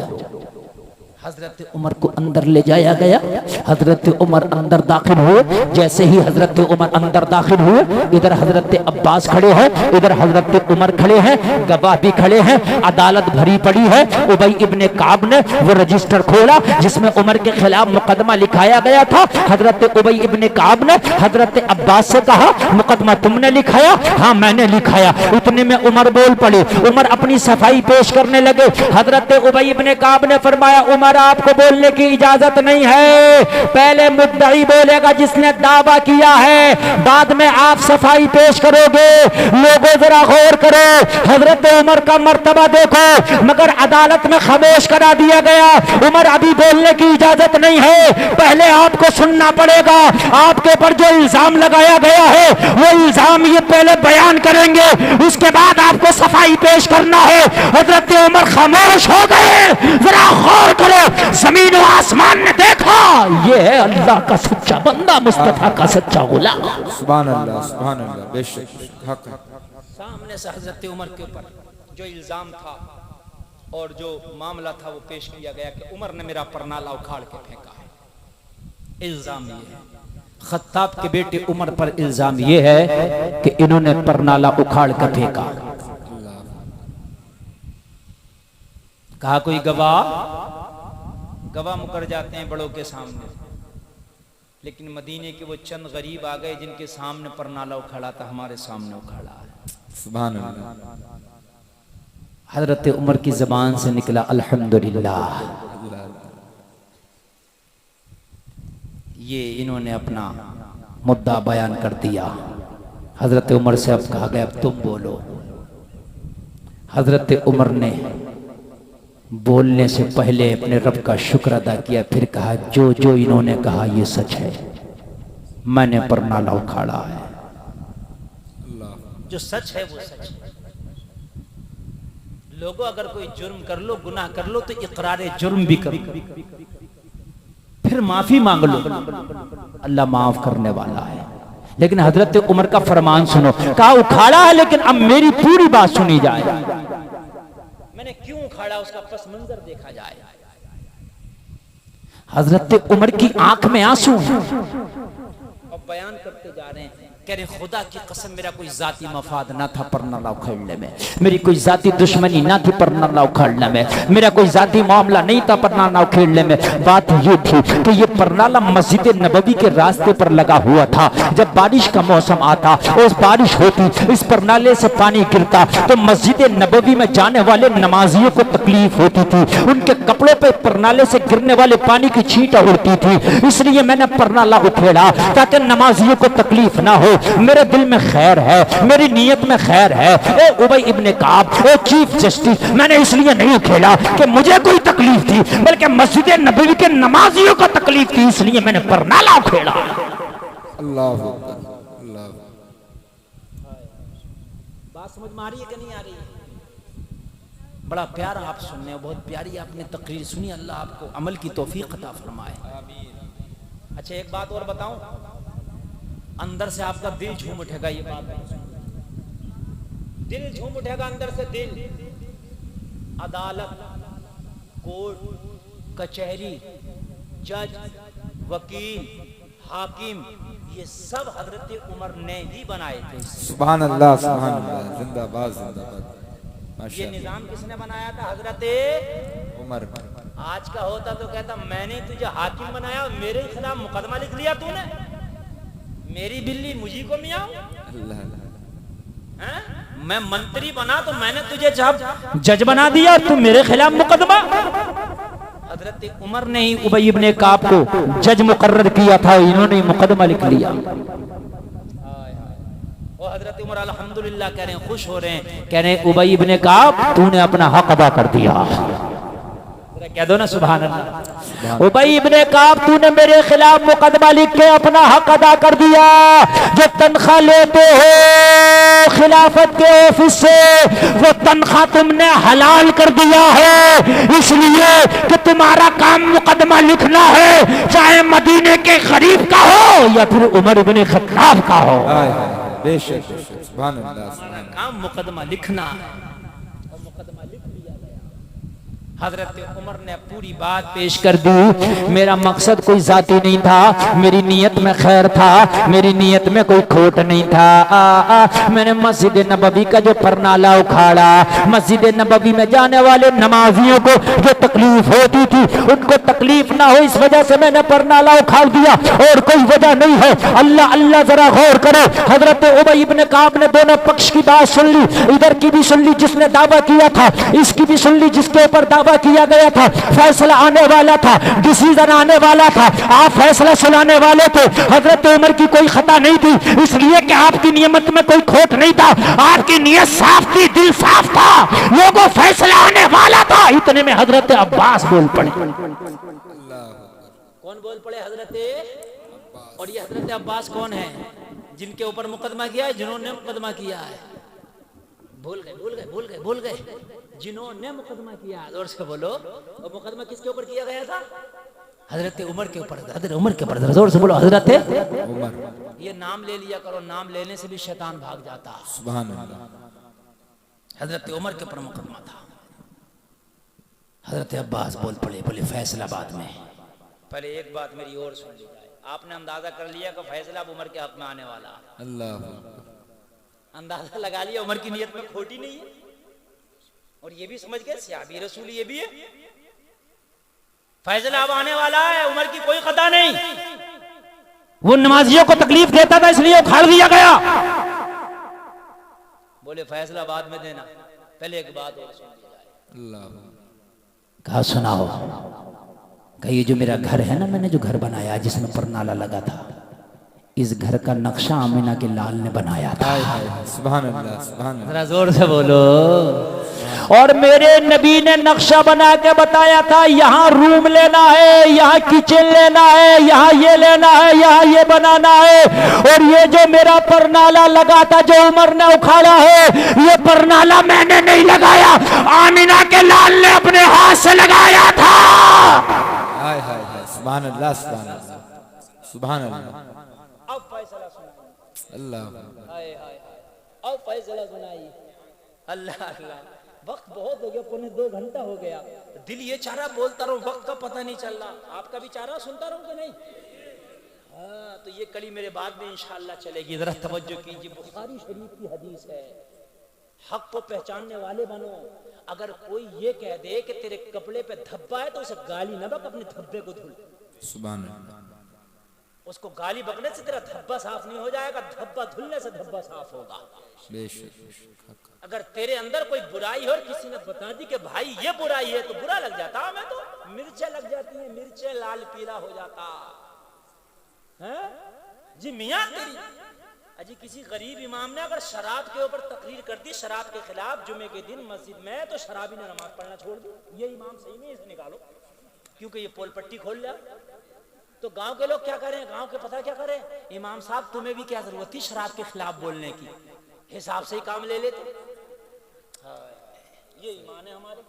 हजरत उमर को अंदर ले जाया गया। हजरत उमर अंदर दाखिल हुए। जैसे ही हजरत उमर अंदर दाखिल हुए, इधर हजरत अब्बास खड़े हैं, इधर हजरत उमर खड़े हैं, गवाह भी खड़े हैं, अदालत भरी पड़ी है। उबई इब्ने काब ने वो रजिस्टर खोला जिसमें उमर के खिलाफ मुकदमा लिखाया गया था। हजरत उबई इब्ने काब ने हजरत अब्बास से कहा, मुकदमा तुमने लिखाया? हाँ मैंने लिखाया। इतने में उमर बोल पड़े। उमर अपनी सफाई पेश करने लगे। हजरत उबई इब्ने काब ने फरमाया, उमर आपको बोलने की इजाजत नहीं है, पहले मुद्दई बोलेगा जिसने दावा किया है, बाद में आप सफाई पेश करोगे। लोगों जरा गौर करो, हजरत उमर का मर्तबा देखो, मगर अदालत में खामोश करा दिया गया। उमर अभी बोलने की इजाजत नहीं है, पहले आपको सुनना पड़ेगा। आपके पर जो इल्जाम लगाया गया है वो इल्जाम ये पहले बयान करेंगे, उसके बाद आपको सफाई पेश करना है। हजरत उमर खामोश हो गए। जरा गौर करो, जमीन और आसमान ने देखा, ये है अल्लाह का सच्चा बंदा, मुस्तफा का सच्चा गुलाम। सुभान अल्लाह, सुभान अल्लाह, बेशक हक है। सामने से हजरत उमर के ऊपर जो इल्जाम था और जो मामला था वो पेश किया गया कि उमर ने मेरा परनाला उखाड़ के फेंका है। इल्जाम ये है, खत्ताब के बेटे उमर पर इल्जाम ये है कि इन्होंने परनाला उखाड़ कर फेंका। कहा कोई गवाह? गवाह मुकर जाते हैं बड़ों के सामने, लेकिन मदीने के वो चंद गरीब आ गए जिनके सामने परनाला उखाड़ा था, हमारे सामने उखाड़ा है। सुभान अल्लाह। हजरत उमर की जबान से निकला अल्हम्दुलिल्लाह। ये इन्होंने अपना मुद्दा बयान कर दिया। हजरत उमर से अब कहा गया, अब तुम बोलो। हजरत उमर ने बोलने से पहले अपने रब का शुक्र अदा किया, फिर कहा, जो जो इन्होंने कहा ये सच है, मैंने परनाला उखाड़ा है। जो सच है वो सच है। लोगों, अगर कोई जुर्म कर लो, गुनाह कर लो, तो इकरार जुर्म भी करो, फिर माफी मांग लो, अल्लाह माफ करने वाला है। लेकिन हजरत उमर का फरमान सुनो। कहा उखाड़ा है, लेकिन अब मेरी पूरी बात सुनी जाए। मैंने क्यों उखाड़ा उसका पस मंजर देखा जाए। हजरत उमर की आंख में आंसू और बयान करते जा रहे हैं, कह रहे खुदा की कसम मेरा कोई जाती मफाद ना था परनाला उखाड़ने में, मेरी कोई जाती दुश्मनी ना थी परनाला उखाड़ने में, मेरा कोई जाती मामला नहीं था परनाला उखाड़ने में। बात ये थी कि ये परनाला मस्जिद नबवी के रास्ते पर लगा हुआ था। जब बारिश का मौसम आता और बारिश होती, इस परनाले से पानी गिरता तो मस्जिद नबवी में जाने वाले नमाजियों को तकलीफ होती थी, उनके कपड़ों पे परनाले से गिरने वाले पानी की छींटा उड़ती थी। इसलिए मैंने परनाला उखेड़ा ताकि नमाजियों को तकलीफ ना हो। मेरे दिल में खैर है, मेरी नीयत में खैर है। ए उबई इब्ने काब, ए चीफ जस्टिस, मैंने इसलिए नहीं खेला कि मुझे कोई तकलीफ थी, बल्कि मस्जिद नबवी के नमाजियों को तकलीफ थी, इसलिए मैंने परनाला उखेड़ा। अल्लाह अल्लाह। बात समझ में आ रही है कि नहीं आ रही है? बड़ा प्यारा आप सुन रहे हो, बहुत प्यारी आपने तकरीर सुनी। अल्लाह आपको अमल की तौफीक अता फरमाए। अच्छा एक बात और बताऊं, अंदर से आपका दिल झूम उठेगा। ये बात दिल झूम उठेगा अंदर से दिल। अदालत, कोर्ट, कचहरी, जज, वकील, हाकिम, ये सब हजरत उमर ने ही बनाए थे। सुभान अल्लाह, सुभान अल्लाह, जिंदाबाद जिंदाबाद। ये निजाम किसने बनाया था? हजरत उमर। आज का होता तो कहता मैंने तुझे हाकिम बनाया, मेरे खिलाफ मुकदमा लिख लिया तूने, मेरी बिल्ली मुझी को मियाँ। मैं मंत्री बना तो मैंने तुझे जज बना दिया, तू मेरे खिलाफ मुकदमा। हजरत उमर ने ही उबई इब्ने काब को जज मुकर्रर किया था, इन्होंने मुकदमा लिख लिया। वो हजरत उमर अल्हम्दुलिल्लाह कह रहे हैं, खुश हो रहे हैं, कह रहे हैं उबई इब्ने काब तूने अपना हक अदा कर दिया। कह दो ना सुभान अल्लाह। उबई इब्ने काब तूने मेरे खिलाफ मुकदमा लिख के अपना हक अदा कर दिया। जो तनख्वाह लेते हो खिलाफत के ऑफिस से, वो तनख्वाह तुमने हलाल कर दिया है, इसलिए कि तुम्हारा काम मुकदमा लिखना है, चाहे मदीने के गरीब का हो या फिर उमर इब्ने खत्ताब का हो। बेशक सुभान अल्लाह। हमारा काम मुकदमा लिखना है, और मुकदमा लिख लिया गया। हजरत उमर ने पूरी बात पेश कर दी। मेरा मकसद कोई जाती नहीं था, मेरी नीयत में खैर था, मेरी नीयत में कोई खोट नहीं था। मैंने मस्जिद नबवी का जो परनाला उखाड़ा, मस्जिद नबवी में जाने वाले नमाजियों को जो तकलीफ होती थी उनको तकलीफ ना हो इस वजह से मैंने परनाला उखाड़ दिया, और कोई वजह नहीं है। अल्लाह अल्लाह जरा गौर करो। हजरत उबई इब्ने काब ने दोनों पक्ष की बात सुन ली, इधर की भी सुन ली जिसने दावा किया था, इसकी भी सुन ली जिसके ऊपर दावा किया गया था। फैसला आने वाला था, डिसीजन आने वाला था, आप फैसला सुनाने वाले थे। हजरत उमर की कोई खता नहीं थी, इसलिए कि आपकी नियत में कोई खोट नहीं था, आपकी नियत साफ थी, दिल साफ था, लोगों फैसला आने वाला था। इतने में हजरत अब्बास बोल पड़े। कौन बोल पड़े? हजरत। और ये हजरत अब्बास कौन है? जिनके ऊपर मुकदमा किया है, जिन्होंने मुकदमा किया है। भूल गए भूल गए भूल गए भूल गए जिन्होंने मुकदमा किया। और से बोलो, और मुकदमा किसके ऊपर किया गया था? हजरत उमर के ऊपर। हजरत उमर के ऊपर जोर से बोलो, हजरत उमर। ये नाम ले लिया करो, नाम लेने से भी शैतान भाग जाता। सुभान अल्लाह। हजरत उमर के ऊपर मुकदमा था। हजरत अब्बास बोल पड़े, बोले फैसला बाद में, पहले एक बात मेरी और सुन ली जाए। आपने अंदाजा कर लिया कि फैसला उमर के हक में आने वाला। अल्लाह अंदाजा लगा लिया, उमर की नियत में खोटी नहीं है, और ये भी समझ गए सहाबी रसूल ये भी है, फैसला अब आने वाला है, उमर की कोई खता नहीं। वो नमाजियों को तकलीफ देता था इसलिए उखाड़ दिया गया। बोले फैसला बाद में देना, पहले एक बात और सुन ली जाए। अल्लाह। कहा सुनाओ। कहा ये जो मेरा घर है ना, मैंने जो घर बनाया जिसमें परनाला लगा था, इस घर का नक्शा आमिना के लाल ने बनाया था। सुभान अल्लाह सुभान अल्लाह। जरा जोर से बोलो। और मेरे नबी ने नक्शा बना के बताया था, यहाँ रूम लेना है, यहाँ किचन लेना है, यहाँ ये लेना है, यहाँ ये बनाना है। और ये जो मेरा परनाला लगा था जो उमर ने उखाड़ा है, ये परनाला मैंने नहीं लगाया, आमिना के लाल ने अपने हाथ से लगाया था। हाय हाय हाय सुभान अल्लाह सुभान अल्लाह सुभान अल्लाह। अब फैसला सुनाइए। अल्लाह। हाय हाय अब फैसला सुनाइए। अल्लाह अल्लाह। वक्त बहुत हो गया, पौने 2 घंटा हो गया, दिल ये चाह रहा बोलता रहूं, वक्त का पता नहीं चल रहा। आपका भी चाह रहा सुनता रहूं कि नहीं? हाँ, तो ये कड़ी मेरे बाद में इंशाअल्लाह चलेगी। जरा तवज्जो कीजिए, बुखारी शरीफ की हदीस है, हक को पहचानने वाले बनो। अगर कोई ये कह दे कि तेरे कपड़े पे धब्बा है तो उसे गाली न बक, अपने धब्बे को धुल। सुभान अल्लाह। उसको गाली बकने से तेरा धब्बा साफ नहीं हो जाएगा, धब्बा धुलने से धब्बा साफ होगा। बेशक। अगर तेरे अंदर कोई बुराई हो और किसी ने बता दी कि भाई ये बुराई है, तो बुरा लग जाता। हमें तो मिर्चें लग जाती हैं, मिर्चें लाल पीला हो जाता है जी। मियाँ तेरी अजी किसी गरीब इमाम ने अगर शराब के ऊपर तकरीर कर दी, शराब के खिलाफ, जुमे के दिन मस्जिद में, तो शराबी ने नमाज पढ़ना छोड़ दी। ये इमाम सही नहीं, इसे निकालो, क्योंकि ये पोल पट्टी खोल लिया। तो गांव के लोग क्या करें? गांव के पता क्या करें? इमाम साहब तुम्हें भी क्या जरूरत थी शराब के खिलाफ बोलने की, हिसाब से ही काम ले लेते। ये ईमान है हमारे।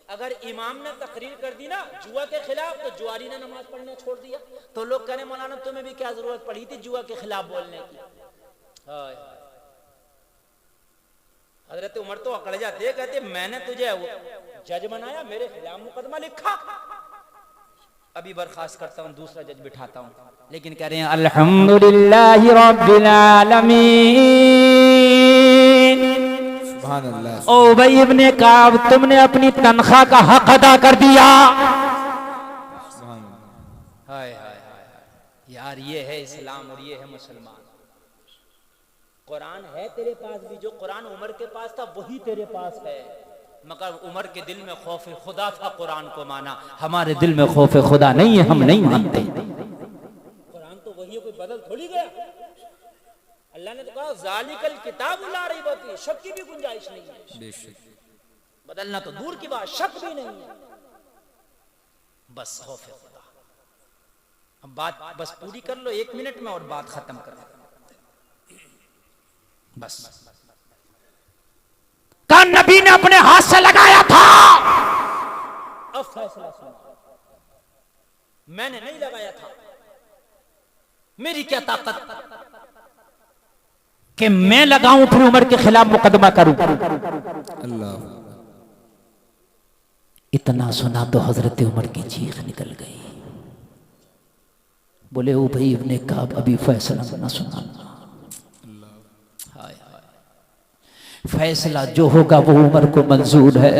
अगर इमाम ने तकरीर कर दी ना जुआ के खिलाफ, तो जुआरी ने नमाज पढ़ना छोड़ दिया। तो लोग कहने मौलाना तुम्हें भी क्या जरूरत पड़ी थी जुआ के खिलाफ बोलने की। हजरत उमर तो अकड़ जाते, कहते मैंने तुझे जज बनाया, मेरे खिलाफ मुकदमा लिखा। अभी बर्खास्त करता हूँ, दूसरा जज बिठाता हूँ, लेकिन कह रहे हैं अल्हम्दुलिल्लाहि रब्बिल आलमीन। सुभान अल्लाह। ओ उबई इब्ने काब, तुमने अपनी तनख्वाह का हक अदा कर दिया। हाय हाय हाय यार, ये है इस्लाम और ये है मुसलमान। कुरान है तेरे पास भी, जो कुरान उमर के पास था वही तेरे पास है, मगर उमर के दिल में खौफ खुदा था, कुरान को माना। हमारे दिल में खौफ खुदा नहीं है, हम नहीं मानते। कुरान तो वही है, कोई बदल थोड़ी गया। अल्लाह ने तो कहा ज़ालिकल किताब ला रैब फीह, शक की भी गुंजाइश नहीं है। बदलना तो दूर की बात, शक भी नहीं है। बस खौफ खुदा। अब बात बस पूरी कर लो 1 मिनट में और बात खत्म कर लो बस। का नबी ने अपने हाथ से लगाया था। अब फैसला सुनो, मैंने नहीं लगाया था। मेरी क्या ताकत कि मैं लगाऊं फिर उमर के खिलाफ मुकदमा करूं। अल्लाह। इतना सुना तो हजरत उमर की चीख निकल गई। बोले ओ भाई इब्ने काब, अभी फैसला ना सुनाना। फैसला जो होगा वो उमर को मंजूर है,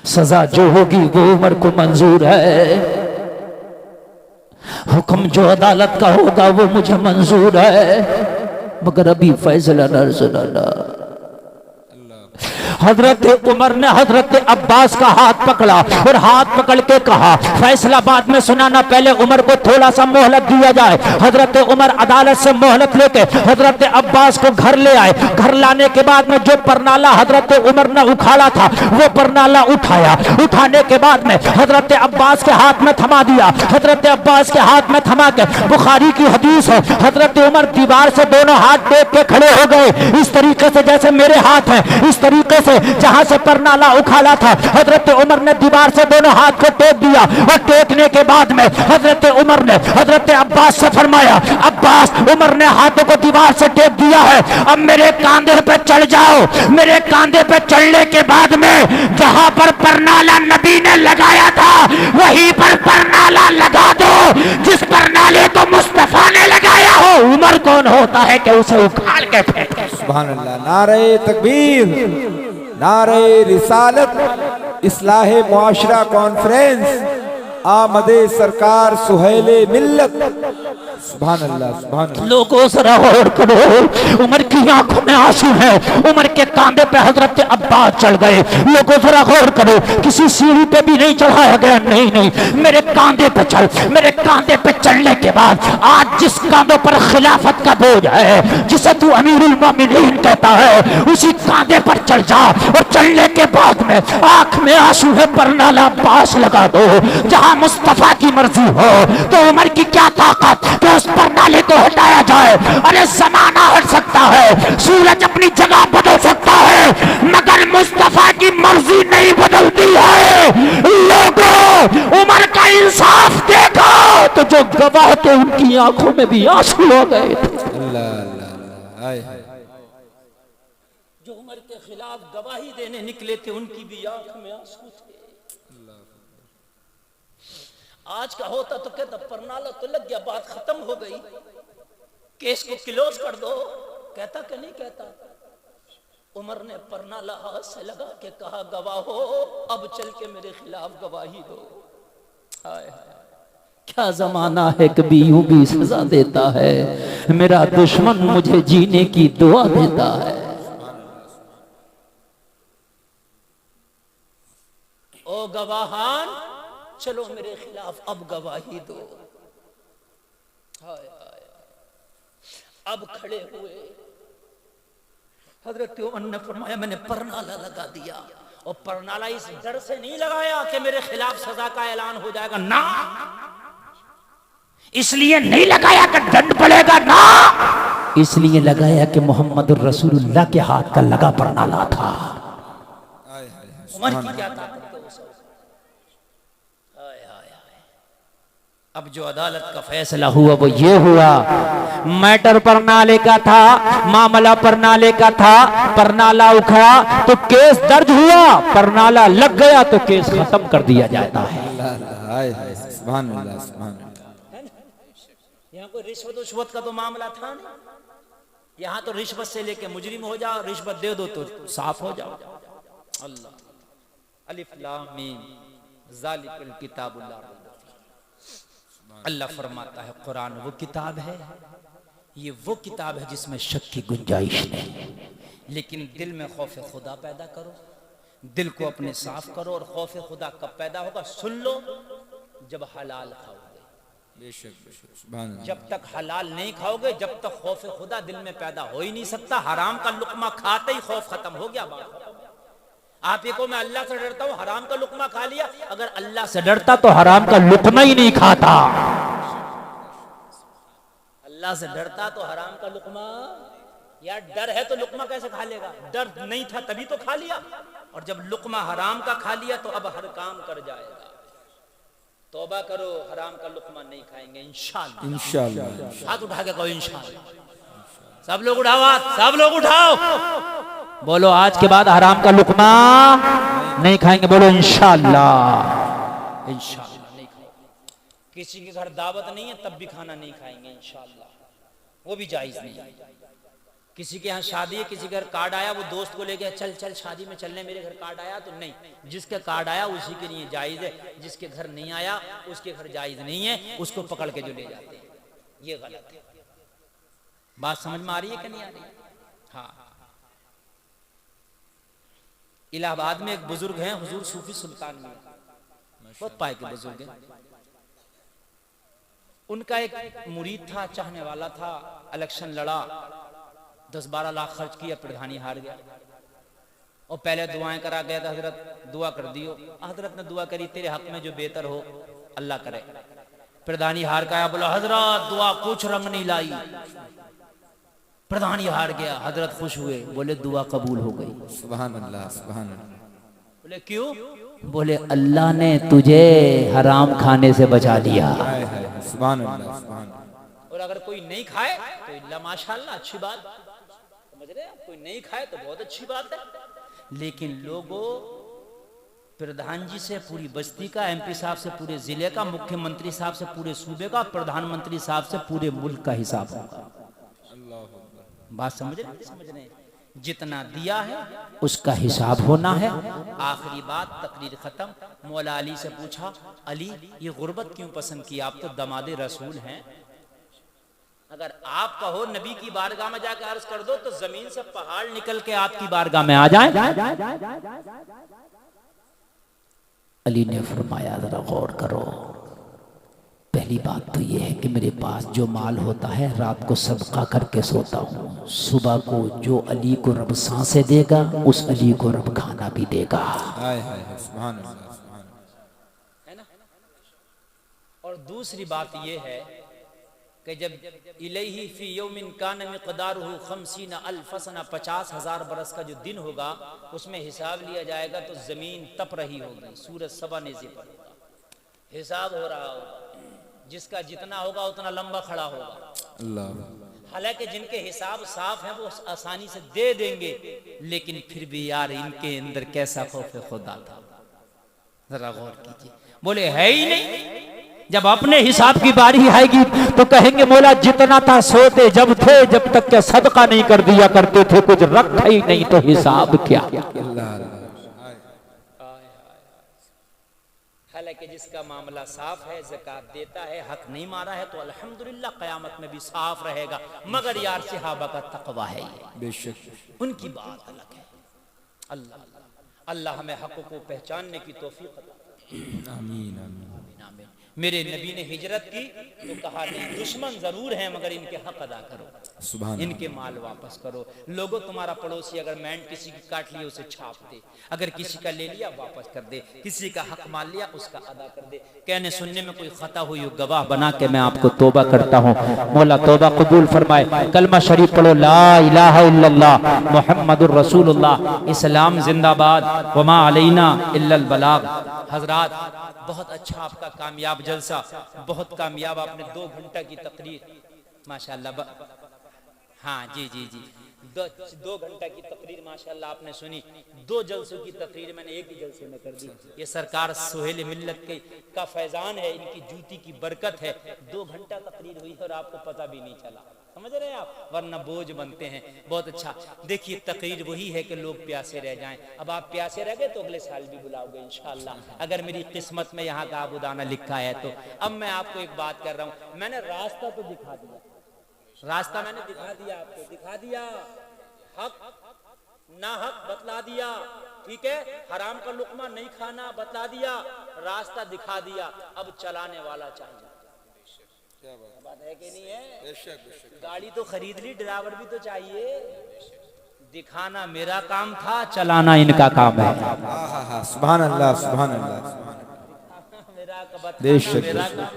सजा जो होगी वो उमर को मंजूर है, हुक्म जो अदालत का होगा वो मुझे मंजूर है, मगर अभी फैसला न सुनाना। हजरत उमर ने हजरत अब्बास का हाथ पकड़ा और हाथ पकड़ के कहा फैसला बाद में सुनाना, पहले उमर को थोड़ा सा मोहलत दिया जाए। हजरत उमर अदालत से मोहलत लेके हजरत अब्बास को घर ले आए। घर लाने के बाद में जो परनाला हजरत उमर ने उखाड़ा था वो परनाला उठाया। उठाने के बाद में हजरत अब्बास के हाथ में थमा दिया। हजरत अब्बास के हाथ में थमा के, बुखारी की हदीस है, हजरत उमर दीवार से दोनों हाथ टेक के खड़े हो गए, इस तरीके से जैसे मेरे हाथ हैं, इस तरीके से जहां से परनाला उखाड़ा था। हजरत उमर ने दीवार से दोनों हाथ को टेक दिया और टेकने के बाद में हजरत उमर ने हजरत अब्बास से फरमाया, अब्बास, उमर ने हाथों को दीवार से टेक दिया है, अब मेरे कांधे पे चढ़ जाओ। मेरे कांधे पे चढ़ने के बाद में जहां पर परनाला नबी ने लगाया था वहीं पर परनाला लगा दो, जिस परनाले को मुस्तफा ने लगाया हो। उमर कौन होता है कि उसे उखाड़ के फेंके। सुभान अल्लाह। नारे तकबीर, नारे रिसालत, इस्लाह मुआशरा कॉन्फ्रेंस, आमदे सरकार सुहेले मिल्लत। सुभान अल्लाह, सुभान अल्लाह। लोगों जरा गौर करो, उमर की आंखों में आंसू है, उमर के कांधे पे हजरत अब्बास चढ़ गए। लोगों जरा गौर करो, किसी सीढ़ी पे भी नहीं चढ़ाया गया, नहीं नहीं, मेरे कांधे पे चढ़। मेरे कांधे पे चढ़ने के बाद आज जिस कांधों पर खिलाफत का बोझ है, जिसे तू अमीरुल मोमिनीन कहता है, उसी कांधे पर चढ़ जा। और चढ़ने के बाद में आंख में आंसू है, परनाला अब्बास लगा दो। जहां मुस्तफा की मर्जी हो तो उमर की क्या ताकत कि उस परनाले को हटाया जाए। अरे जमाना हट सकता है, सूरज अपनी जगह बदल सकता है, मगर मुस्तफा की मर्जी नहीं बदलती है। लोगों, उमर का इंसाफ देखो तो जो गवाह थे उनकी आंखों में भी आंसू हो गए थे। अल्लाह अल्लाह। जो उमर के खिलाफ गवाही देने निकले थे उनकी भी आंख में आंसू थे। आज का होता तो कहता परनाला तो लग गया, बात खत्म हो गई, केस को क्लोज कर दो, कहता कि नहीं कहता। उमर ने परनाला हाथ से लगा के कहा, गवाहो, अब चल के मेरे खिलाफ गवाही दो। हाय हाय, क्या जमाना है, कभी यूं भी सजा देता है, मेरा दुश्मन मुझे जीने की दुआ देता है। ओ गवाहान, चलो मेरे खिलाफ अब गवाही दो। हाय हाय, अब खड़े हुए। हजरत उमर ने फरमाया, मैंने परनाला लगा दिया, और परनाला इस डर से नहीं लगाया कि मेरे खिलाफ सजा का ऐलान हो जाएगा, ना, इसलिए नहीं लगाया कि दंड पड़ेगा, ना, इसलिए लगाया कि मोहम्मद रसूलुल्लाह के हाथ का लगा परनाला था। उमर की क्या ताकत है उस वक्त। अब जो अदालत का फैसला हुआ वो ये हुआ, मैटर परनाले का था, मामला परनाले का था। परनाला उखड़ा तो केस दर्ज हुआ, परनाला लग गया तो केस खत्म कर दिया जाता है। सुभान अल्लाह, सुभान अल्लाह। यहाँ कोई रिश्वत उश्वत का तो मामला था नहीं, यहां तो रिश्वत से लेके मुजरिम हो जाओ, रिश्वत दे दो तो साफ हो जाओ। अल्लाह, अलिफ लाम मीम ज़ालिकल किताबुल ला रैब फीह। अल्लाह फरमाता है कुरान वो किताब है, ये वो किताब है जिसमें शक की गुंजाइश नहीं। लेकिन दिल में खौफ खुदा पैदा करो, दिल को अपने साफ करो। और खौफ खुदा कब पैदा होगा? सुन लो, जब हलाल खाओगे। बेशक बेशक, सुभान अल्लाह। जब तक हलाल नहीं खाओगे, जब तक खौफ खुदा दिल में पैदा हो ही नहीं सकता। हराम का लुकमा खाते ही खौफ खत्म हो गया। आप ही को मैं अल्लाह से डरता हूं, हराम का लुकमा खा लिया। अगर अल्लाह से डरता तो हराम का लुकमा ही नहीं खाता। अल्लाह से डरता तो हराम का लुकमा, यार डर है तो लुकमा कैसे खा लेगा? डर नहीं था तभी तो खा लिया। और जब लुकमा हराम का खा लिया तो अब हर काम कर जाएगा। तौबा करो, हराम का लुकमा नहीं खाएंगे इंशाअल्लाह। इंशाअल्लाह। हाथ उठा के कहो इंशाअल्लाह। सब लोग उठाओ हाथ, सब लोग उठाओ, बोलो आज के बाद हराम का लुकमा नहीं खाएंगे। बोलो इंशाअल्लाह। इंशाअल्लाह नहीं खाएंगे। किसी के घर दावत नहीं है तब भी खाना नहीं खाएंगे इंशाअल्लाह, वो भी जायज नहीं है। किसी के यहाँ शादी है, किसी के घर कार्ड आया, वो दोस्त को लेके चल चल शादी में चलने, मेरे घर कार्ड आया, तो नहीं। जिसके कार्ड आया उसी के लिए जायज है, जिसके घर नहीं आया उसके घर जायज नहीं है। उसको पकड़ के जो ले जाते हैं ये गलत है। बात समझ में आ रही है कि नहीं आ रही? हाँ। इलाहाबाद में एक बुजुर्ग हैं, हुजूर सूफी सुल्तान में, बहुत पाए के बुजुर्ग हैं। उनका एक मुरीद था, चाहने वाला था, इलेक्शन लड़ा, 10-12 लाख खर्च किया, प्रधानी हार गया। और पहले दुआएं करा गया था, हजरत दुआ कर दियो। हजरत ने दुआ करी, तेरे हक में जो बेहतर हो अल्लाह करे। प्रधानी हार गया, बोला हजरत दुआ कुछ रंग नहीं लाई। प्रधानी हार गया, हजरत खुश हुए, बोले दुआ कबूल हो गई। सुभान अल्लाह, सुभान अल्लाह। बोले क्यों? बोले अल्लाह ने तुझे हराम खाने से बचा लिया। सुभान अल्लाह, सुभान अल्लाह। और अगर कोई नहीं खाए तो इल्ला माशाअल्लाह, अच्छी बात, समझ रहे हैं? कोई नहीं खाए तो बहुत अच्छी बात है। लेकिन लोगों, प्रधान जी से पूरी बस्ती का, एमपी साहब से पूरे जिले का, मुख्यमंत्री साहब से पूरे सूबे का, प्रधानमंत्री साहब से पूरे मुल्क का हिसाब होगा। बात समझ रहे? जितना दिया है उसका हिसाब होना है। आखिरी बात, तकरीर खत्म। मौला अली से पूछा, अली ये गुर्बत क्यों पसंद की? आप तो दमादे रसूल हैं। अगर आप कहो नबी की बारगाह में जाकर अर्ज कर दो तो जमीन से पहाड़ निकल के आपकी बारगाह में आ जाए। अली ने फरमाया जरा गौर करो, पहली बात तो यह है कि मेरे पास जो माल होता है रात को सदका करके सोता हूँ। सुबह को जो अली को रब सांसें देगा उस अली को रब खाना भी देगा। सुभान अल्लाह, सुभान है ना? और दूसरी बात यह है कि जब इलैहि फी यौमिन कान मिक़दारुहु 50 अल्फ सना, 50,000 बरस का जो दिन होगा उसमें हिसाब लिया जाएगा तो जमीन तप रही होगी, सूरज सबा नेज़े पर होगा, हिसाब हो रहा होगा। जिसका जितना होगा उतना लंबा खड़ा होगा। अल्लाह। हालांकि जिनके हिसाब साफ हैं वो आसानी से दे देंगे, लेकिन फिर भी यार इनके अंदर कैसा खौफ खुदा था, जरा गौर कीजिए। बोले है ही नहीं। जब अपने हिसाब की बारी आएगी तो कहेंगे मौला जितना था सोते जब थे, जब तक के सदका नहीं कर दिया करते थे, कुछ रखा ही नहीं तो हिसाब क्या। हालांकि जिसका मामला साफ है, ज़कात देता है, हक नहीं मारा है, तो अल्हम्दुलिल्लाह क़यामत में भी साफ रहेगा। मगर यार सहाबा का तक़वा है ये, बेशक उनकी बात अलग है। अल्लाह अल्लाह हमें हक को पहचानने की तौफीक अता फरमाए। आमीन आमीन आमीन। मेरे नबी ने हिजरत की तो कहा नहीं, दुश्मन जरूर हैं मगर इनके हक अदा करो, इनके माल वापस करो। लोगों, तुम्हारा पड़ोसी अगर मैंड किसी की काट लिया उसे छाप दे, अगर किसी का ले लिया वापस कर दे, किसी का हक मान लिया उसका अदा कर दे। कहने सुनने में कोई खता हुई हो गवाह बना के मैं आपको तौबा करता हूँ। मौला तौबा कबूल फरमाए। कलमा शरीफ पढ़ो, ला इलाहा इल्लल्लाह मुहम्मदुर रसूलुल्लाह, इस्लाम जिंदाबाद, वमा अलैना इल्लल बलाग। हजरात बहुत अच्छा आपका कामयाब जलसा, बहुत कामयाब। आपने 2 घंटा की तकरीर माशाल्लाह। हाँ जी जी जी, दो घंटा की तकरीर माशाल्लाह आपने सुनी। 2 जलसों की तकरीर मैंने एक ही जलसे में कर दी। ये सरकार सुहेल मिल्लत के का फैजान है, इनकी जूती की बरकत है। 2 घंटा तकरीर हुई और आपको पता भी नहीं चला, समझ रहे हैं आप, वरना बोझ बनते हैं। बहुत अच्छा। देखिए तकरीर वही है कि लोग प्यासे रह जाएं। अब आप प्यासे रह गए तो अगले साल भी बुलाओगे इंशाअल्लाह, अगर मेरी किस्मत में यहाँ का आबूदाना लिखा है तो। अब मैं आपको एक बात कर रहा हूँ, मैंने रास्ता तो दिखा दिया, रास्ता मैंने दिखा दिया आपको, दिखा दिया। हक ना हक बतला दिया, ठीक है, हराम का लुकमा नहीं खाना बतला दिया, रास्ता दिखा दिया। अब चलाने वाला चाहिए। क्या बात है कि नहीं है? गाड़ी तो खरीद ली, ड्राइवर भी तो चाहिए। दिखाना मेरा काम था, चलाना इनका काम है। सुभान अल्लाह, सुभान अल्लाह। मेरा काम,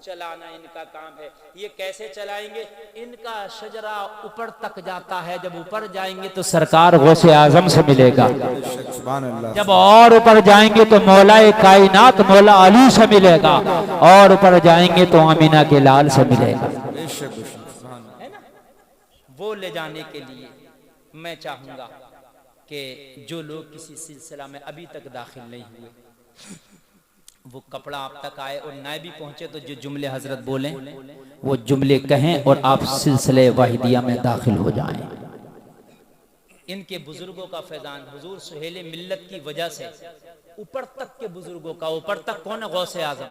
चलाना इनका काम है। ये कैसे चलाएंगे? इनका शजरा ऊपर तक जाता है, जब ऊपर जाएंगे तो सरकार गौसे आजम से मिलेगा, जब और ऊपर जाएंगे तो मौला कायनात मौला अली से मिलेगा, और ऊपर जाएंगे तो अमीना के लाल से मिलेगा, है ना। वो ले जाने के लिए मैं चाहूंगा कि जो लोग किसी सिलसिला में अभी तक दाखिल नहीं हुए, वो कपड़ा आप तक आए, और नाय भी पहुंचे तो जो जुमले हजरत बोलें वो जुमले कहें और आप सिलसिले वाहिदिया में दाखिल हो जाएं। इनके बुजुर्गों का फैजान हुजूर सुहेल मिल्लत की वजह से ऊपर तक के बुजुर्गों का, ऊपर तक कौन है? गौसे आजम।